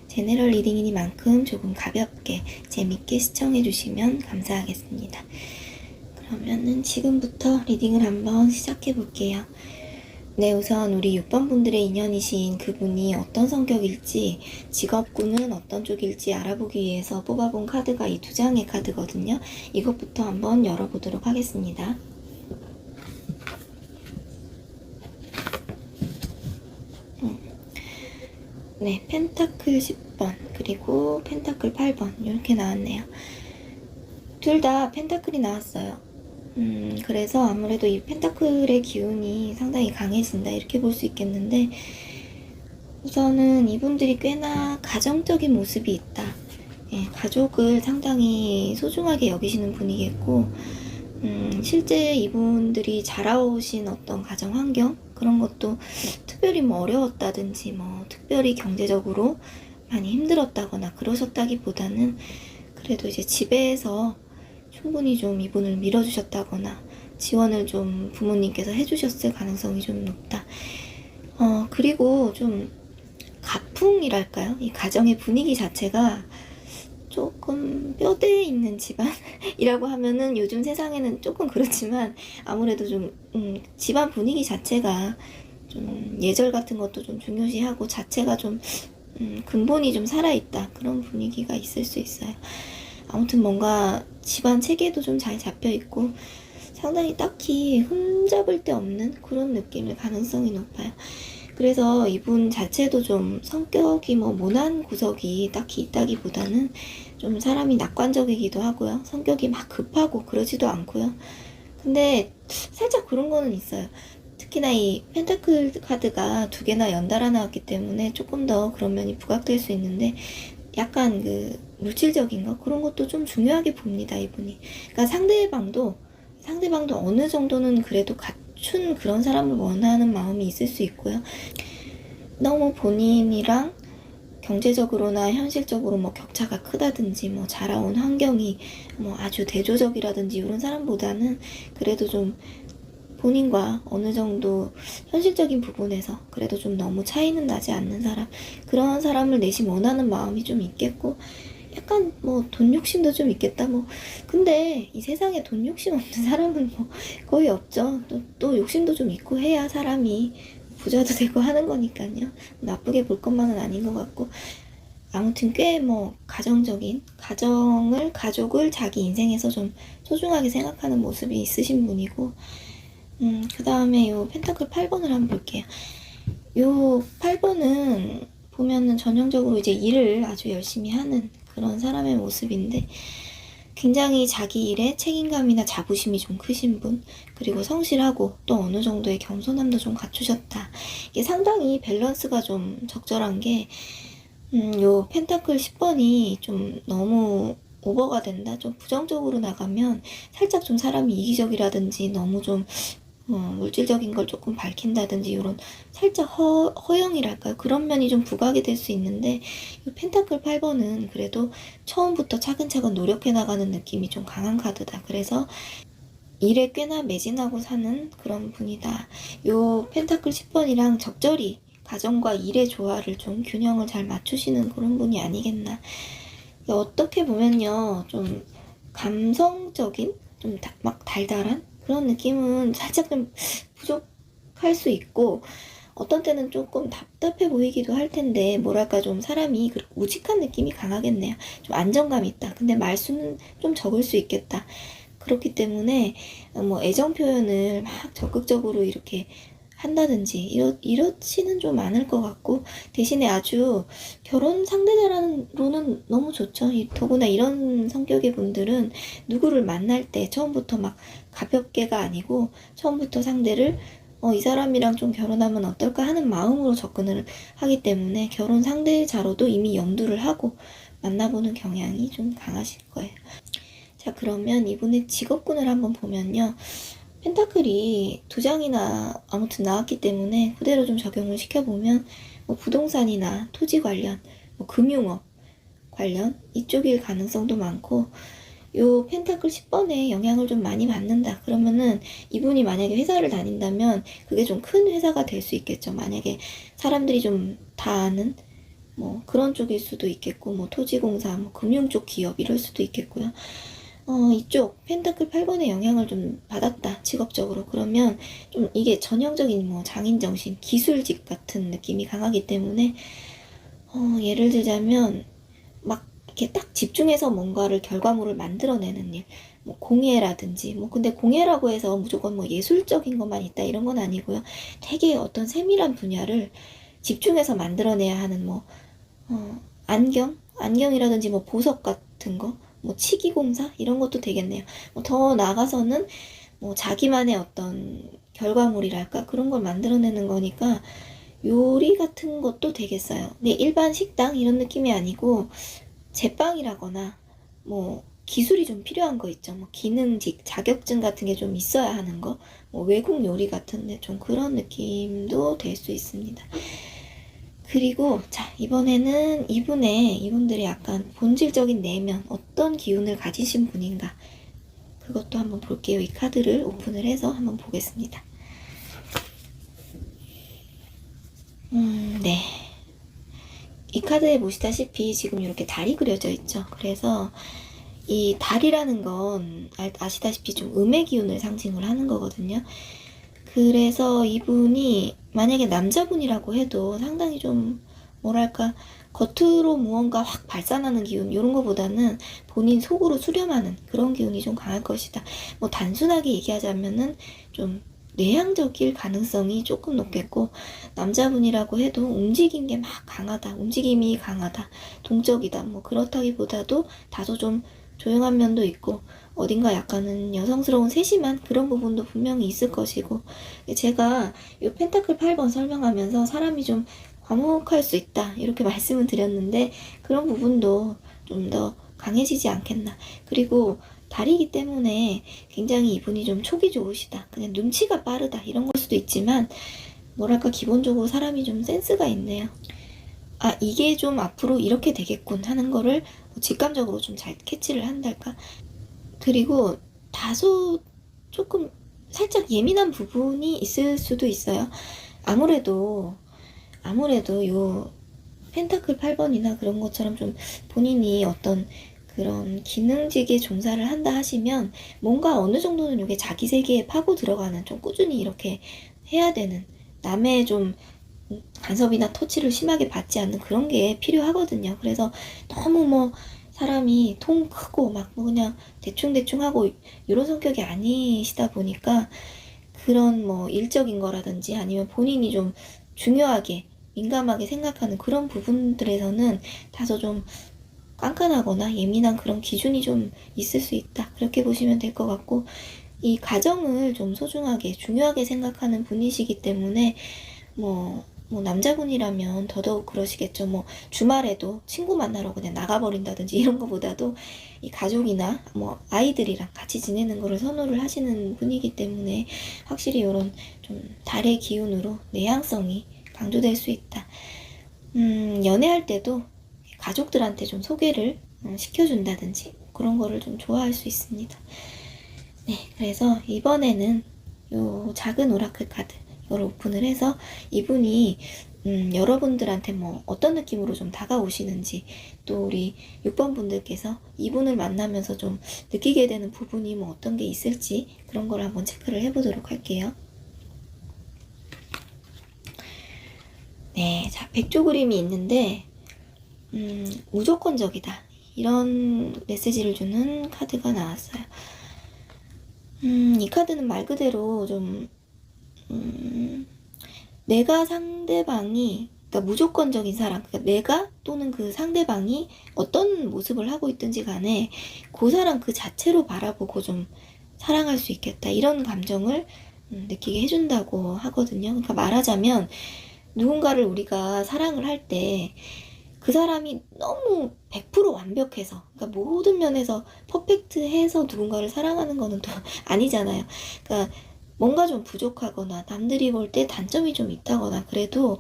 제너럴 리딩이니만큼 조금 가볍게 재밌게 시청해주시면 감사하겠습니다. 그러면은 지금부터 리딩을 한번 시작해 볼게요. 네, 우선 우리 6번 분들의 인연이신 그분이 어떤 성격일지, 직업군은 어떤 쪽일지 알아보기 위해서 뽑아본 카드가 이 2장의 카드거든요. 이것부터 한번 열어보도록 하겠습니다. 네, 펜타클 10번, 그리고 펜타클 8번, 이렇게 나왔네요. 둘 다 펜타클이 나왔어요. 그래서 아무래도 이 펜타클의 기운이 상당히 강해진다 이렇게 볼 수 있겠는데, 우선은 이분들이 꽤나 가정적인 모습이 있다. 예, 가족을 상당히 소중하게 여기시는 분이겠고, 실제 이분들이 자라오신 어떤 가정 환경 그런 것도 특별히 뭐 어려웠다든지 뭐 특별히 경제적으로 많이 힘들었다거나 그러셨다기보다는 그래도 이제 집에서 충분히 좀 이분을 밀어주셨다거나 지원을 좀 부모님께서 해주셨을 가능성이 좀 높다. 그리고 좀 가풍이랄까요? 이 가정의 분위기 자체가 조금 뼈대에 있는 집안이라고 하면은 요즘 세상에는 조금 그렇지만 아무래도 좀 집안 분위기 자체가 좀 예절 같은 것도 좀 중요시하고 자체가 좀 근본이 좀 살아있다 그런 분위기가 있을 수 있어요. 아무튼 뭔가 집안 체계도 좀 잘 잡혀있고 상당히 딱히 흠잡을 데 없는 그런 느낌일 가능성이 높아요. 그래서 이분 자체도 좀 성격이 뭐 모난 구석이 딱히 있다기보다는 좀 사람이 낙관적이기도 하고요. 성격이 막 급하고 그러지도 않고요. 근데 살짝 그런 거는 있어요. 특히나 이 펜타클 카드가 2개나 연달아 나왔기 때문에 조금 더 그런 면이 부각될 수 있는데 약간 그 물질적인 거 그런 것도 좀 중요하게 봅니다, 이분이. 그러니까 상대방도 어느 정도는 그래도 갖춘 그런 사람을 원하는 마음이 있을 수 있고요. 너무 본인이랑 경제적으로나 현실적으로 뭐 격차가 크다든지 뭐 자라온 환경이 뭐 아주 대조적이라든지 이런 사람보다는 그래도 좀 본인과 어느 정도 현실적인 부분에서 그래도 좀 너무 차이는 나지 않는 사람, 그런 사람을 내심 원하는 마음이 좀 있겠고, 약간 뭐 돈 욕심도 좀 있겠다. 뭐 근데 이 세상에 돈 욕심 없는 사람은 뭐 거의 없죠. 또 욕심도 좀 있고 해야 사람이 부자도 되고 하는 거니까요. 나쁘게 볼 것만은 아닌 것 같고, 아무튼 꽤 뭐 가족을 자기 인생에서 좀 소중하게 생각하는 모습이 있으신 분이고, 그 다음에 요 펜타클 8번을 한번 볼게요. 요 8번은 보면은 전형적으로 이제 일을 아주 열심히 하는 그런 사람의 모습인데, 굉장히 자기 일에 책임감이나 자부심이 좀 크신 분, 그리고 성실하고 또 어느 정도의 겸손함도 좀 갖추셨다. 이게 상당히 밸런스가 좀 적절한 게, 요 펜타클 10번이 좀 너무 오버가 된다? 좀 부정적으로 나가면 살짝 좀 사람이 이기적이라든지 너무 좀 물질적인 걸 조금 밝힌다든지 이런 살짝 허영이랄까요? 그런 면이 좀 부각이 될 수 있는데, 이 펜타클 8번은 그래도 처음부터 차근차근 노력해 나가는 느낌이 좀 강한 카드다. 그래서 일에 꽤나 매진하고 사는 그런 분이다. 요 펜타클 10번이랑 적절히 가정과 일의 조화를 좀 균형을 잘 맞추시는 그런 분이 아니겠나. 어떻게 보면요, 좀 감성적인, 좀 막 달달한 그런 느낌은 살짝 좀 부족할 수 있고, 어떤 때는 조금 답답해 보이기도 할 텐데, 뭐랄까 좀 사람이 우직한 느낌이 강하겠네요. 좀 안정감 있다. 근데 말수는 좀 적을 수 있겠다. 그렇기 때문에 뭐 애정 표현을 막 적극적으로 이렇게 한다든지 이렇지는 좀 않을 것 같고, 대신에 아주 결혼 상대자로는 너무 좋죠. 더구나 이런 성격의 분들은 누구를 만날 때 처음부터 막 가볍게가 아니고 처음부터 상대를 이 사람이랑 좀 결혼하면 어떨까 하는 마음으로 접근을 하기 때문에 결혼 상대자로도 이미 염두를 하고 만나보는 경향이 좀 강하실 거예요. 자, 그러면 이분의 직업군을 한번 보면요. 펜타클이 두 장이나 아무튼 나왔기 때문에 그대로 좀 적용을 시켜보면 뭐 부동산이나 토지 관련, 뭐 금융업 관련 이쪽일 가능성도 많고, 요 펜타클 10번에 영향을 좀 많이 받는다 그러면은 이분이 만약에 회사를 다닌다면 그게 좀 큰 회사가 될 수 있겠죠. 만약에 사람들이 좀 다 아는 뭐 그런 쪽일 수도 있겠고, 뭐 토지공사, 뭐 금융 쪽 기업 이럴 수도 있겠고요. 이쪽 펜타클 8번의 영향을 좀 받았다 직업적으로, 그러면 좀 이게 전형적인 뭐 장인정신 기술직 같은 느낌이 강하기 때문에 예를 들자면 막 이렇게 딱 집중해서 뭔가를 결과물을 만들어내는 일, 뭐 공예라든지, 뭐 근데 공예라고 해서 무조건 뭐 예술적인 것만 있다 이런 건 아니고요. 되게 어떤 세밀한 분야를 집중해서 만들어내야 하는 뭐 안경이라든지 뭐 보석 같은 거, 뭐 치기공사 이런 것도 되겠네요. 뭐 더 나아가서는 뭐 자기만의 어떤 결과물이랄까 그런 걸 만들어내는 거니까 요리 같은 것도 되겠어요. 근데 일반 식당 이런 느낌이 아니고 제빵이라거나 뭐 기술이 좀 필요한 거 있죠. 뭐 기능직, 자격증 같은 게 좀 있어야 하는 거, 뭐 외국 요리 같은데 좀 그런 느낌도 될 수 있습니다. 그리고 자, 이번에는 이분들이 약간 본질적인 내면 어떤 기운을 가지신 분인가, 그것도 한번 볼게요. 이 카드를 오픈을 해서 한번 보겠습니다. 네. 이 카드에 보시다시피 지금 이렇게 달이 그려져 있죠. 그래서 이 달이라는 건 아시다시피 좀 음의 기운을 상징을 하는 거거든요. 그래서 이분이 만약에 남자분이라고 해도 상당히 좀 뭐랄까 겉으로 무언가 확 발산하는 기운 이런 거보다는 본인 속으로 수렴하는 그런 기운이 좀 강할 것이다. 뭐 단순하게 얘기하자면은 좀 내향적일 가능성이 조금 높겠고, 남자분이라고 해도 움직인 게 막 강하다, 움직임이 강하다, 동적이다, 뭐 그렇다기보다도 다소 좀 조용한 면도 있고 어딘가 약간은 여성스러운 세심한 그런 부분도 분명히 있을 것이고, 제가 이 펜타클 8번 설명하면서 사람이 좀 과묵할 수 있다 이렇게 말씀을 드렸는데 그런 부분도 좀 더 강해지지 않겠나. 그리고 달이기 때문에 굉장히 이분이 좀 촉이 좋으시다, 그냥 눈치가 빠르다 이런 걸 수도 있지만, 뭐랄까 기본적으로 사람이 좀 센스가 있네요. 아, 이게 좀 앞으로 이렇게 되겠군 하는 거를 직감적으로 좀 잘 캐치를 한달까. 그리고 다소 조금 살짝 예민한 부분이 있을 수도 있어요. 아무래도 요 펜타클 8번이나 그런 것처럼 좀 본인이 어떤 그런 기능직에 종사를 한다 하시면 뭔가 어느 정도는 이게 자기 세계에 파고 들어가는, 좀 꾸준히 이렇게 해야 되는, 남의 좀 간섭이나 터치를 심하게 받지 않는 그런 게 필요하거든요. 그래서 너무 뭐 사람이 통 크고 막 뭐 그냥 대충대충 하고 이런 성격이 아니시다 보니까 그런 뭐 일적인 거라든지 아니면 본인이 좀 중요하게 민감하게 생각하는 그런 부분들에서는 다소 좀 깐깐하거나 예민한 그런 기준이 좀 있을 수 있다, 그렇게 보시면 될 것 같고, 이 가정을 좀 소중하게 중요하게 생각하는 분이시기 때문에 뭐 남자분이라면 더더욱 그러시겠죠. 뭐 주말에도 친구 만나러 그냥 나가버린다든지 이런 거보다도 이 가족이나 뭐 아이들이랑 같이 지내는 거를 선호를 하시는 분이기 때문에 확실히 이런 좀 달의 기운으로 내향성이 강조될 수 있다. 연애할 때도 가족들한테 좀 소개를 시켜준다든지 그런 거를 좀 좋아할 수 있습니다. 네, 그래서 이번에는 요 작은 오라클 카드 이걸 오픈을 해서 이분이 여러분들한테 뭐 어떤 느낌으로 좀 다가오시는지, 또 우리 6번 분들께서 이분을 만나면서 좀 느끼게 되는 부분이 뭐 어떤 게 있을지 그런 걸 한번 체크를 해보도록 할게요. 네, 자, 백조 그림이 있는데 무조건적이다 이런 메시지를 주는 카드가 나왔어요. 이 카드는 말 그대로 좀 내가 상대방이, 그러니까 무조건적인 사랑, 그러니까 내가 또는 그 상대방이 어떤 모습을 하고 있든지 간에 그 사람 그 자체로 바라보고 좀 사랑할 수 있겠다 이런 감정을 느끼게 해준다고 하거든요. 그러니까 말하자면 누군가를 우리가 사랑을 할 때 그 사람이 너무 100% 완벽해서, 그러니까 모든 면에서 퍼펙트해서 누군가를 사랑하는 거는 또 아니잖아요. 그러니까 뭔가 좀 부족하거나 남들이 볼 때 단점이 좀 있다거나 그래도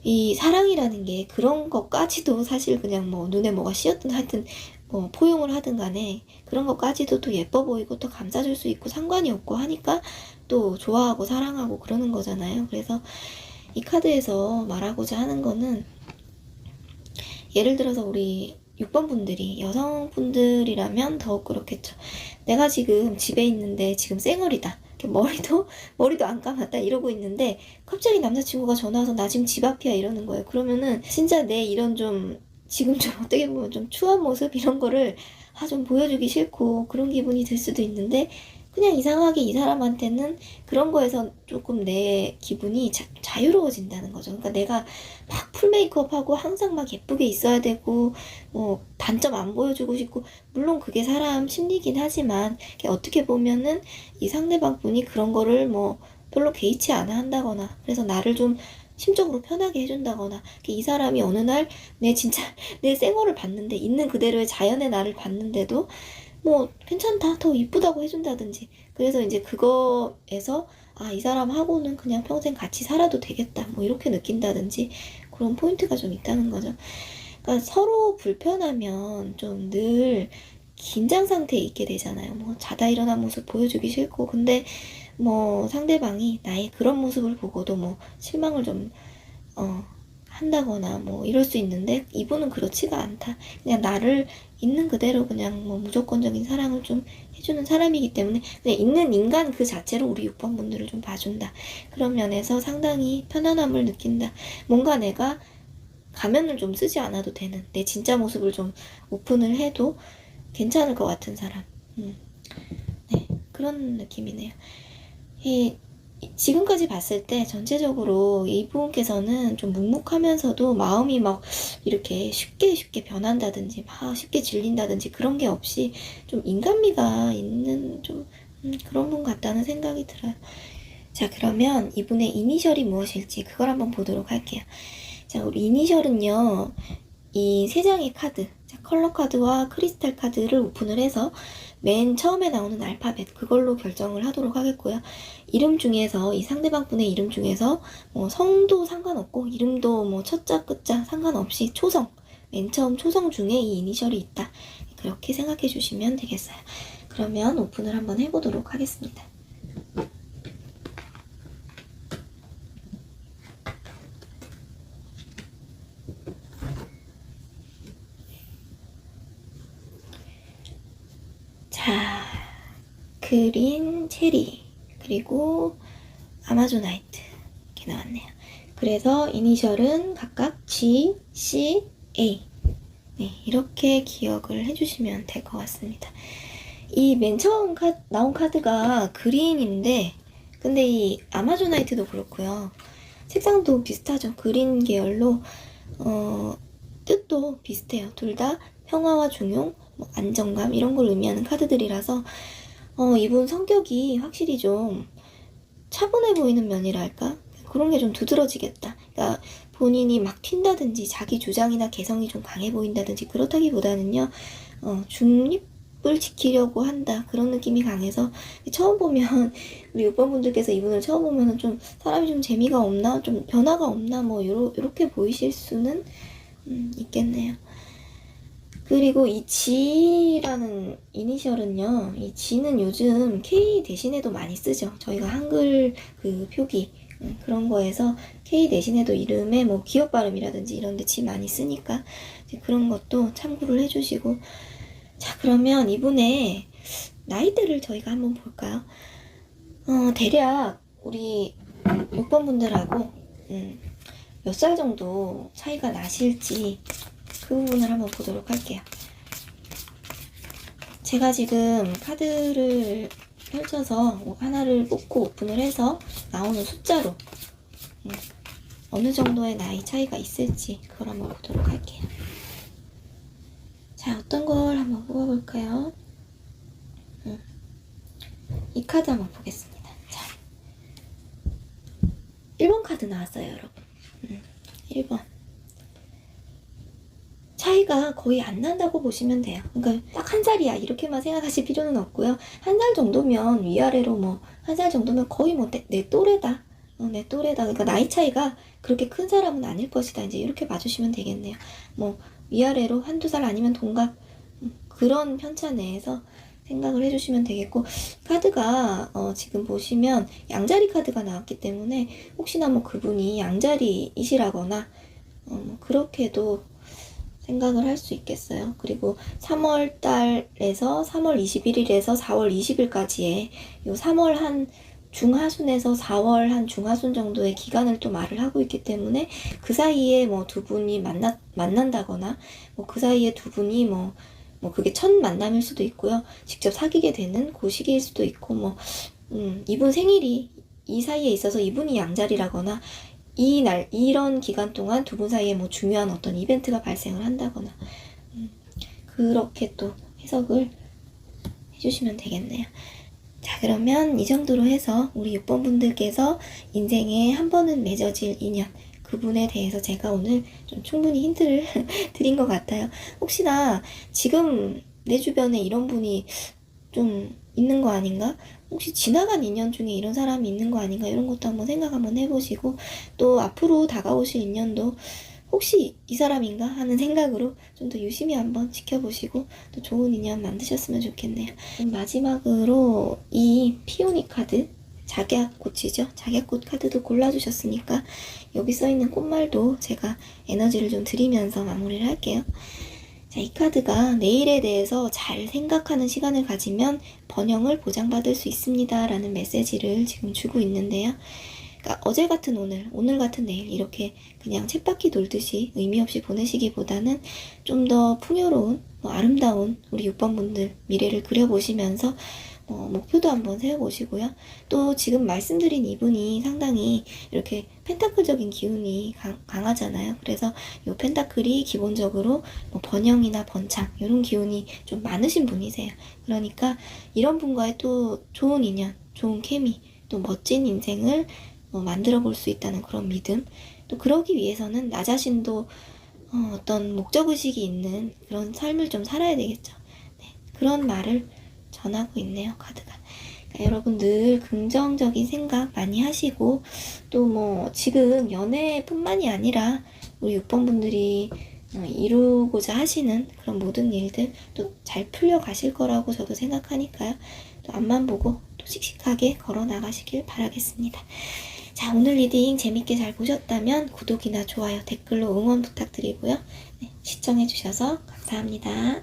이 사랑이라는 게 그런 것까지도 사실 그냥 뭐 눈에 뭐가 씌었든 하여튼 뭐 포용을 하든 간에 그런 것까지도 또 예뻐 보이고 또 감싸줄 수 있고 상관이 없고 하니까 또 좋아하고 사랑하고 그러는 거잖아요. 그래서 이 카드에서 말하고자 하는 거는 예를 들어서 우리 6번 분들이 여성분들이라면 더욱 그렇겠죠. 내가 지금 집에 있는데 지금 쌩얼이다. 머리도 안 감았다 이러고 있는데 갑자기 남자친구가 전화 와서 나 지금 집 앞이야 이러는 거예요. 그러면은 진짜 내 이런 좀 지금 좀 어떻게 보면 좀 추한 모습 이런 거를 좀 보여주기 싫고 그런 기분이 들 수도 있는데 그냥 이상하게 이 사람한테는 그런 거에서 조금 내 기분이 자유로워진다는 거죠. 그러니까 내가 막 풀 메이크업하고 항상 막 예쁘게 있어야 되고 뭐 단점 안 보여주고 싶고 물론 그게 사람 심리긴 하지만 어떻게 보면은 이 상대방 분이 그런 거를 뭐 별로 개의치 않아 한다거나 그래서 나를 좀 심적으로 편하게 해준다거나 이 사람이 어느 날 내 진짜 내 생얼을 봤는데 있는 그대로의 자연의 나를 봤는데도 뭐 괜찮다 더 이쁘다고 해준다든지 그래서 이제 그거에서 이 사람하고는 그냥 평생 같이 살아도 되겠다 뭐 이렇게 느낀다든지 그런 포인트가 좀 있다는 거죠. 그러니까 서로 불편하면 좀 늘 긴장 상태에 있게 되잖아요. 뭐 자다 일어난 모습 보여주기 싫고 근데 뭐 상대방이 나의 그런 모습을 보고도 뭐 실망을 좀 한다거나 뭐 이럴 수 있는데 이분은 그렇지가 않다. 그냥 나를 있는 그대로 그냥 뭐 무조건적인 사랑을 좀 해주는 사람이기 때문에 그냥 있는 인간 그 자체로 우리 6번 분들을 좀 봐준다. 그런 면에서 상당히 편안함을 느낀다. 뭔가 내가 가면을 좀 쓰지 않아도 되는 내 진짜 모습을 좀 오픈을 해도 괜찮을 것 같은 사람. 네, 그런 느낌이네요. 지금까지 봤을 때 전체적으로 이분께서는 좀 묵묵하면서도 마음이 막 이렇게 쉽게 변한다든지 막 쉽게 질린다든지 그런 게 없이 좀 인간미가 있는 좀 그런 분 같다는 생각이 들어요. 자, 그러면 이분의 이니셜이 무엇일지 그걸 한번 보도록 할게요. 자, 우리 이니셜은요, 이 세 장의 카드, 자, 컬러 카드와 크리스탈 카드를 오픈을 해서 맨 처음에 나오는 알파벳 그걸로 결정을 하도록 하겠고요. 이름 중에서 이 상대방 분의 이름 중에서 뭐 성도 상관없고 이름도 뭐 첫자 끝자 상관없이 초성, 맨 처음 초성 중에 이 이니셜이 있다. 그렇게 생각해 주시면 되겠어요. 그러면 오픈을 한번 해보도록 하겠습니다. 자, 그린 체리 그리고 아마존나이트 이렇게 나왔네요. 그래서 이니셜은 각각 G, C, A 네, 이렇게 기억을 해주시면 될 것 같습니다. 이 맨 처음 나온 카드가 그린인데 근데 이 아마존나이트도 그렇고요. 색상도 비슷하죠. 그린 계열로 뜻도 비슷해요. 둘 다 평화와 중용, 뭐 안정감 이런 걸 의미하는 카드들이라서 이분 성격이 확실히 좀 차분해 보이는 면이랄까? 그런 게 좀 두드러지겠다. 그러니까 본인이 막 튄다든지 자기 주장이나 개성이 좀 강해 보인다든지 그렇다기보다는요. 중립을 지키려고 한다. 그런 느낌이 강해서 처음 보면 우리 6번 분들께서 이분을 처음 보면은 좀 사람이 좀 재미가 없나? 좀 변화가 없나? 뭐 요렇게 보이실 수는 있겠네요. 그리고 이 G라는 이니셜은요, 이 G는 요즘 K 대신에도 많이 쓰죠. 저희가 한글 그 표기 그런 거에서 K 대신에도 이름에 뭐 기억 발음이라든지 이런 데 G 많이 쓰니까 이제 그런 것도 참고를 해주시고. 자, 그러면 이분의 나이대를 저희가 한번 볼까요? 대략 우리 6번 분들하고 몇 살 정도 차이가 나실지 그 부분을 한번 보도록 할게요. 제가 지금 카드를 펼쳐서 하나를 뽑고 오픈을 해서 나오는 숫자로 어느 정도의 나이 차이가 있을지 그걸 한번 보도록 할게요. 자, 어떤 걸 한번 뽑아볼까요? 이 카드 한번 보겠습니다. 자, 1번 카드 나왔어요, 여러분. 1번. 차이가 거의 안 난다고 보시면 돼요. 그러니까 딱 한 살이야 이렇게만 생각하실 필요는 없고요. 한 살 정도면 위아래로 뭐 한 살 정도면 거의 뭐 내 또래다. 내 또래다. 그러니까 나이 차이가 그렇게 큰 사람은 아닐 것이다. 이제 이렇게 봐주시면 되겠네요. 뭐 위아래로 한두 살 아니면 동갑 그런 편차 내에서 생각을 해주시면 되겠고, 카드가 지금 보시면 양자리 카드가 나왔기 때문에 혹시나 뭐 그분이 양자리이시라거나 뭐 그렇게도 생각을 할 수 있겠어요. 그리고 3월 달에서 3월 21일에서 4월 20일까지의 요 3월 한 중하순에서 4월 한 중하순 정도의 기간을 또 말을 하고 있기 때문에 그 사이에 뭐 두 분이 만난다거나 뭐 그 사이에 두 분이 뭐 그게 첫 만남일 수도 있고요. 직접 사귀게 되는 그 시기일 수도 있고, 뭐 이분 생일이 이 사이에 있어서 이분이 양자리라거나 이런 기간 동안 두 분 사이에 뭐 중요한 어떤 이벤트가 발생을 한다거나, 그렇게 또 해석을 해주시면 되겠네요. 자, 그러면 이 정도로 해서 우리 6번 분들께서 인생에 한 번은 맺어질 인연, 그분에 대해서 제가 오늘 좀 충분히 힌트를 드린 것 같아요. 혹시나 지금 내 주변에 이런 분이 좀 있는 거 아닌가? 혹시 지나간 인연 중에 이런 사람이 있는 거 아닌가? 이런 것도 한번 생각 한번 해보시고, 또 앞으로 다가오실 인연도 혹시 이 사람인가 하는 생각으로 좀 더 유심히 한번 지켜보시고 또 좋은 인연 만드셨으면 좋겠네요. 마지막으로 이 피오니 카드, 작약꽃이죠. 작약꽃 카드도 골라주셨으니까 여기 써있는 꽃말도 제가 에너지를 좀 드리면서 마무리를 할게요. 자, 이 카드가 내일에 대해서 잘 생각하는 시간을 가지면 번영을 보장받을 수 있습니다 라는 메시지를 지금 주고 있는데요. 그러니까 어제 같은 오늘 같은 내일 이렇게 그냥 쳇바퀴 돌듯이 의미 없이 보내시기보다는 좀 더 풍요로운, 아름다운 우리 6번 분들 미래를 그려보시면서 목표도 한번 세워보시고요. 또 지금 말씀드린 이분이 상당히 이렇게 펜타클적인 기운이 강하잖아요. 그래서 이 펜타클이 기본적으로 번영이나 번창 이런 기운이 좀 많으신 분이세요. 그러니까 이런 분과의 또 좋은 인연, 좋은 케미, 또 멋진 인생을 만들어 볼 수 있다는 그런 믿음, 또 그러기 위해서는 나 자신도 어떤 목적의식이 있는 그런 삶을 좀 살아야 되겠죠. 네, 그런 말을 전하고 있네요, 카드가. 그러니까 여러분 늘 긍정적인 생각 많이 하시고, 또 지금 연애뿐만이 아니라 우리 6번 분들이 이루고자 하시는 그런 모든 일들 또 잘 풀려 가실 거라고 저도 생각하니까요. 또 앞만 보고 또 씩씩하게 걸어 나가시길 바라겠습니다. 자, 오늘 리딩 재밌게 잘 보셨다면 구독이나 좋아요, 댓글로 응원 부탁드리고요. 네, 시청해주셔서 감사합니다.